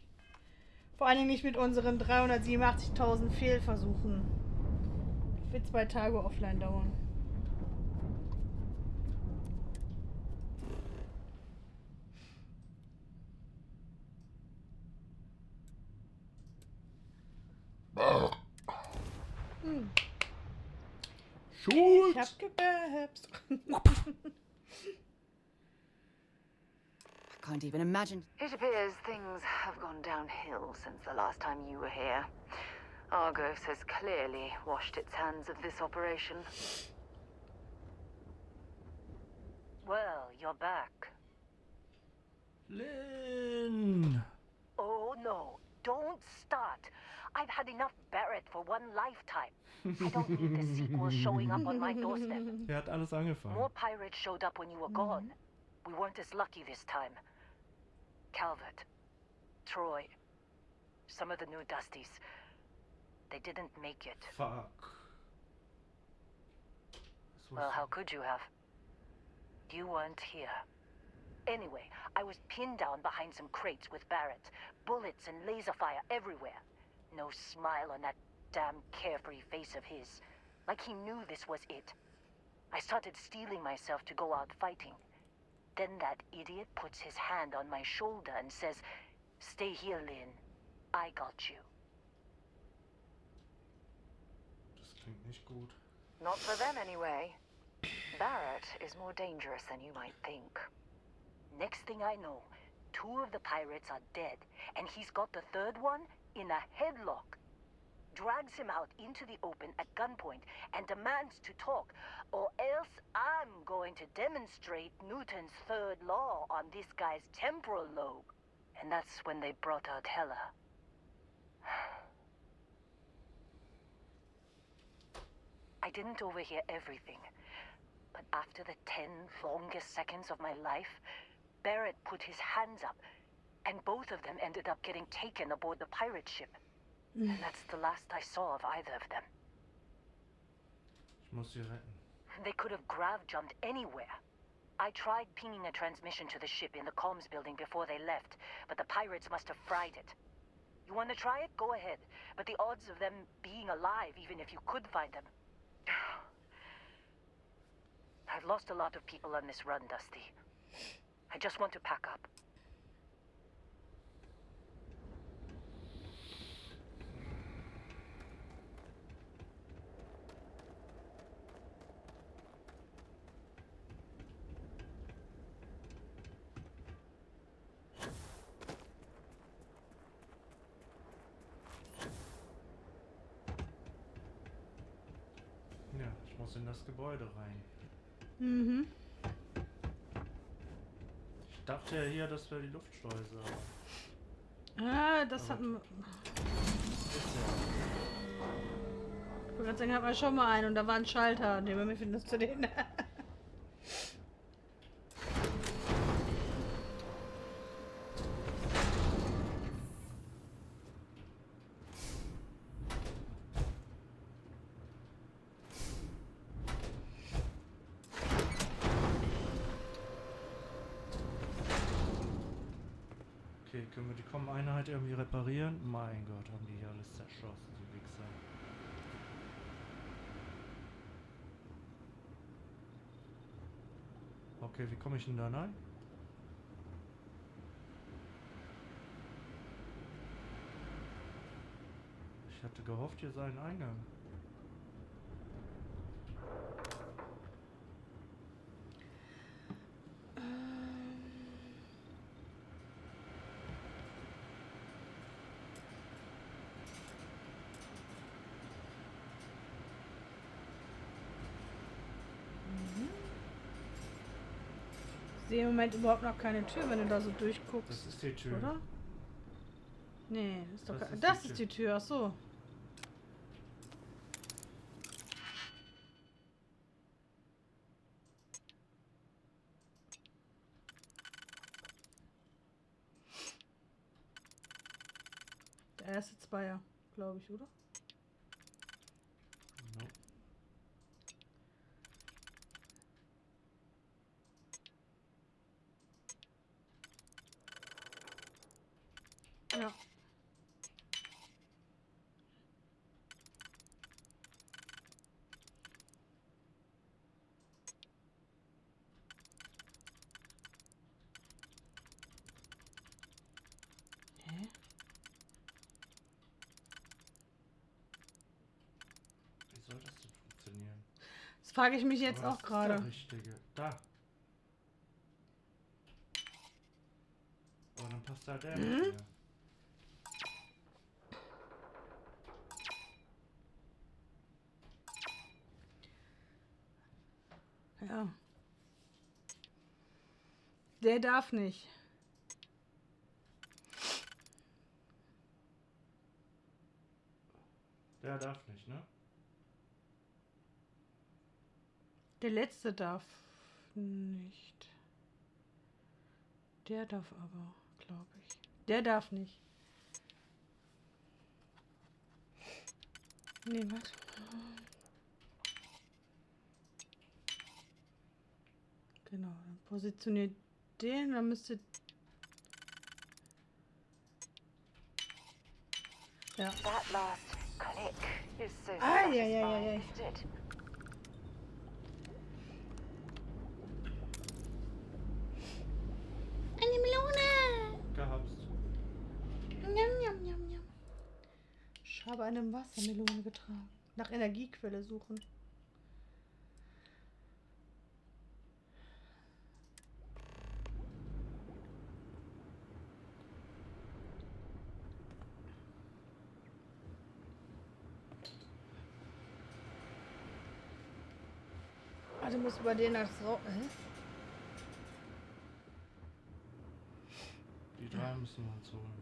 Vor allen Dingen nicht mit unseren 387.000 Fehlversuchen. Das wird 2 Tage offline dauern. Schuld! Ich hab gebäbst. I can't even imagine. It appears things have gone downhill since the last time you were here. Argos has clearly washed its hands of this operation. Well, you're back. Lynn! Oh no, don't start. I've had enough Barrett for one lifetime. I don't need the sequel showing up on my doorstep. Wer hat alles angefangen? More pirates showed up when you were gone. We weren't as lucky this time. Calvert, Troy, some of the new Dusties. They didn't make it. Fuck. Well, how could you have? You weren't here. Anyway, I was pinned down behind some crates with Barrett. Bullets and laser fire everywhere. No smile on that damn carefree face of his. Like he knew this was it. I started steeling myself to go out fighting. Then that idiot puts his hand on my shoulder and says, "Stay here, Lynn. I got you." Das klingt nicht gut. Not for them, anyway. Barrett is more dangerous than you might think. Next thing I know, 2 of the pirates are dead, and he's got the 3rd one in a headlock. Drags him out into the open at gunpoint and demands to talk, or else I'm going to demonstrate Newton's 3rd law on this guy's temporal lobe. And that's when they brought out Hella. I didn't overhear everything, but after the 10 longest seconds of my life, Barrett put his hands up, and both of them ended up getting taken aboard the pirate ship. And that's the last I saw of either of them. Ich muss sie retten. They could have grav-jumped anywhere. I tried pinging a transmission to the ship in the comms building before they left, but the pirates must have fried it. You want to try it? Go ahead. But the odds of them being alive, even if you could find them... I've lost a lot of people on this run, Dusty. I just want to pack up. Ja, ich muss in das Gebäude rein. Mhm. Ich dachte ja hier, das wäre die Luftschleuse. Ah, das hatten wir. Ich wollte gerade sagen, hatten wir schon mal einen und da war ein Schalter, den wir finden das zu denen. Okay, können wir die Com-Einheit irgendwie reparieren? Mein Gott, haben die hier alles zerschossen, die Wichser. Okay, wie komme ich denn da rein? Ich hatte gehofft, hier sei ein Eingang. Ich sehe im Moment überhaupt noch keine Tür, wenn du da so durchguckst. Das ist die Tür. Oder? Nee, ist doch Das ist das die ist die Tür, ach so. Der erste Zweier, glaube ich, oder? No. Ja. Hä? Wie soll das denn funktionieren? Das frage ich mich jetzt Aber auch das ist gerade. der richtige. Da. Oh, dann passt da der nicht mehr. Ja. Der darf nicht. Der darf nicht, ne? Der letzte darf nicht. Der darf aber, glaube ich. Der darf nicht. Nee, was? Genau, dann positioniert den, dann müsste... Ja. That last click is so Ai, satisfying, isn't it? Eine Melone! Gehabst. Njam, njam, njam, njam. Ich habe eine Wassermelone getragen. Nach Energiequelle suchen. Also muss bei denen das Die 3 müssen wir uns holen.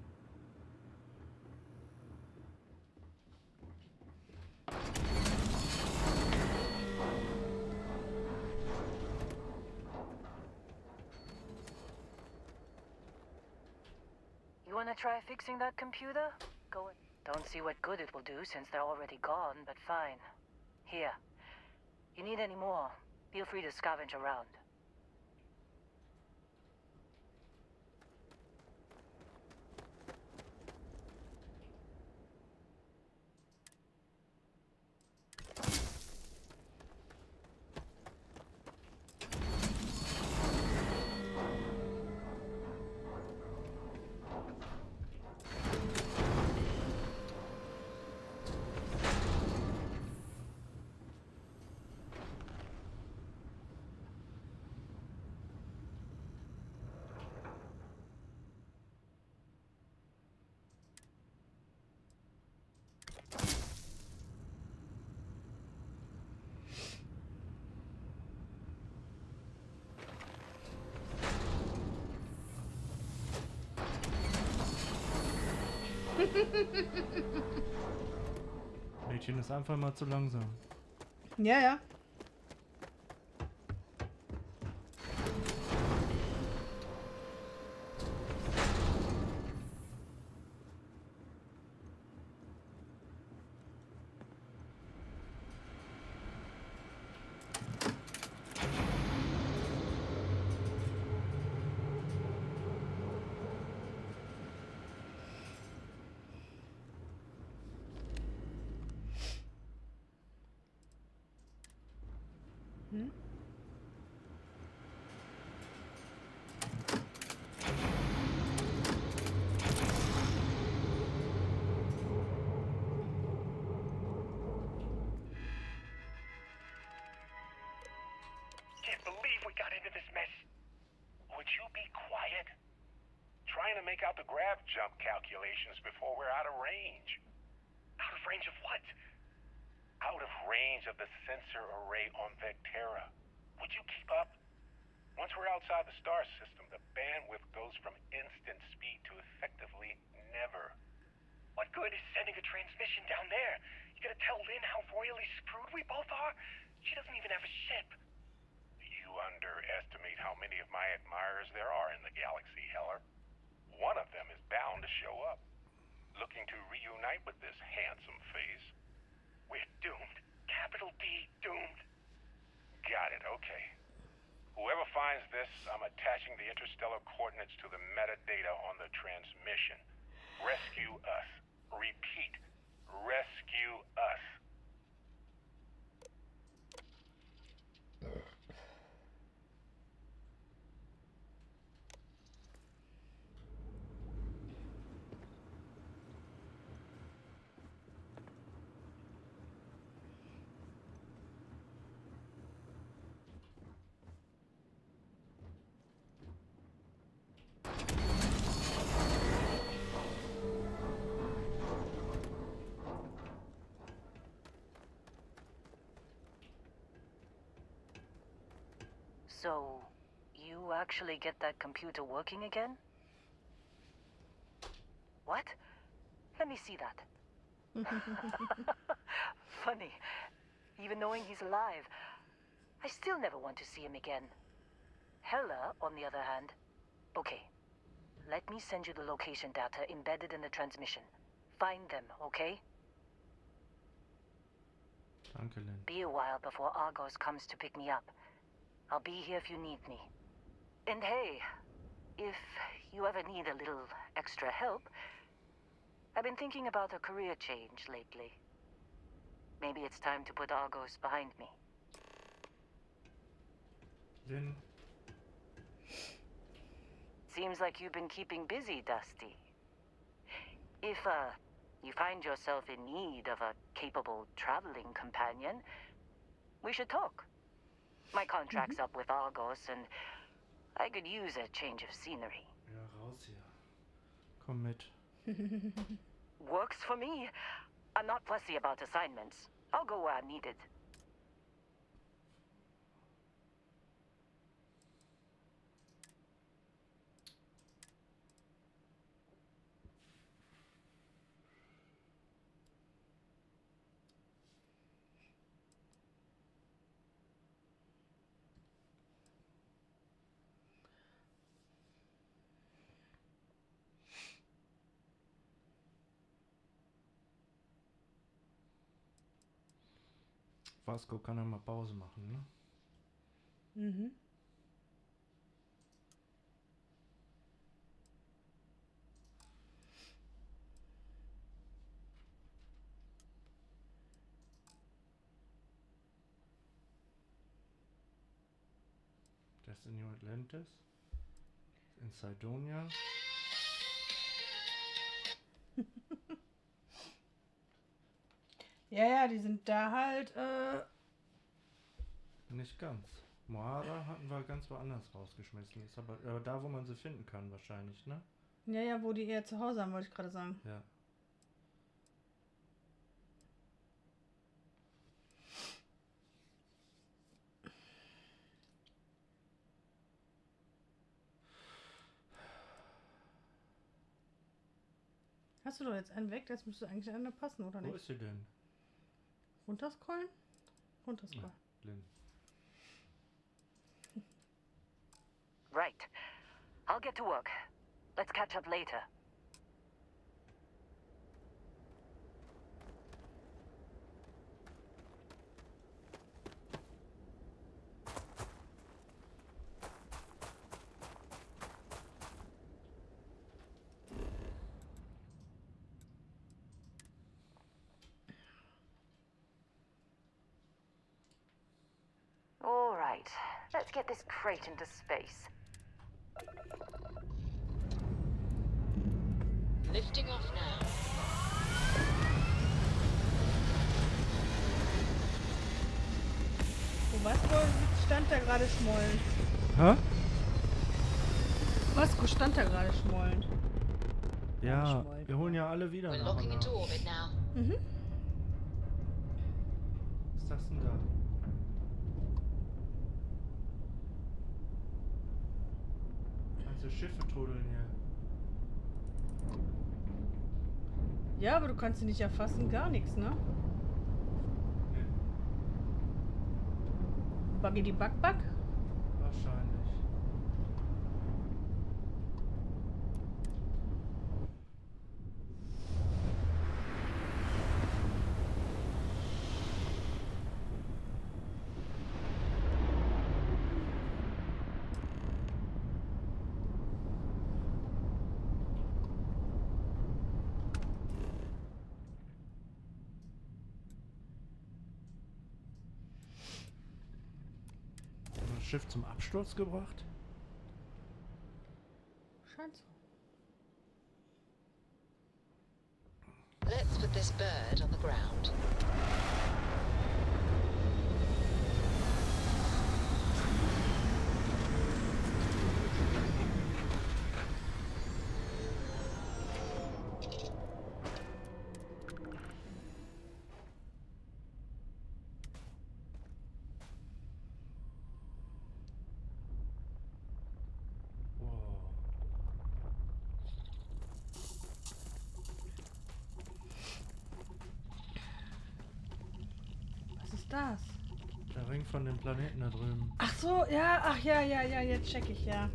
You wanna try fixing that computer? Go in. Don't see what good it will do since they're already gone, but fine. Here. You need any more? Feel free to scavenge around. Mädchen ist einfach mal zu langsam. Ja, ja. Hm? Can't believe we got into this mess. Would you be quiet? Trying to make out the grav jump calculations before we're out of range. Out of range of what? Out of range of the sensor array on Vecera. Would you keep up? Once we're outside the star system, the bandwidth goes from instant speed to effectively never. What good is sending a transmission down there? You gonna tell Lynn how royally screwed we both are? She doesn't even have a ship. You underestimate how many of my admirers there are in the galaxy, Heller. One of them is bound to show up, looking to reunite with this handsome face. We're doomed. Capital D, doomed. Got it, okay. Whoever finds this, I'm attaching the interstellar coordinates to the metadata on the transmission. Rescue us. Repeat. Rescue us. So, you actually get that computer working again? What? Let me see that. Funny. Even knowing he's alive, I still never want to see him again. Hella, on the other hand. Okay. Let me send you the location data embedded in the transmission. Find them, okay? Danke, Lynn. Be a while before Argos comes to pick me up. I'll be here if you need me. And hey, if you ever need a little extra help, I've been thinking about a career change lately. Maybe it's time to put Argos behind me. Lynn. Seems like you've been keeping busy, Dusty. If, you find yourself in need of a capable traveling companion, we should talk. My contract's up with Argos, and I could use a change of scenery. Ja, raus hier. Komm mit. Works for me. I'm not fussy about assignments. I'll go where I'm needed. Vasco kann ja mal Pause machen, ne? Mhm. Destiny Atlantis. In Sidonia. Ja, die sind da halt, Nicht ganz. Moara hatten wir ganz woanders rausgeschmissen. Ist aber da, wo man sie finden kann, wahrscheinlich, ne? Ja, wo die eher zu Hause haben, wollte ich gerade sagen. Ja. Hast du doch jetzt einen weg? Das müsste eigentlich einer passen, oder nicht? Wo ist sie denn? Runterscrollen? Runterscrollen. Ja, Lynn. Right. I'll get to work. Let's catch up later. All right. Let's get this crate into space. Lifting off now. Vasco stand da gerade schmollend. Hä? Vasco stand da gerade schmollend. Ja, wir holen ja alle wieder We're nach locking und into nach. orbit now. Mhm. Was ist das denn da? Ganze Schiffe trudeln hier. Ja, aber du kannst sie nicht erfassen, gar nichts, ne? Nee. Buggy die Bug? Wahrscheinlich. Schiff zum Absturz gebracht? Scheint so. Let's put this bird on the ground. Das? Der Ring von dem Planeten da drüben. Ach so, ja, ach ja, jetzt check ich, ja.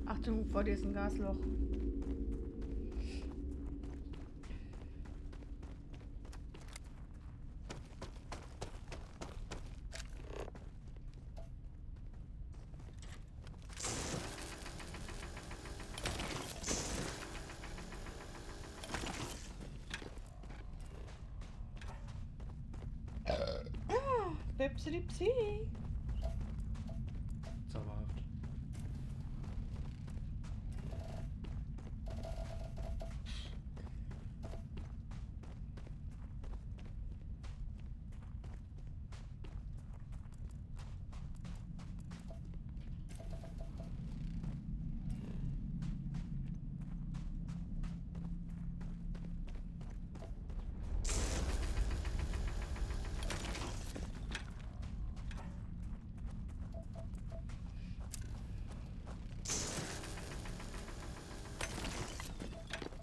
Achtung, vor dir ist ein Gasloch. Pipsi-Dipsi. Zauberhaft.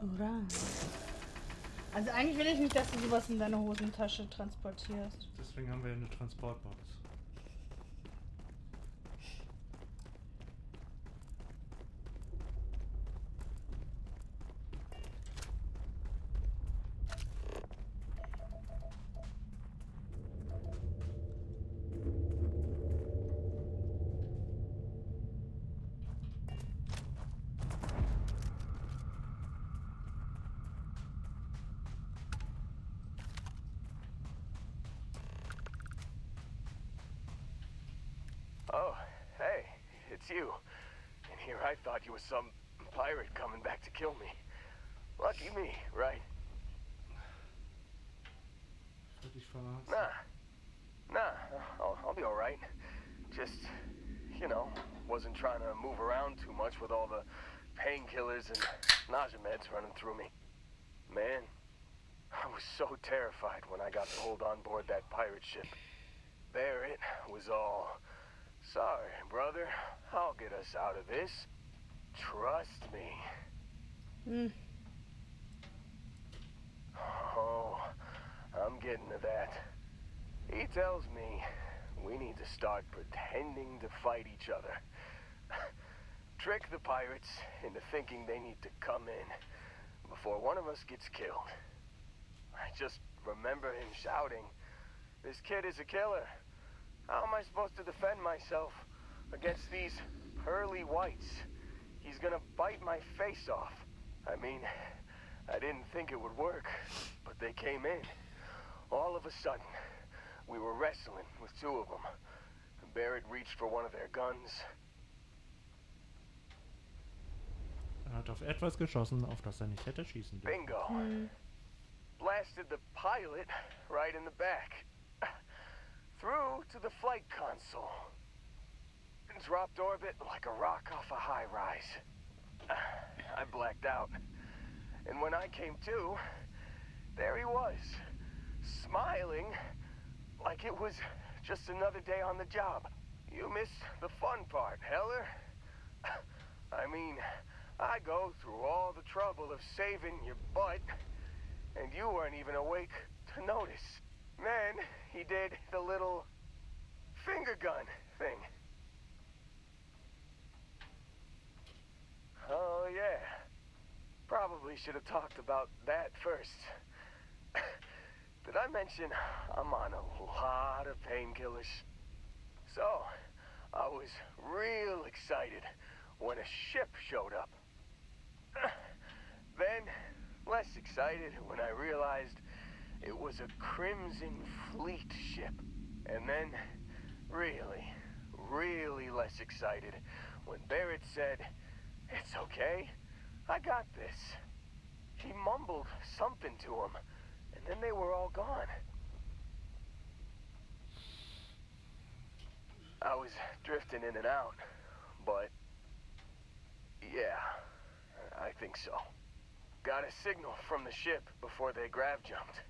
Oder? Also eigentlich will ich nicht, dass du sowas in deine Hosentasche transportierst. Deswegen haben wir eine Transportbox. Oh, hey, it's you. And here I thought you was some pirate coming back to kill me. Lucky me, right? Nah, I'll be alright. Just, you know, wasn't trying to move around too much with all the painkillers and nausea meds running through me. Man, I was so terrified when I got pulled on board that pirate ship. There it was all. Sorry, brother. I'll get us out of this. Trust me. Oh, I'm getting to that. He tells me we need to start pretending to fight each other. Trick the pirates into thinking they need to come in before one of us gets killed. I just remember him shouting, "This kid is a killer. How am I supposed to defend myself against these pearly whites? He's gonna bite my face off." I mean, I didn't think it would work, but they came in. All of a sudden, we were wrestling with two of them. Barrett reached for one of their guns. Er hat auf etwas geschossen, auf das er nicht hätte schießen dürfen. Bingo. Blasted the pilot right in the back. Through to the flight console. Dropped orbit like a rock off a high rise. I blacked out. And when I came to, there he was, smiling like it was just another day on the job. You missed the fun part, Heller. I mean, I go through all the trouble of saving your butt, and you weren't even awake to notice. Then he did the little finger gun thing. Oh yeah, probably should have talked about that first. Did I mention I'm on a lot of painkillers? So, I was real excited when a ship showed up. Then, less excited when I realized it was a Crimson Fleet ship. And then, really less excited when Barrett said, "It's okay, I got this." He mumbled something to him, and then they were all gone. I was drifting in and out, but yeah, I think so. Got a signal from the ship before they grav jumped.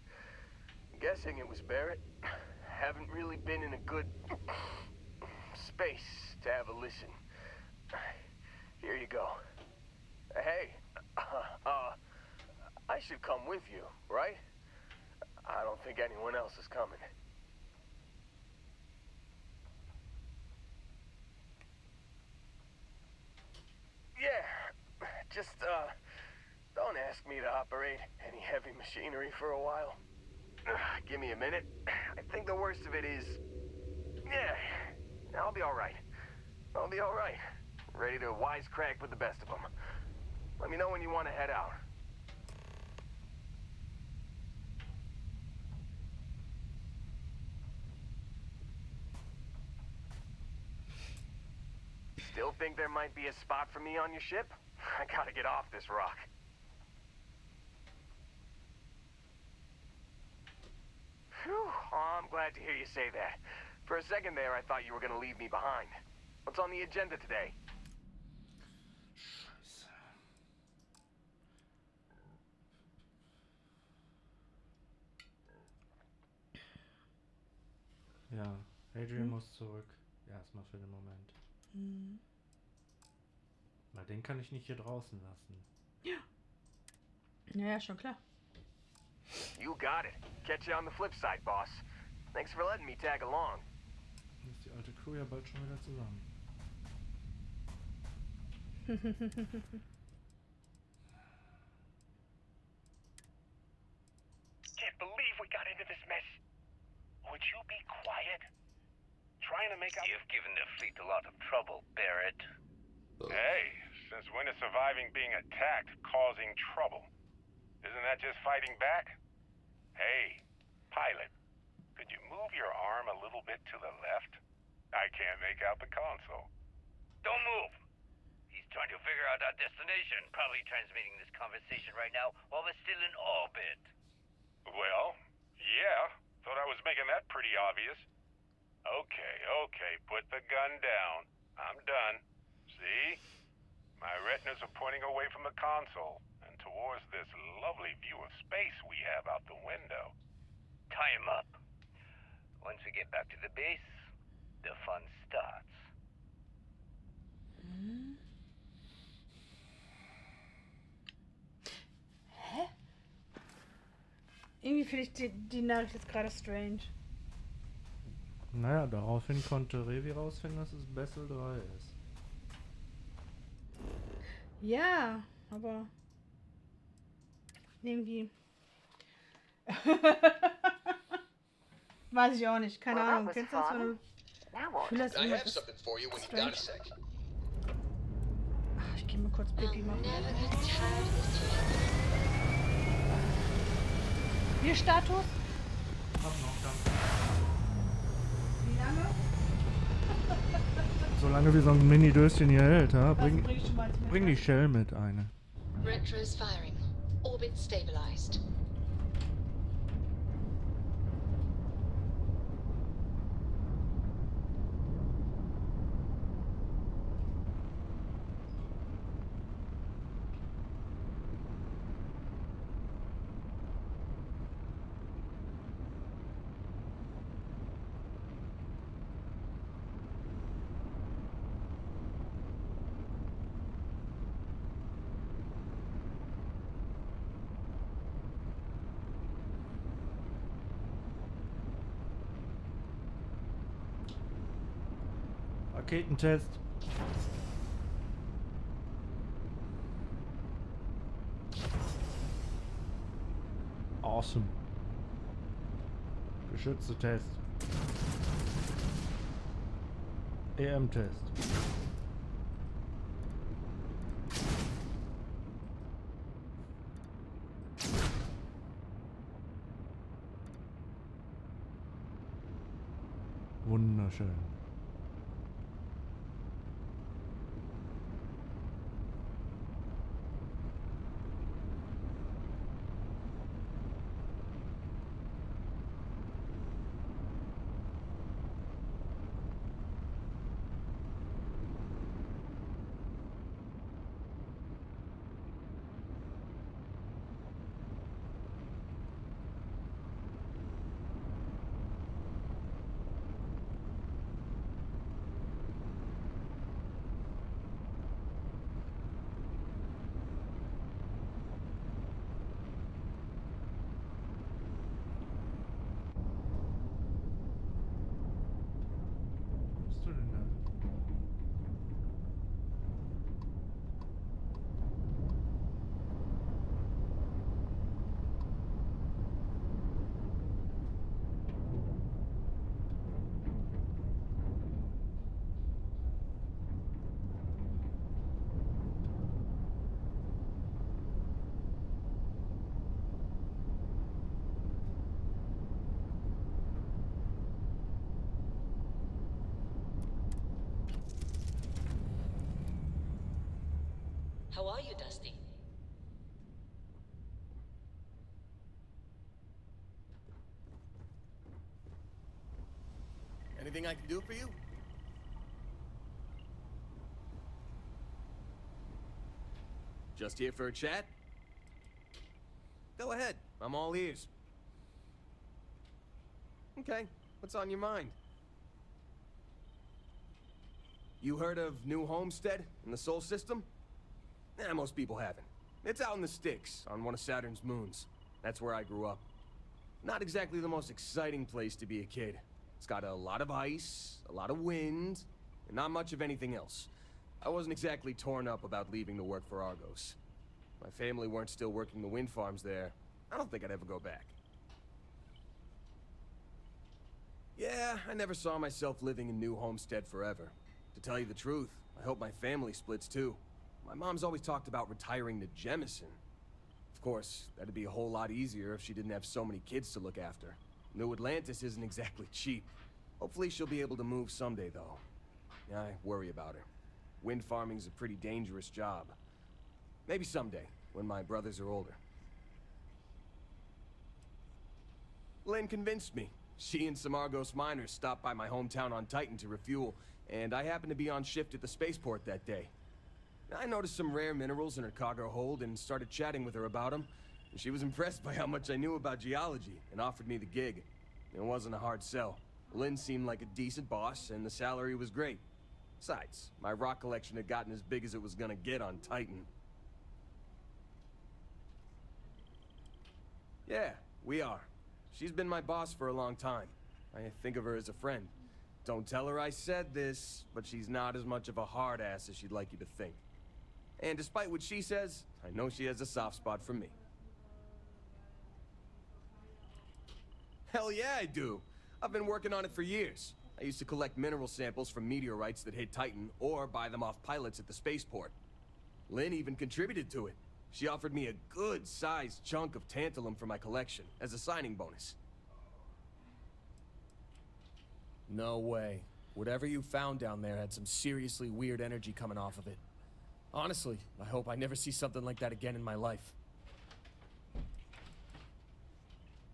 Guessing it was Barrett. Haven't really been in a good space to have a listen. Here you go. Hey, I should come with you, right? I don't think anyone else is coming. Yeah, just, don't ask me to operate any heavy machinery for a while. Give me a minute. I think the worst of it is... Yeah, I'll be alright. I'll be alright. Ready to wisecrack with the best of them. Let me know when you want to head out. Still think there might be a spot for me on your ship? I gotta get off this rock. Phew, oh, I'm glad to hear you say that. For a second there, I thought you were gonna leave me behind. What's on the agenda today? Ja, Adrian muss zurück. Erstmal für den Moment. Weil den kann ich nicht hier draußen lassen. Ja. Naja, schon klar. You got it. Catch you on the flip side, boss. Thanks for letting me tag along. Dann ist die alte Crew ja bald schon wieder zusammen. Can't believe we got into this mess. Would you be quiet? Trying to make out... You've given the fleet a lot of trouble, Barrett. Hey, since when is surviving being attacked causing trouble? Isn't that just fighting back? Hey, pilot, could you move your arm a little bit to the left? I can't make out the console. Don't move! He's trying to figure out our destination, probably transmitting this conversation right now while we're still in orbit. Well, yeah, thought I was making that pretty obvious. Okay, put the gun down. I'm done. See? My retinas are pointing away from the console and towards this lovely view of space we have out the window. Tie him up. Once we get back to the base, the fun starts. Hä? Irgendwie finde ich die Nachricht jetzt gerade strange. Naja, daraufhin konnte Revi rausfinden, dass es Bessel 3 ist. Ja, aber irgendwie weiß ich auch nicht, keine Ahnung. Kennst du das, wenn du fühlst, Ach, ich geh mal kurz Pipi machen. Wie Status? Hab noch, danke. Wie lange? Solange wie so ein Mini-Döschen hier hält, ha? Bring die Shell mit, eine. Retros firing. Orbit stabilized. Raketentest. Awesome. Geschütze-Test. EM-Test. Wunderschön. How are you, Dusty? Anything I can do for you? Just here for a chat? Go ahead. I'm all ears. Okay, what's on your mind? You heard of New Homestead in the Sol System? Most people haven't. It's out in the sticks, on one of Saturn's moons. That's where I grew up. Not exactly the most exciting place to be a kid. It's got a lot of ice, a lot of wind, and not much of anything else. I wasn't exactly torn up about leaving to work for Argos. My family weren't still working the wind farms there. I don't think I'd ever go back. Yeah, I never saw myself living in New Homestead forever. To tell you the truth, I hope my family splits too. My mom's always talked about retiring to Jemison. Of course, that'd be a whole lot easier if she didn't have so many kids to look after. New Atlantis isn't exactly cheap. Hopefully she'll be able to move someday, though. Yeah, I worry about her. Wind farming's a pretty dangerous job. Maybe someday, when my brothers are older. Lynn convinced me. She and some Argos miners stopped by my hometown on Titan to refuel, and I happened to be on shift at the spaceport that day. I noticed some rare minerals in her cargo hold and started chatting with her about them. She was impressed by how much I knew about geology and offered me the gig. It wasn't a hard sell. Lynn seemed like a decent boss, and the salary was great. Besides, my rock collection had gotten as big as it was gonna get on Titan. Yeah, we are. She's been my boss for a long time. I think of her as a friend. Don't tell her I said this, but she's not as much of a hard ass as she'd like you to think. And despite what she says, I know she has a soft spot for me. Hell yeah, I do. I've been working on it for years. I used to collect mineral samples from meteorites that hit Titan, or buy them off pilots at the spaceport. Lynn even contributed to it. She offered me a good-sized chunk of tantalum for my collection, as a signing bonus. No way. Whatever you found down there had some seriously weird energy coming off of it. Honestly, I hope I never see something like that again in my life.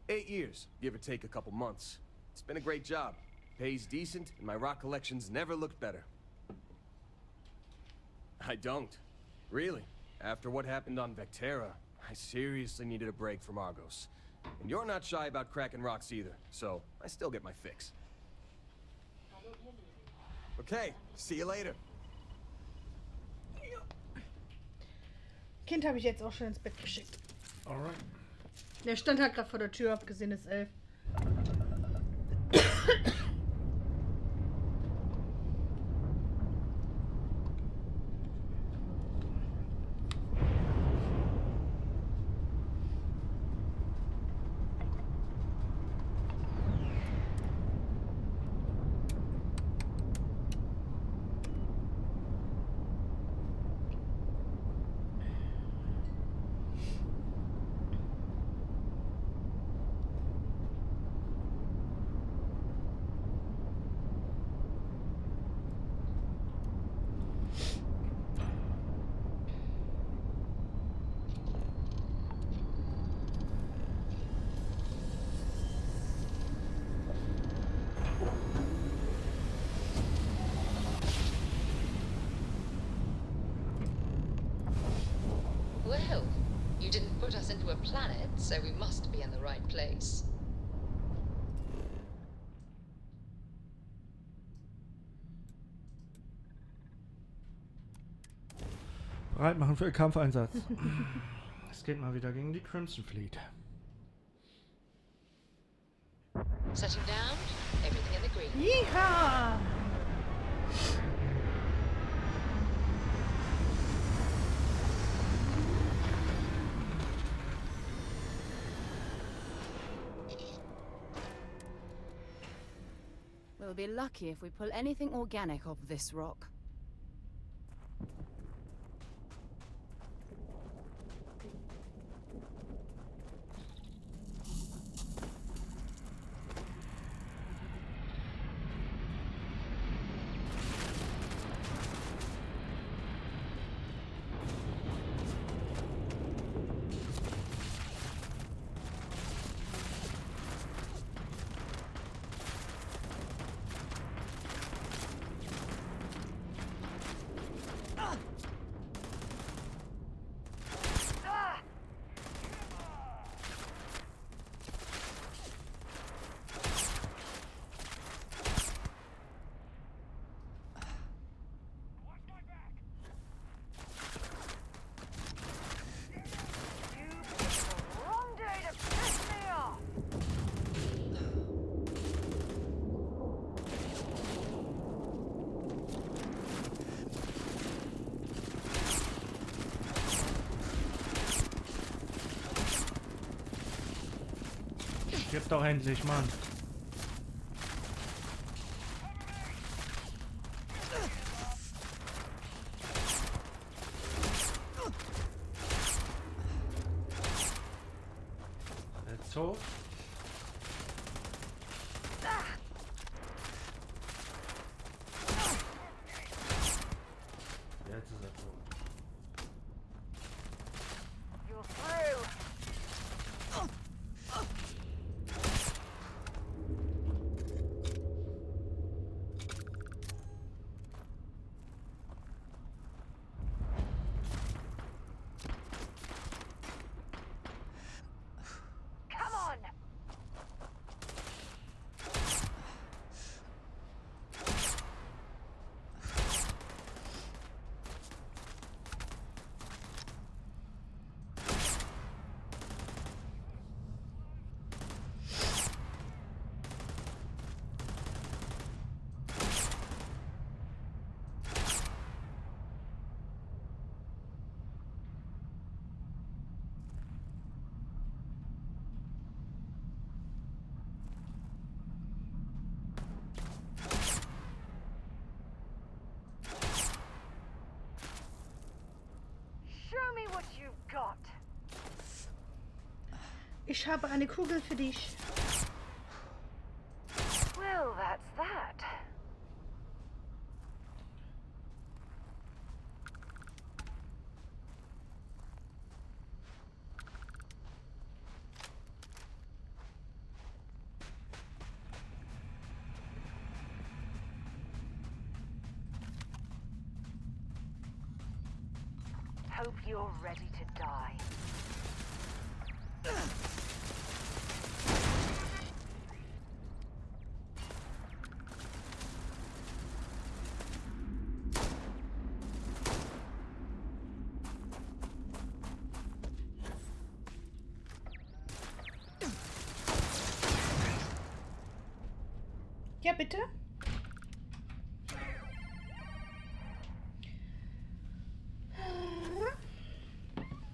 8 years, give or take a couple months. It's been a great job. Pays decent, and my rock collection's never looked better. I don't. Really. After what happened on Vecera, I seriously needed a break from Argos. And you're not shy about cracking rocks either, so I still get my fix. Okay, see you later. Kind habe ich jetzt auch schon ins Bett geschickt. Alright. Der stand halt gerade vor der Tür, hab gesehen, es ist 11. us into a planet, so we must be in the right place. Bereit machen für den Kampfeinsatz. Es geht mal wieder gegen die Crimson Fleet. Setting down, everything in the green. Yeehaw! We'll be lucky if we pull anything organic off this rock. Stirb doch endlich, Mann. Jetzt hoch. Jetzt ist er tot. Ich habe eine Kugel für dich. Well, that's that. Hope you're ready to die. Ja, bitte?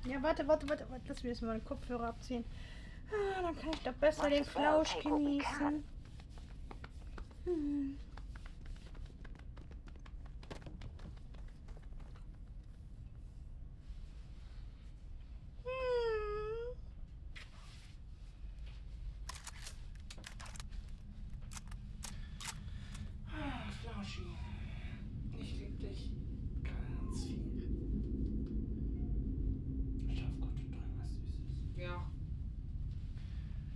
Ja, warte. Lass mir jetzt mal den Kopfhörer abziehen. Dann kann ich doch besser den Flausch genießen. Flauschi, ich liebe dich ganz viel. Schlaf gut und träum was Süßes. Ja.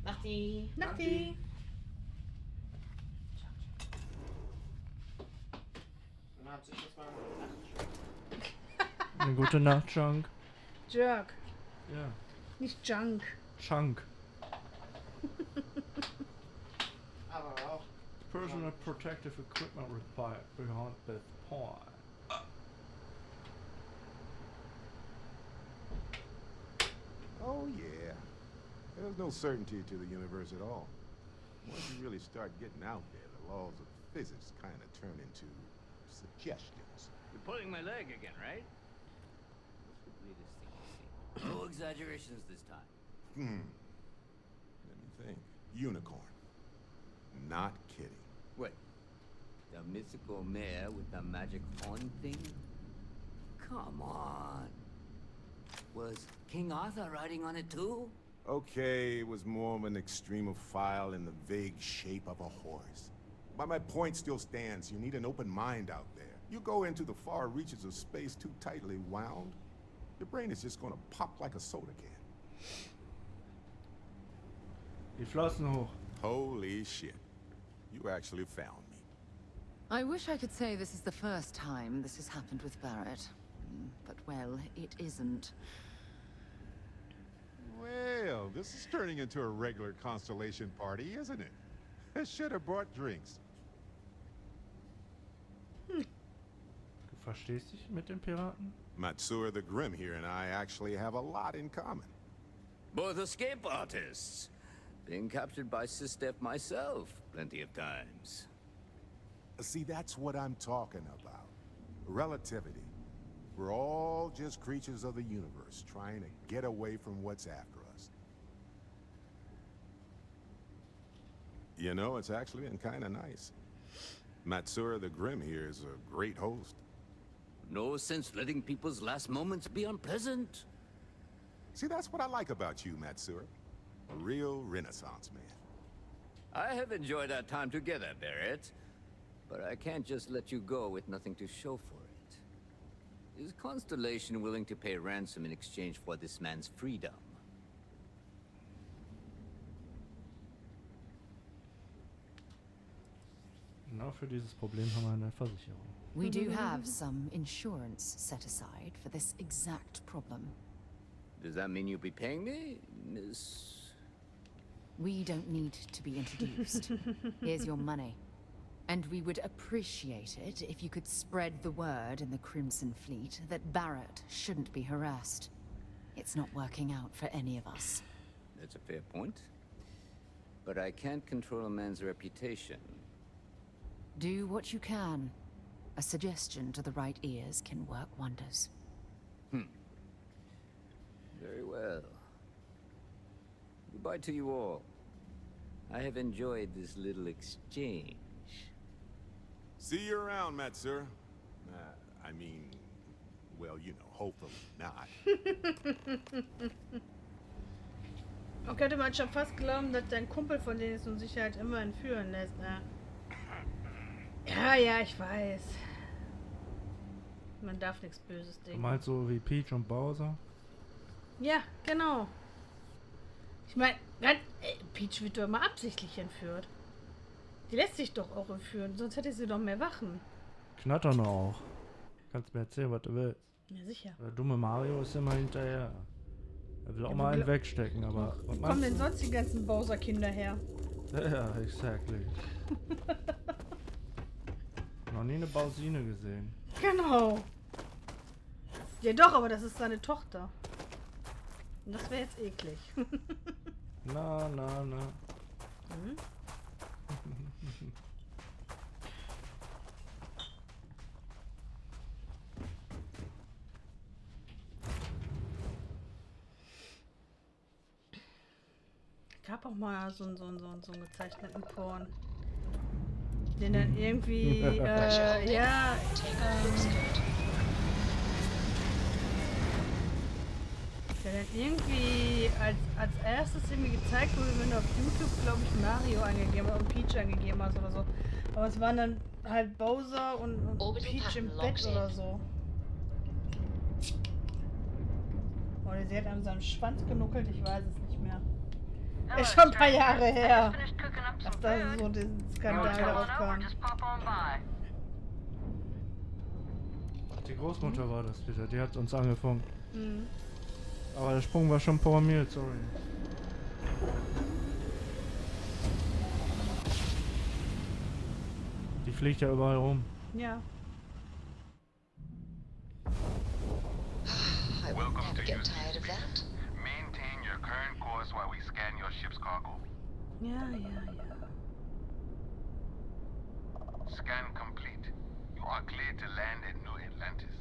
Nachti. Nachti. Dann hat sich jetzt mal eine Nacht. Eine gute Nacht, Junk. Jerk. Ja. Nicht Junk. Chunk. Aber auch. Personal protective equipment required beyond the point. Oh, yeah. There's no certainty to the universe at all. Once you really start getting out there, the laws of physics kind of turn into suggestions. You're pulling my leg again, right? What's the weirdest thing you've seen? No exaggerations this time. Let me think. Unicorn. Not kidding. Wait. The mythical mare with the magic horn thing? Come on. Was King Arthur riding on it too? Okay, it was more of an extremophile in the vague shape of a horse. But my point still stands. You need an open mind out there. You go into the far reaches of space too tightly wound, your brain is just gonna pop like a soda can. Die Flossen hoch. Holy shit. You actually found me. I wish I could say this is the first time this has happened with Barrett. But, well, it isn't. Well, this is turning into a regular Constellation party, isn't it? I should have brought drinks. Du verstehst dich mit den Piraten? Matsura the Grim here and I actually have a lot in common. Both escape artists. Being captured by Sistef myself plenty of times. See, that's what I'm talking about. Relativity. We're all just creatures of the universe, trying to get away from what's after us. You know, it's actually been kind of nice. Matsura the Grim here is a great host. No sense letting people's last moments be unpleasant. See, that's what I like about you, Matsura. A real Renaissance man. I have enjoyed our time together, Barrett. But I can't just let you go with nothing to show for it. Is Constellation willing to pay ransom in exchange for this man's freedom? Genau für dieses Problem haben wir eine Versicherung. We do have some insurance set aside for this exact problem. Does that mean you'll be paying me, Miss... We don't need to be introduced. Here's your money. And we would appreciate it if you could spread the word in the Crimson Fleet that Barrett shouldn't be harassed. It's not working out for any of us. That's a fair point. But I can't control a man's reputation. Do what you can. A suggestion to the right ears can work wonders. Very well. Goodbye to you all. I have enjoyed this little exchange. See you around, Matsura. I mean, well, you know, hopefully not. Man könnte man schon fast glauben, dass dein Kumpel von denen es uns Sicherheit immer entführen lässt, ne? Ja, ich weiß. Man darf nichts Böses denken. Du meinst so wie Peach und Bowser? Ja, genau. Ich meine, Peach wird doch immer absichtlich entführt. Die lässt sich doch auch entführen, sonst hätte sie doch mehr Wachen. Knattern auch. Kannst mir erzählen, was du willst. Ja, sicher. Der dumme Mario ist immer hinterher. Er will auch mal einen wegstecken, aber... Wo kommen denn sonst die ganzen Bowser-Kinder her? Ja, exactly. Noch nie eine Bausine gesehen. Genau. Ja doch, aber das ist seine Tochter. Und das wäre jetzt eklig. Na. Hm? Gab auch mal so einen gezeichneten Porn. Den dann irgendwie, der dann irgendwie als erstes irgendwie gezeigt wurde, wenn du auf YouTube, glaube ich, Mario eingegeben hast und Peach eingegeben hast oder so. Aber es waren dann halt Bowser und Peach im Bett oder so. Oder sie hat an seinem Schwanz genuckelt, ich weiß es nicht mehr. Ist schon ein paar Jahre her, dass da so diesen Skandal darauf kam. Die Großmutter war das wieder, die hat uns angefangen. Mhm. Aber der Sprung war schon programmiert, sorry. Die fliegt ja überall rum. Ja. I would never get tired of that. Maintain your current course while we scan your ship's cargo. Ja, ja, ja. Scan complete. You are cleared to land at New Atlantis.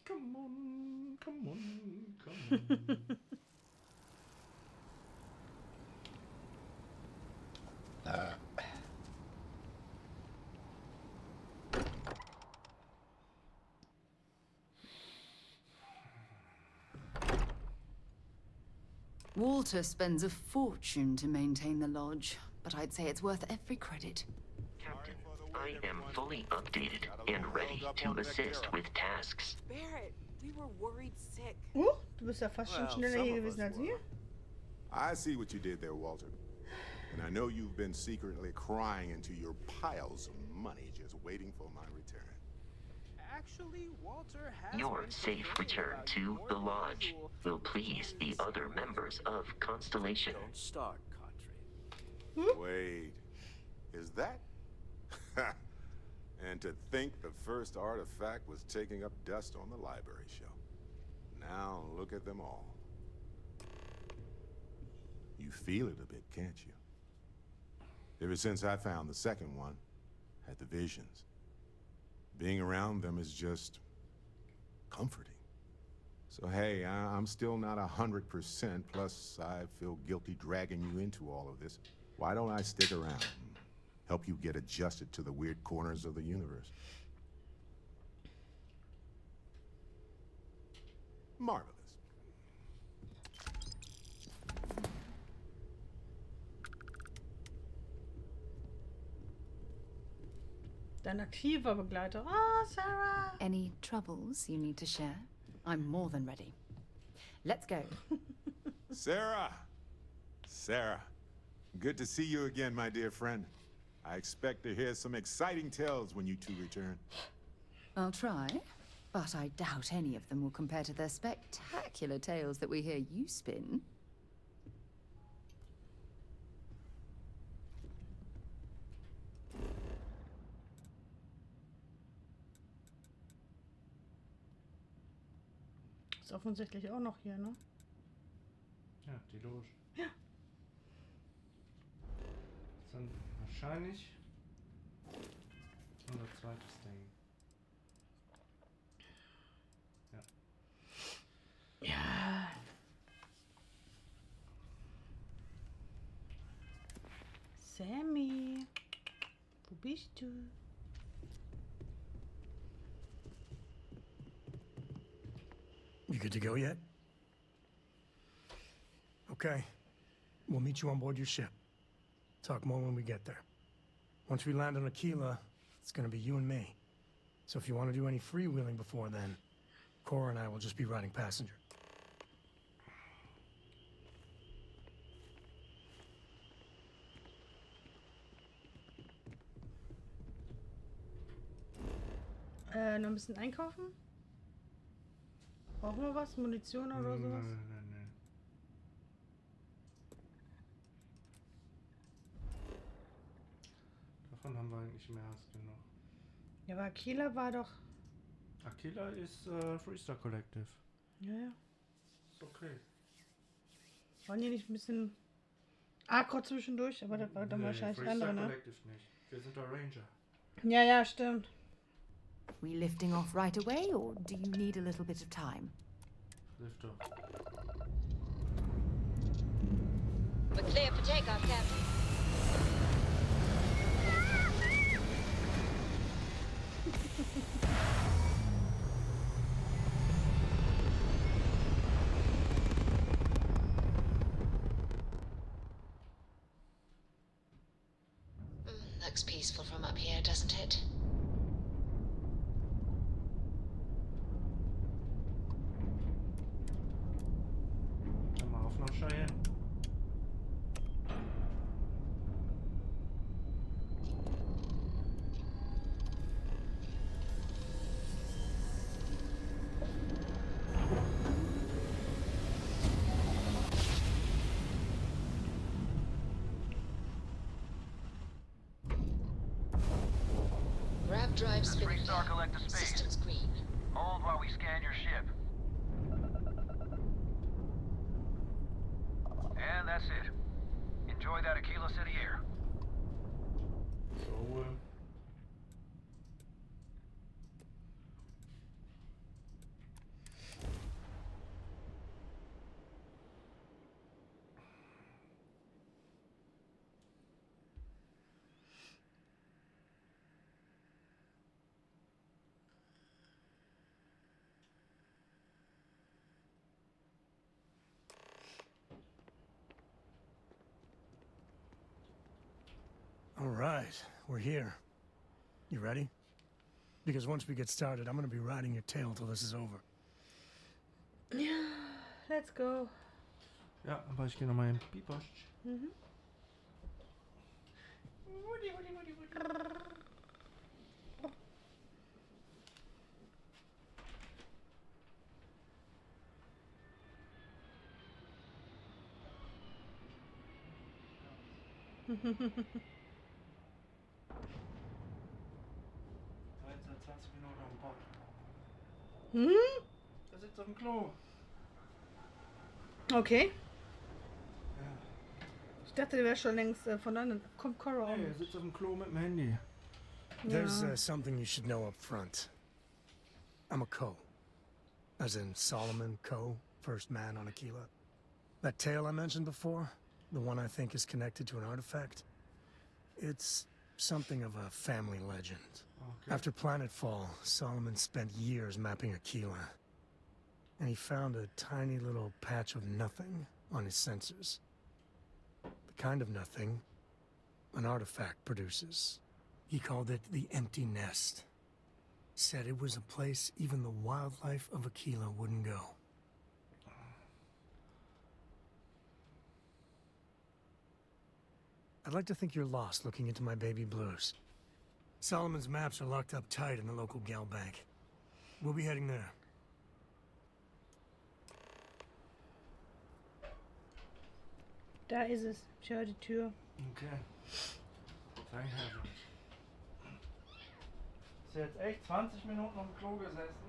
Come on, come on, come on. Walter spends a fortune to maintain the lodge, but I'd say it's worth every credit. Captain, I am fully updated and ready to assist with tasks. Barrett, we were worried sick. Du bist ja fast schon schneller hier gewesen als wir. I see what you did there, Walter. And I know you've been secretly crying into your piles of money just waiting for my return. Actually, Walter has Your safe return to the lodge will please the other members of Constellation. Don't start, Country. Wait, is that? And to think the first artifact was taking up dust on the library shelf. Now look at them all. You feel it a bit, can't you? Ever since I found the second one, had the visions. Being around them is just comforting. So hey, I'm still not 100%, plus I feel guilty dragging you into all of this. Why don't I stick around and help you get adjusted to the weird corners of the universe? Marvelous. Dein aktiver Begleiter. Ah, Sarah. Any troubles you need to share? I'm more than ready. Let's go. Sarah! Sarah, good to see you again, my dear friend. I expect to hear some exciting tales when you two return. I'll try, but I doubt any of them will compare to the spectacular tales that we hear you spin. Ist offensichtlich auch noch hier, ne? Ja, die Loge. Ja. Dann wahrscheinlich unser zweites Ding. Ja. Ja. Sammy, wo bist du? You good to go yet? Okay. We'll meet you on board your ship. Talk more when we get there. Once we land on Aquila, it's gonna be you and me. So if you want to do any freewheeling before then, Cora and I will just be riding passenger. Noch ein bisschen einkaufen? Brauchen wir was? Munition oder sowas? Nein. Davon haben wir eigentlich mehr als genug. Ja, aber Aquila war doch... Aquila ist Freestar Collective. Ja. Ist okay. Waren die nicht ein bisschen Akro zwischendurch? Aber das war dann wahrscheinlich andere, ne? Collective nicht. Wir sind der Ranger. Ja, stimmt. We lifting off right away, or do you need a little bit of time? Lift off. We're clear for takeoff, Captain. Looks peaceful from up here, doesn't it? Grav drive spinning Star down. collector space. Systems green. Hold while we scan your ship. And that's it. Enjoy that Aquila City air. So, All right, we're here. You ready? Because once we get started, I'm gonna be riding your tail till this is over. Let's go. ja, aber ich gehe nochmal in Piposch. Mhm. Seit 20 Minuten auf dem Bord. Hm? Der sitzt auf dem Klo. Okay. Ja. Ich dachte, der wäre schon längst von dann. Kommt Cora Hey, er sitzt auf dem Klo mit dem Handy. There's something you should know up front. I'm a Coe. As in Solomon Coe, first man on Aquila. That tale I mentioned before, the one I think is connected to an artifact, it's something of a family legend. Okay. After planetfall, Solomon spent years mapping Aquila. And he found a tiny little patch of nothing on his sensors. The kind of nothing an artifact produces. He called it the Empty Nest. Said it was a place even the wildlife of Aquila wouldn't go. I'd like to think you're lost looking into my baby blues. Solomon's maps are locked up tight in the local gal bank. We'll be heading there. Da ist es. Ich höre die Tür. Okay. Sein Herr. Ist jetzt echt 20 Minuten auf dem Klo gesessen?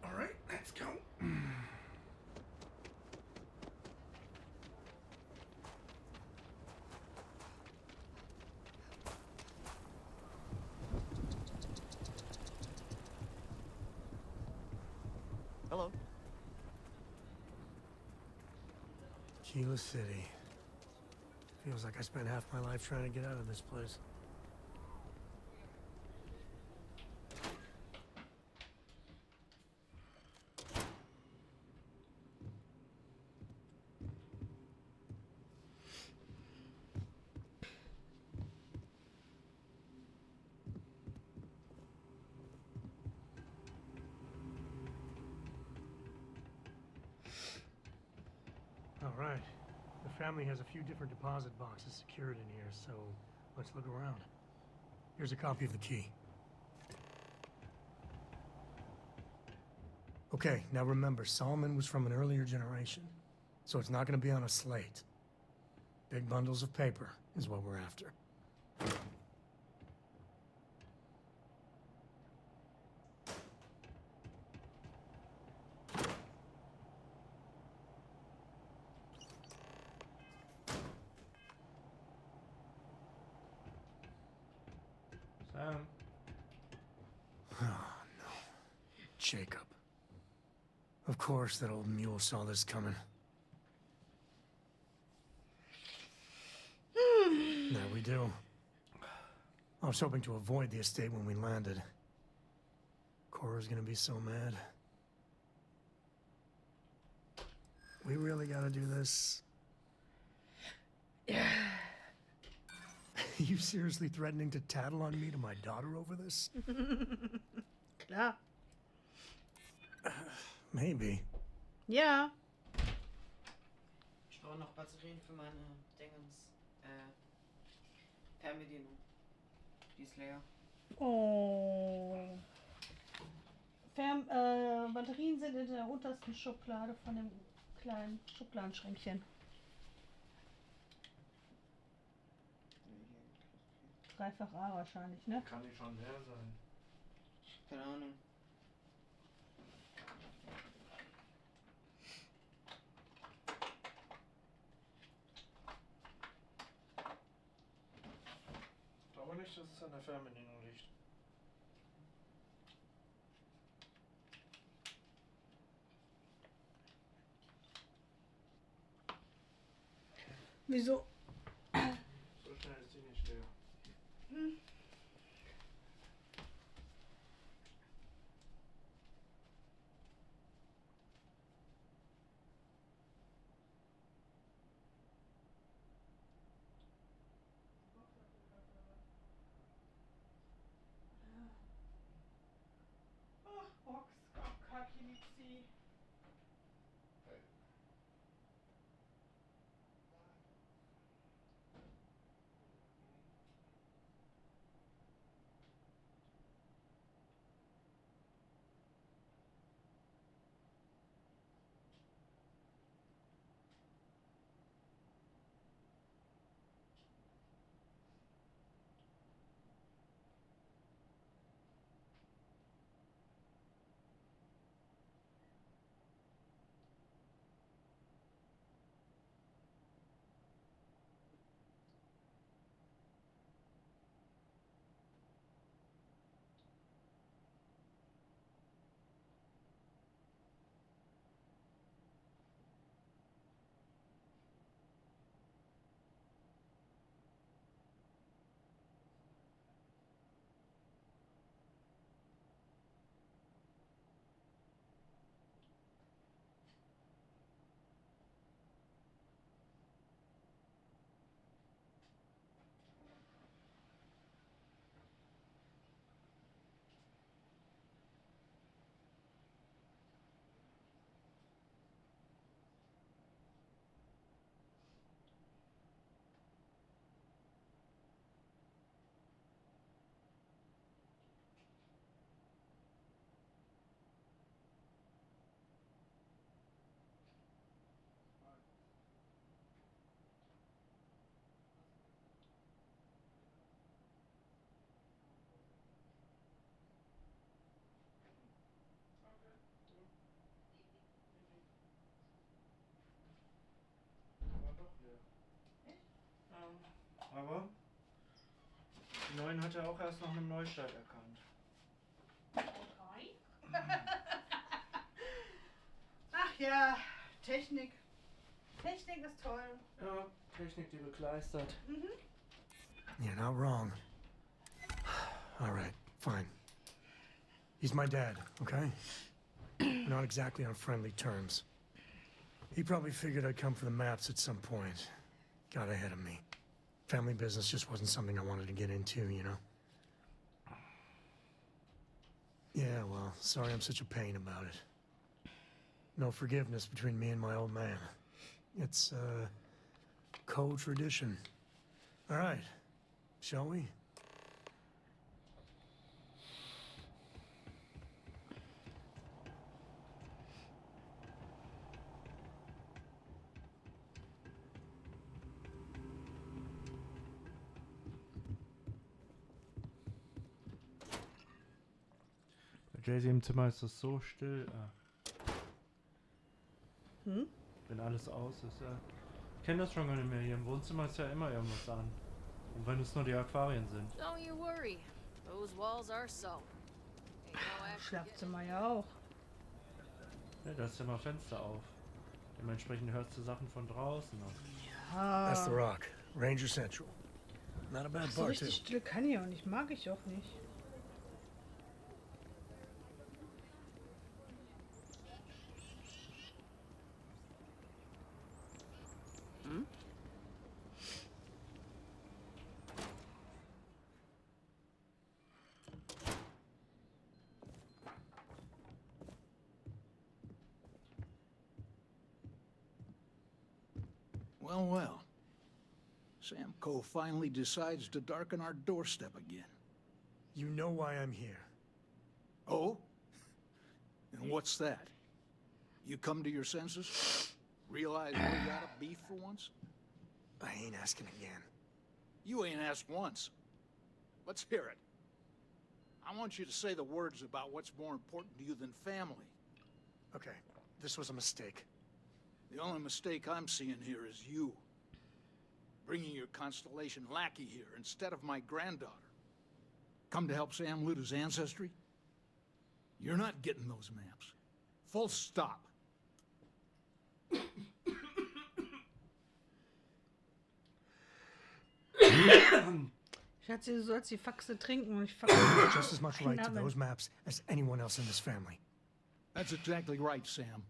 All right, let's go. Hello. Aquila City. Feels like I spent half my life trying to get out of this place. All right. The family has a few different deposit boxes secured in here, so let's look around. Here's a copy of the key. Okay, now remember, Solomon was from an earlier generation, so it's not going to be on a slate. Big bundles of paper is what we're after. Sam. Oh, no. Jacob. Of course that old mule saw this coming. There we do. I was hoping to avoid the estate when we landed. Cora's gonna be so mad. We really gotta do this? Yeah. You seriously threatening to tattle on me to my daughter over this? Klar. Maybe. Ja. Ich brauche noch Batterien für meine Dingens. Fernbedienung. Die ist leer. Oh. Batterien sind in der untersten Schublade von dem kleinen Schubladenschränkchen. Dreifach A wahrscheinlich, ne? Kann die schon leer sein. Keine Ahnung. Ich glaube nicht, dass es an der Fernbedienung liegt. Wieso? So schnell ist die nicht leer. Hm. Ach, Box, Kakinizi. Aber die neuen hat er auch erst nach einem Neustart erkannt. Ach ja, Technik. Technik ist toll. Ja, Technik, die bekleistert. Mhm. You're not wrong. All right, fine. He's my dad, okay? We're not exactly on friendly terms. He probably figured I'd come for the maps at some point. Got ahead of me. Family business just wasn't something I wanted to get into, you know? Yeah, well, sorry I'm such a pain about it. No forgiveness between me and my old man. It's, co-tradition. All right, shall we? Bei Jay-Z im Zimmer ist es so still. Hm? Wenn alles aus ist, ja. Ich kenne das schon gar nicht mehr. Hier im Wohnzimmer ist ja immer irgendwas an. Und wenn es nur die Aquarien sind. Don't you worry. Those walls are solid. Ain't no actual Schlafzimmer ja auch. Ja, da ist ja immer Fenster auf. Dementsprechend hörst du Sachen von draußen noch. Ja. That's the Rock. Ranger Central. Not a bad So part, too. richtig still kann ich auch nicht. Mag ich auch nicht. Hm? Well, well. Sam Cole finally decides to darken our doorstep again. You know why I'm here. Oh? And what's that? You come to your senses? Realize we got a beef for once? I ain't asking again. You ain't asked once. Let's hear it. I want you to say the words about what's more important to you than family. Okay, this was a mistake. The only mistake I'm seeing here is you. Bringing your Constellation lackey here instead of my granddaughter. Come to help Sam loot his ancestry? You're not getting those maps. Full stop. Schatz, du sollst die Faxe trinken und ich faxe Just as much right to those maps as anyone else in this family. That's exactly right, Sam.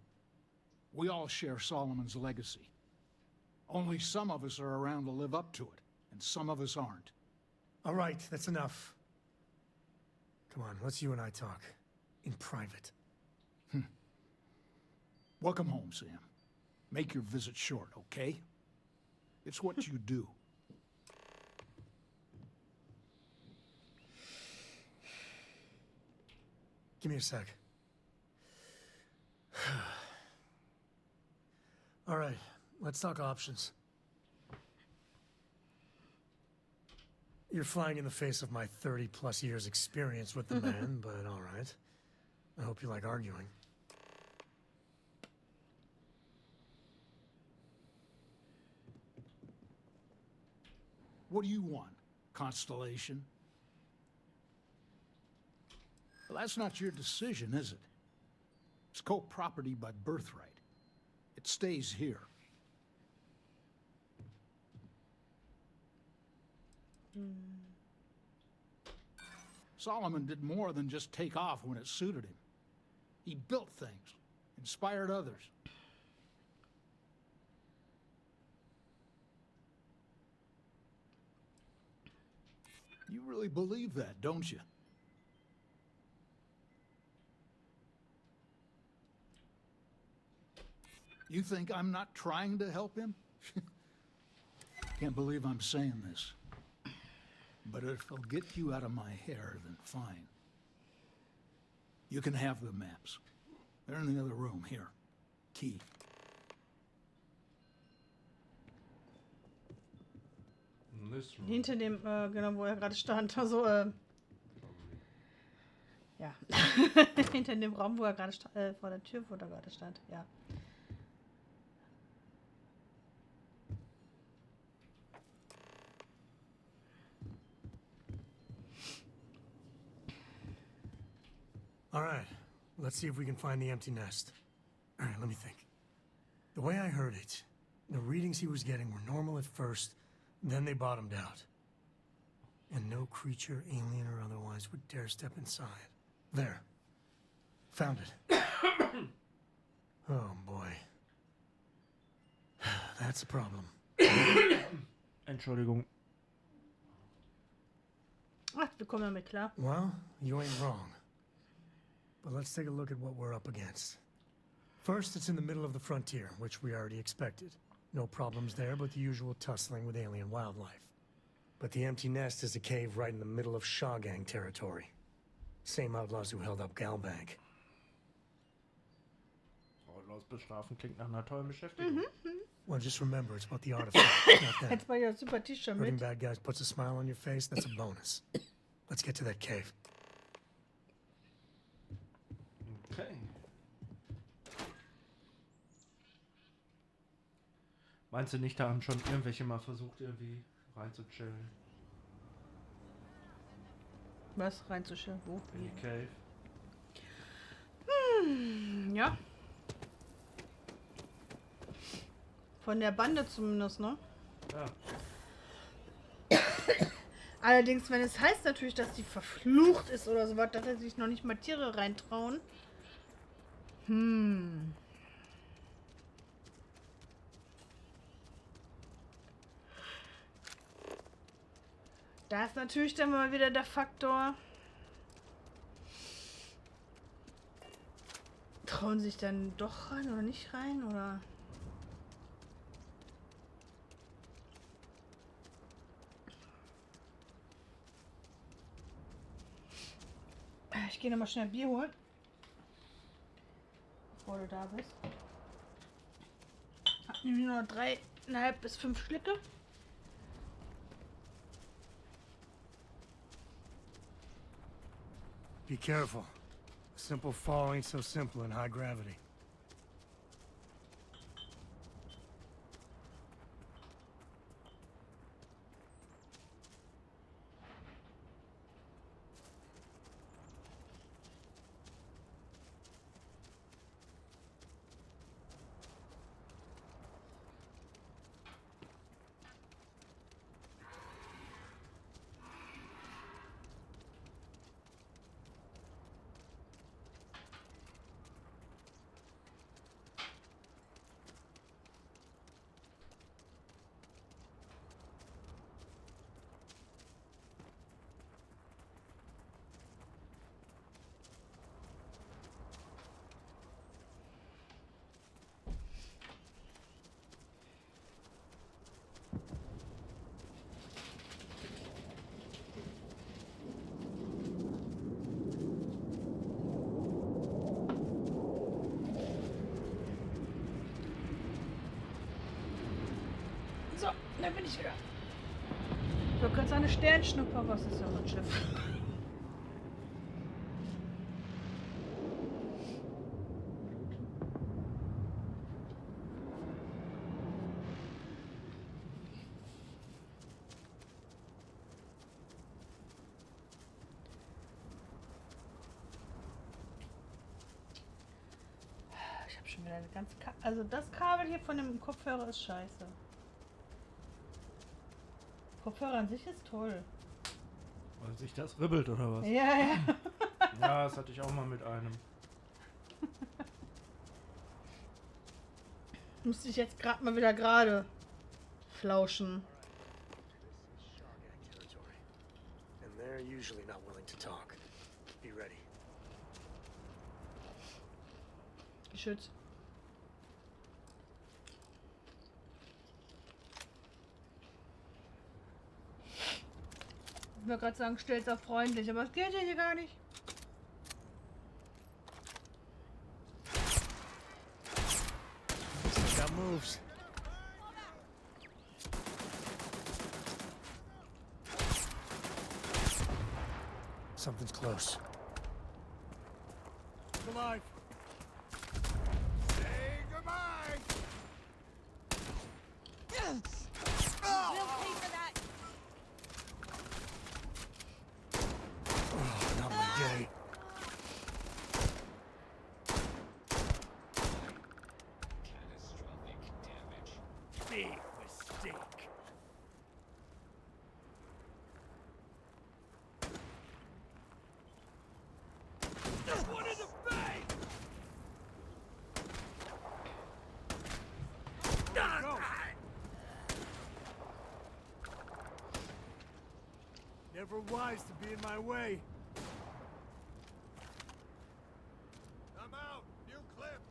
We all share Solomon's legacy. Only some of us are around to live up to it, and some of us aren't. All right, that's enough. Come on, let's you and I talk. In private. Welcome home, Sam. Make your visit short, okay? It's what you do. Give me a sec. All right, let's talk options. You're flying in the face of my 30-plus years experience with the man, but all right. I hope you like arguing. What do you want, Constellation? Well, that's not your decision, is it? It's co-property by birthright. It stays here. Solomon did more than just take off when it suited him. He built things, inspired others. You really believe that, don't you? You think I'm not trying to help him? Can't believe I'm saying this. But if it'll get you out of my hair, then fine. You can have the maps. They're in the other room, here. Key. Hinter dem, genau, wo er gerade stand. Also, ja. Hinter dem Raum, wo er gerade stand, vor der Tür, wo er gerade stand, ja. All right, let's see if we can find the empty nest. All right, let me think. The way I heard it, the readings he was getting were normal at first, then they bottomed out. And no creature, alien or otherwise, would dare step inside. There. Found it. Oh, boy. That's a problem. Entschuldigung. Ach, wir kommen damit klar. Well, you ain't wrong. But let's take a look at what we're up against. First, it's in the middle of the frontier, which we already expected. No problems there, but the usual tussling with alien wildlife. But the empty nest is a cave right in the middle of Shaw Gang territory. Same outlaws who held up Galbank. Outlaws bestrafen klingt nach einer tollen Beschäftigung. Well, just remember, it's about the artifact, not them. Jetzt war ja super T-Shirt Hurting mit. bad guys puts a smile on your face, that's a bonus. Let's get to that cave. Okay. Meinst du nicht, da haben schon irgendwelche mal versucht, irgendwie reinzuchillen? Was? Reinzuschellen? Wo? In die Cave? Ja. Von der Bande zumindest, ne? Ja. Allerdings, wenn es heißt natürlich, dass die verflucht ist oder sowas, dass er sich noch nicht mal Tiere reintrauen. Da ist natürlich dann mal wieder der Faktor. Trauen sich dann doch rein oder nicht rein, oder? Ich gehe nochmal schnell Bier holen. Bevor du da bist. Ich nehme nur 3,5 bis 5 Schlücke. Be careful. A simple fall ain't so simple in high gravity. So, da bin ich wieder. Ich wollte gerade sagen, eine Sternschnuppe, was ist ja mein Schiff? Ich habe schon wieder eine ganze also das Kabel hier von dem Kopfhörer ist scheiße. Kopfhörer an sich ist toll. Weil sich das ribbelt oder was? Ja, ja. Ja, das hatte ich auch mal mit einem. Musste ich jetzt gerade mal wieder gerade flauschen. And they're usually not willing to talk. Be ready. Geschütz. Ich wollte gerade sagen, stell's auf freundlich, aber es geht ja hier gar nicht. Got moves. Something's close. Alive. Say goodbye! We'll pay for that. Oh, not my day. Catastrophic damage. Big mistake. One in the face! Go. Never wise to be in my way. I'm out. New clip.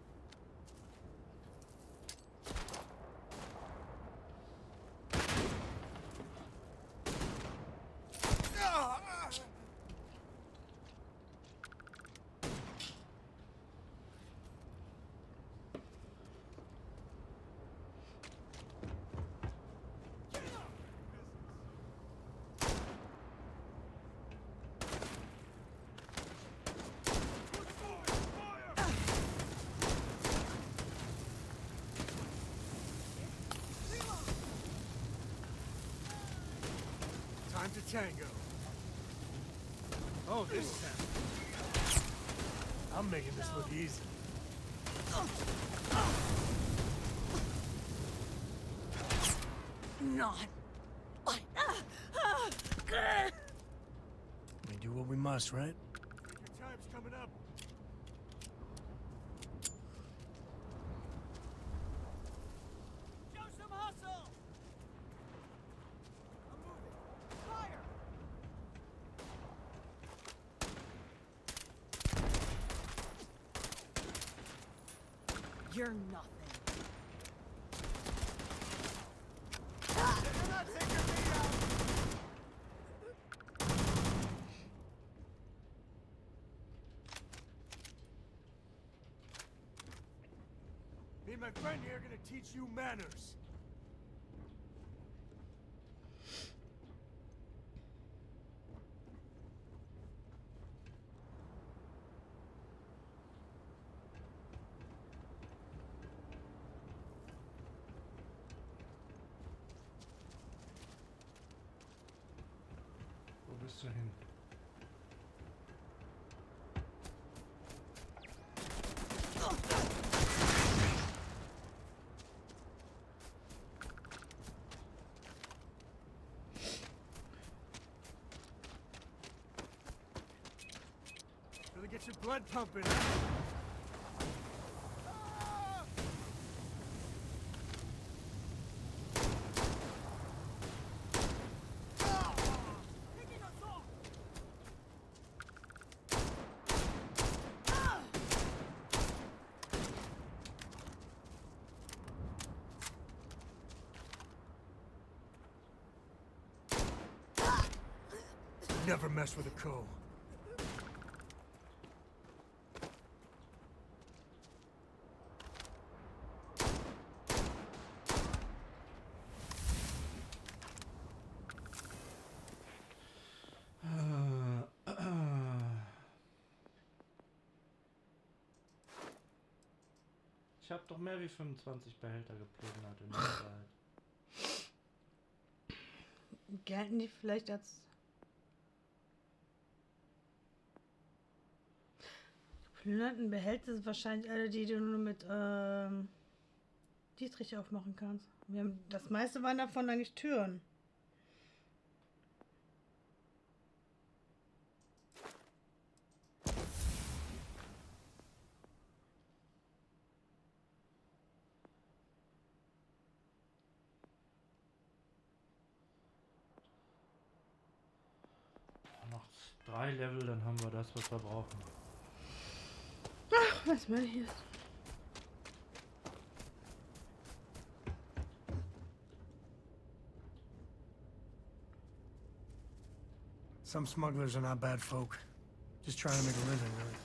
tango. Oh, this sound. I'm making this look easy. Not. We do what we must, right? Your time's coming up. Show some hustle! I'm moving. Fire! You're nothing. You're not taking me out! Me and my friend here are gonna teach you manners. Wo bist du hin? Really get your blood pumping, huh? Picking us off! Never mess with a co. Ich habe doch mehr wie 25 Behälter geplündert in der Zeit. Gelten die vielleicht als... Geplünderten Behälter sind wahrscheinlich alle die, die du nur mit Dietrich aufmachen kannst. Das meiste waren davon eigentlich Türen. Noch 3 Level, dann haben wir das, was wir brauchen. Ach, was mal hier ist. Some smugglers are not bad folk. Just trying to make a living, really.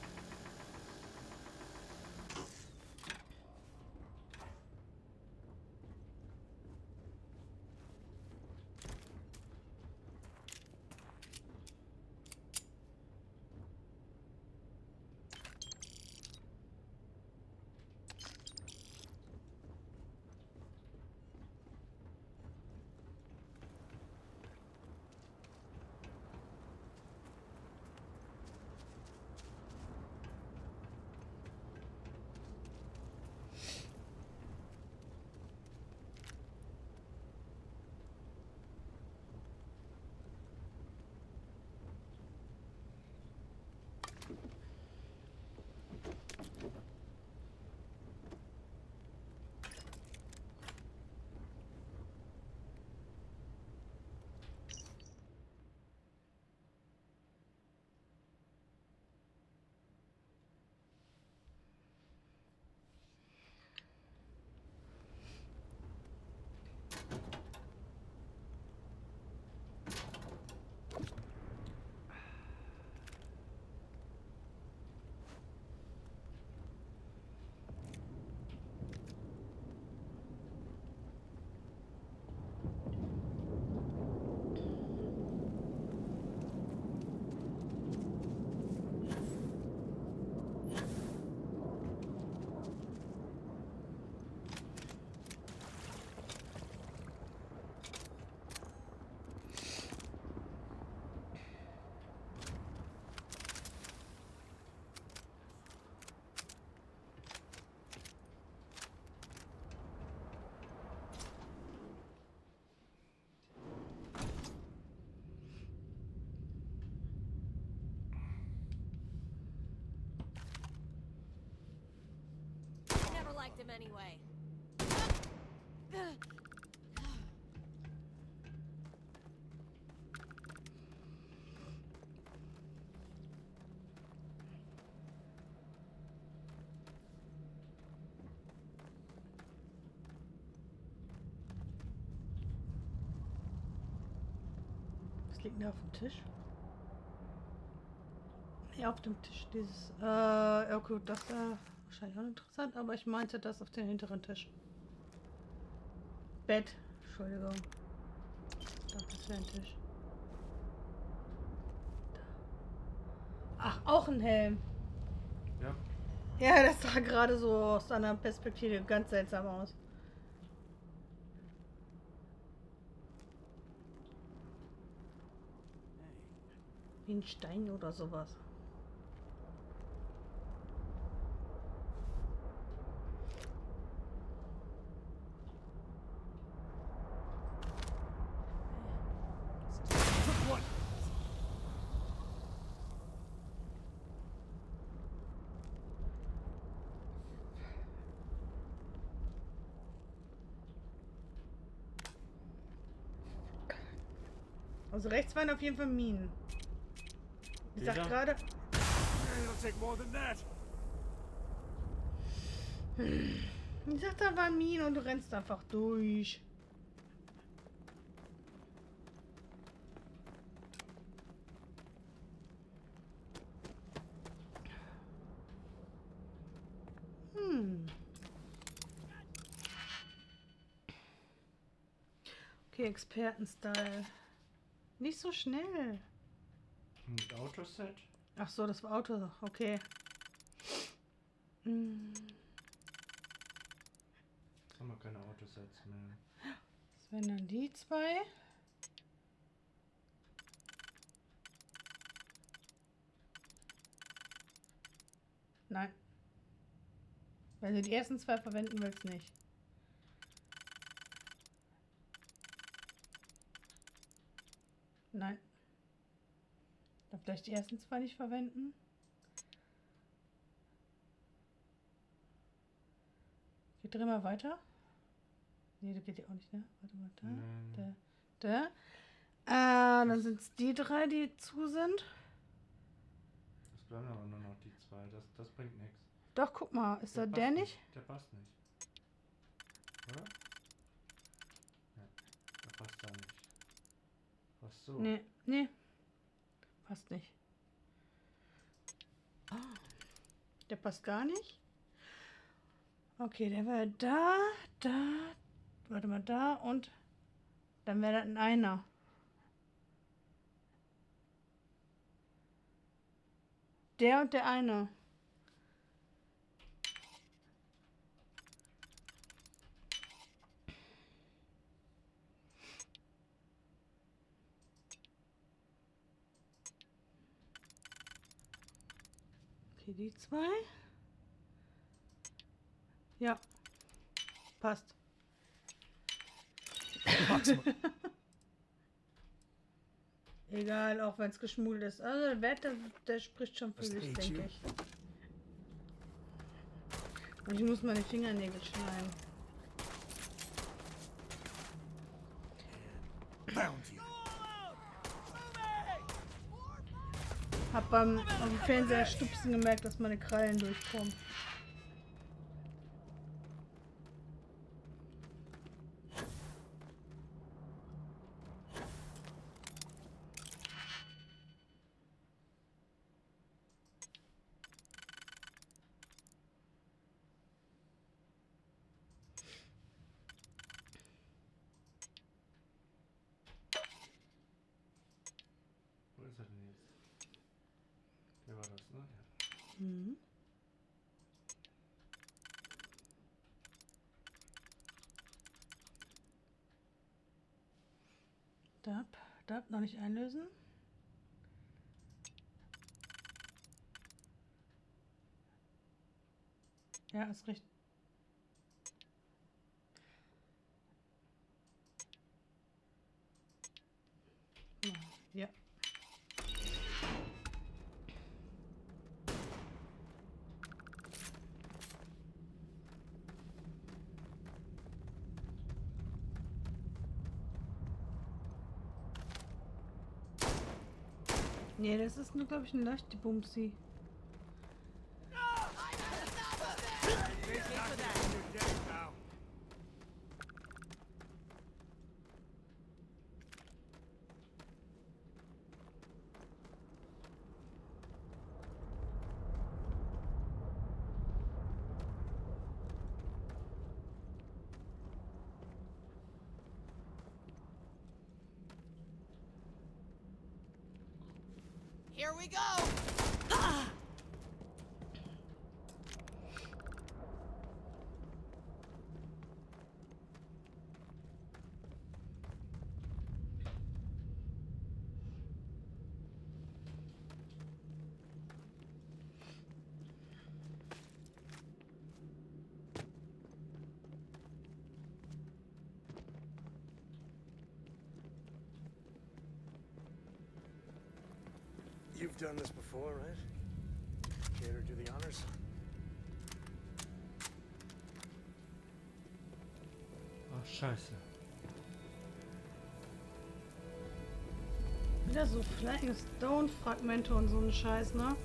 liked him anyway. Was liegt denn auf dem Tisch? Ja, auf dem Tisch dieses, ja gut, das war wahrscheinlich auch interessant, aber ich meinte das auf den hinteren Tisch. Bett, Entschuldigung. Das wäre ein Tisch. Da. Ach, auch ein Helm. Ja. Ja, das sah gerade so aus einer Perspektive ganz seltsam aus. Wie ein Stein oder sowas. Also rechts waren auf jeden Fall Minen. Ich sag gerade. Ich sag, da waren Minen und du rennst einfach durch. Okay, Experten-Style. Nicht so schnell. Mit Autoset? Ach so, das war Auto. Okay. Jetzt haben wir keine Autosets mehr. Das wären dann die zwei. Nein. Wenn du die ersten zwei verwenden willst, nicht. Nein. Darf gleich die ersten zwei nicht verwenden. Geht drin mal weiter. Nee, das geht ja auch nicht, ne? Warte mal, da. Dann sind es die drei, die zu sind. Es bleiben aber nur noch die zwei. Das bringt nichts. Doch, guck mal. Ist da der nicht? Der passt nicht. Oder? Ja, der passt da nicht. Passt so. Nee. Passt nicht. Oh, der passt gar nicht. Okay, der wäre da. Warte mal, da und dann wäre das ein Einer. Der und der eine. Okay, die zwei. Ja. Passt. Egal, auch wenn es geschmuggelt ist. Also der Wert, der spricht schon für sich, denke ich. Und ich muss meine Fingernägel schneiden. Hab beim auf dem Fernseher stupsen gemerkt, dass meine Krallen durchkommen. Wo ist er denn jetzt? Der war das, ne? Ja. Mhm. Darf noch nicht einlösen. Ja, ist richtig. Ja. Nee, das ist nur, glaube ich, ein leichte Bumsi. Here we go! Ah! You've done this before, right? Care to do the honors? Ach, scheiße. Wieder so Flying Stone Fragmente und so ein Scheiß, ne? Ja.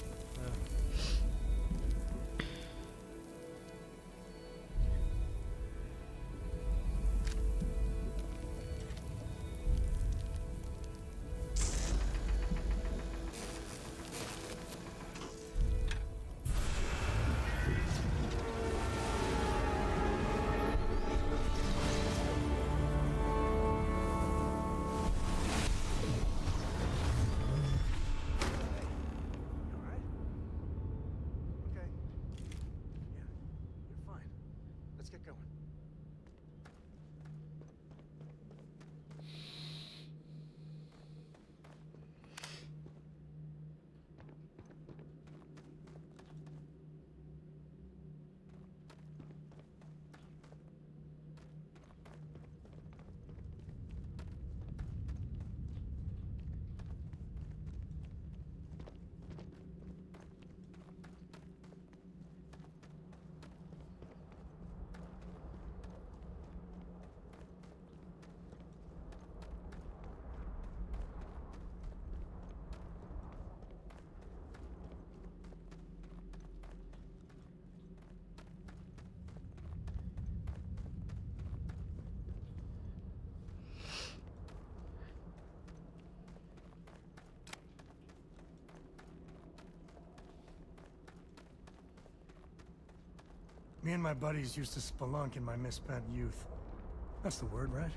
Me and my buddies used to spelunk in my misspent youth. That's the word, right?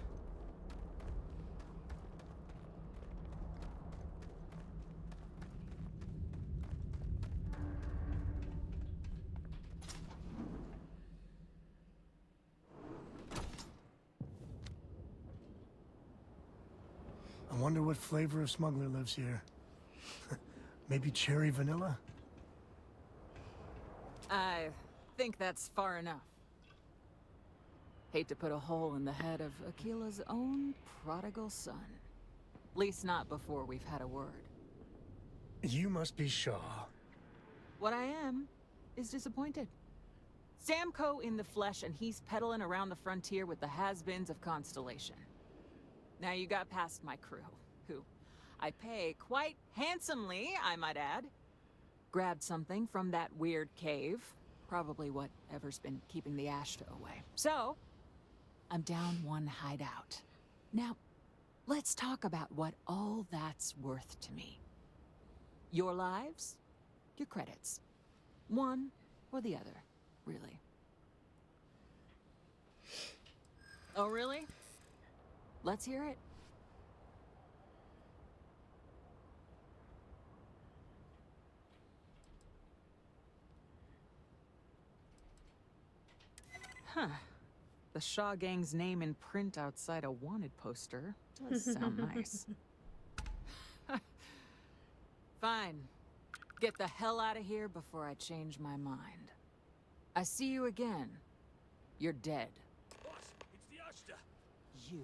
I wonder what flavor of smuggler lives here. Maybe cherry vanilla? I think that's far enough. Hate to put a hole in the head of Akila's own prodigal son. At least not before we've had a word. You must be Shaw. What I am is disappointed. Samco in the flesh, and he's peddling around the frontier with the has-beens of Constellation. Now you got past my crew, who I pay quite handsomely, I might add. Grabbed something from that weird cave. Probably whatever's been keeping the Ashta away. So, I'm down one hideout. Now, let's talk about what all that's worth to me. Your lives, your credits. One or the other, really. Oh, really? Let's hear it. Huh. The Shaw Gang's name in print outside a wanted poster does sound nice. Fine. Get the hell out of here before I change my mind. I see you again. You're dead. Boss, it's the Ashta. You.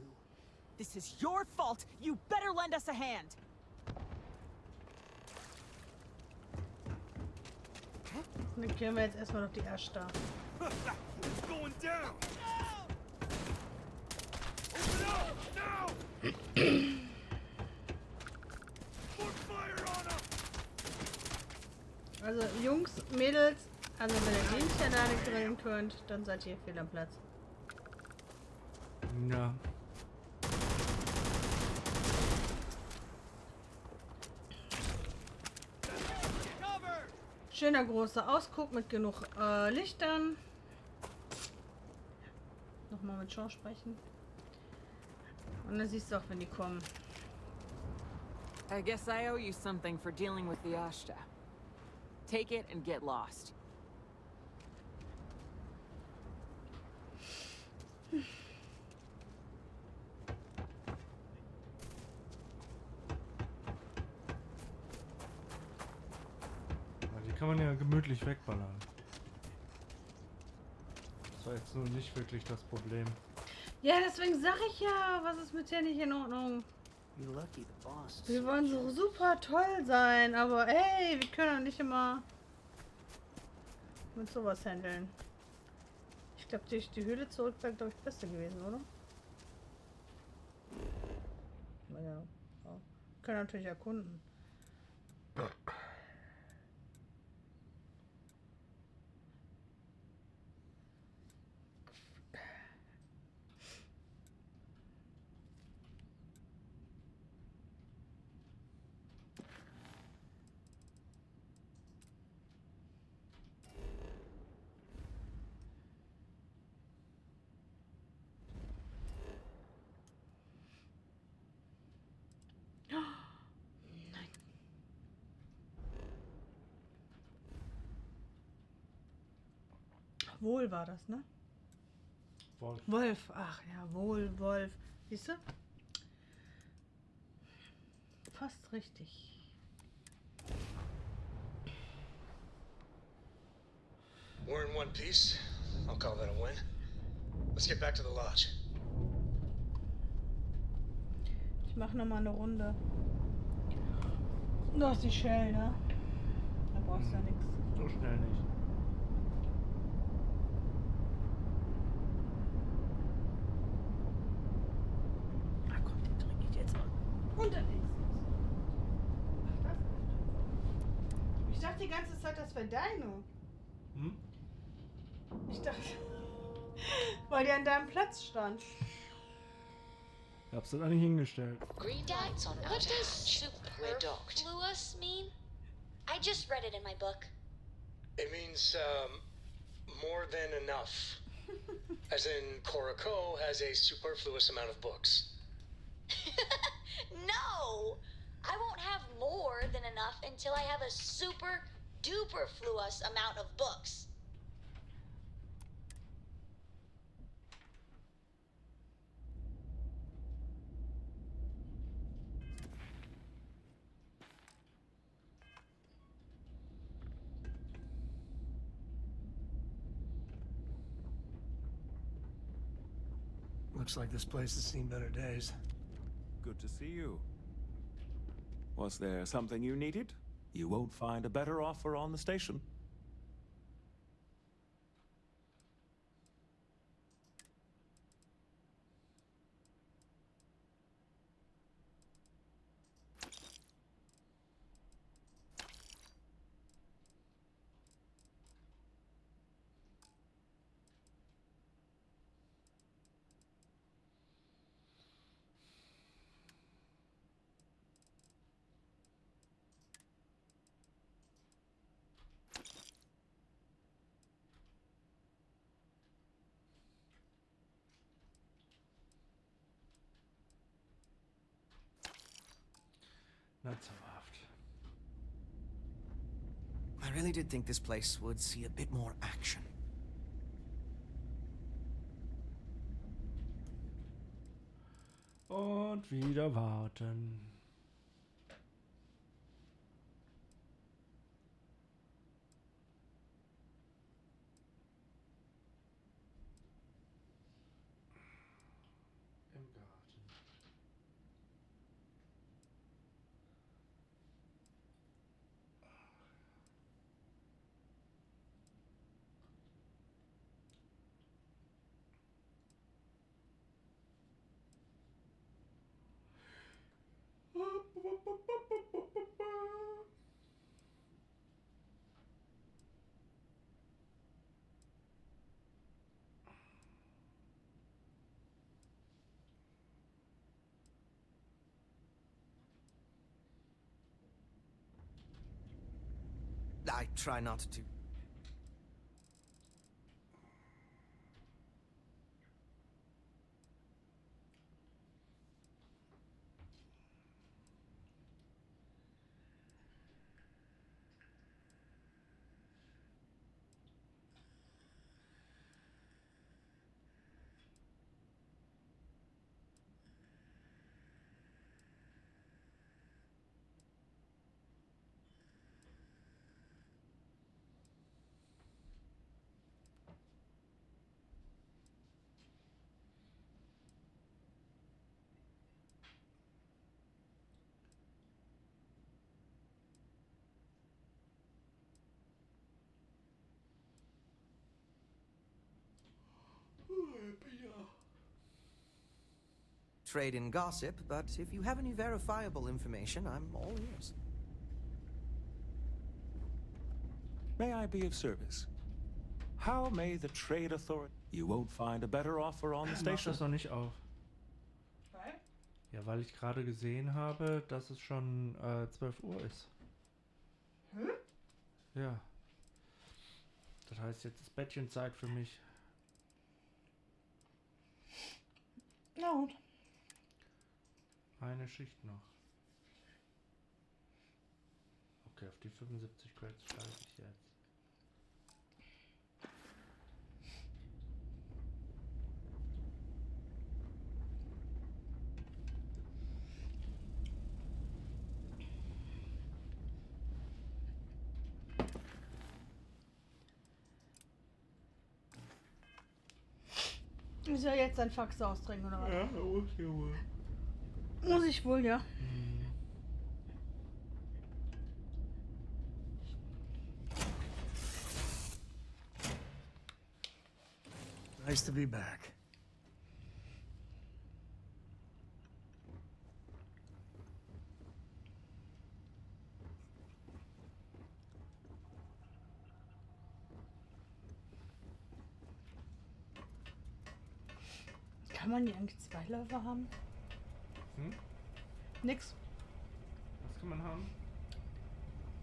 This is your fault. You better lend us a hand. Dann killen wir jetzt erstmal noch die Ashta. It's going down. Open up now. Put fire on him. Mädels, also wenn ihr die nicht alleine grillen könnt, dann seid ihr fehl am Platz. Ja. Schöner großer Ausguck mit genug Lichtern. Nochmal mit Sean sprechen. Und dann siehst du auch, wenn die kommen. I guess I owe you something for dealing with the Ashta. Take it and get lost. Die kann man ja gemütlich wegballern. Das war jetzt nur nicht wirklich das Problem. Ja, deswegen sag ich ja, was ist mit dir nicht in Ordnung? Wir wollen so super toll sein, aber ey, wir können doch nicht immer mit sowas handeln. Ich glaube, durch die Höhle zurück wäre, glaube ich, das Beste gewesen, oder? Ja. Wir können natürlich erkunden. Wohl war das, ne? Wolf. Wolf, ach ja, wohl, Wolf. Siehst du? Fast richtig. We're in one piece. I'll call that a win. Let's get back to the lodge. Ich mache noch mal eine Runde. Du hast die Shell, ne? Da brauchst du ja nichts. So schnell nicht. Unterwegs. Ach, das ist. Ich dachte die ganze Zeit, das wäre deine. Hm? Ich dachte, weil die an deinem Platz stand. Ich hab's dann nicht hingestellt. Green lights on outer hatch. We're docked. Superfluous mean? I just read it in my book. It means, more than enough. As in, Korako has a superfluous amount of books. No! I won't have more than enough until I have a super duper fluous amount of books. Looks like this place has seen better days. Good to see you. Was there something you needed? You won't find a better offer on the station. Not so oft. I really did think this place would see a bit more action. Und wieder warten. Im Garten. I try not to. Trade in gossip, but if you have any verifiable information, I'm all ears. May I be of service? How may the trade authority... You won't find a better offer on the Mach station. das noch nicht auf. Ja, weil ich gerade gesehen habe, dass es schon 12 Uhr ist. Hm? Ja. Das heißt, jetzt ist Bettchenzeit für mich. Na gut. Eine Schicht noch. Okay, auf die 75 Credits steige ich jetzt. Muss ja jetzt ein Fax austrinken, oder was? Ja, muss ich wohl. Muss ich wohl, ja. Nice to be back. Kann man hier eigentlich 2 Läufer haben? Hm? Nix. Was kann man haben?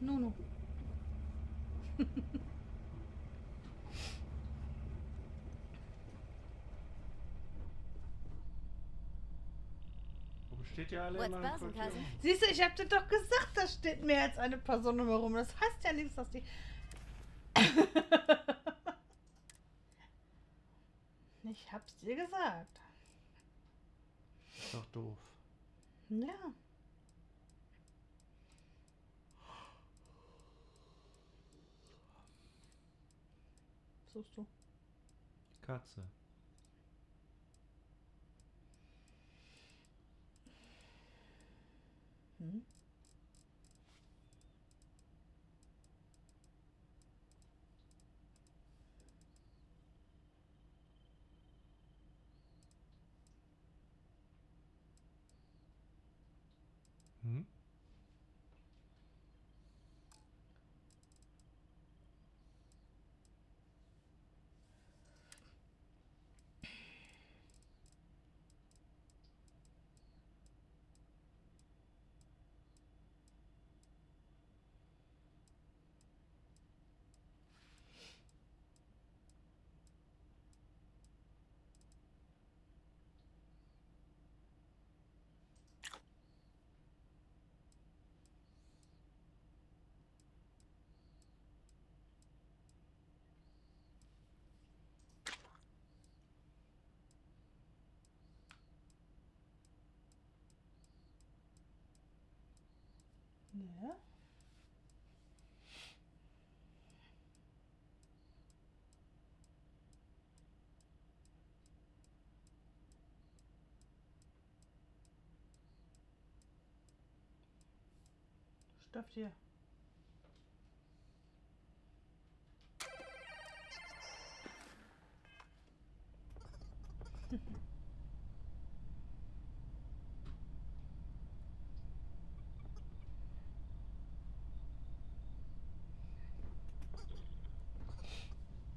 No. Warum steht ja alle immer im Quartier? Siehst du, ich hab dir doch gesagt, da steht mehr als eine Person rum. Das heißt ja nichts, dass die... Ich hab's dir gesagt. Ist doch doof. Ja. Was suchst du? Katze. Hm? Hm? Ja. Stofftier.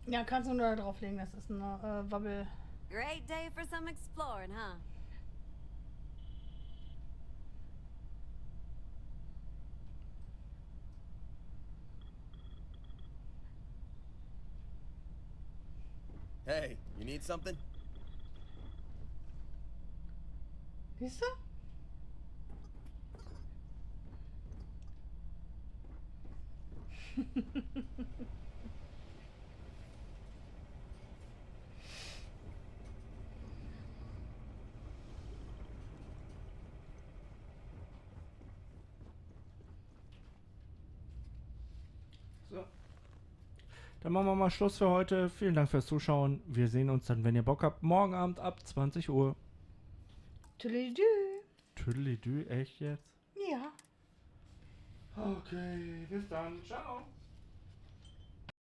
Ja, kannst du nur da drauflegen, das ist eine Wabbel. Great day for some exploring, huh? Hey, you need something? Siehst du? So. Dann machen wir mal Schluss für heute. Vielen Dank fürs Zuschauen. Wir sehen uns dann, wenn ihr Bock habt, morgen Abend ab 20 Uhr. Tüdelidü. Tüdelidü, echt jetzt? Ja. Okay, bis dann. Ciao.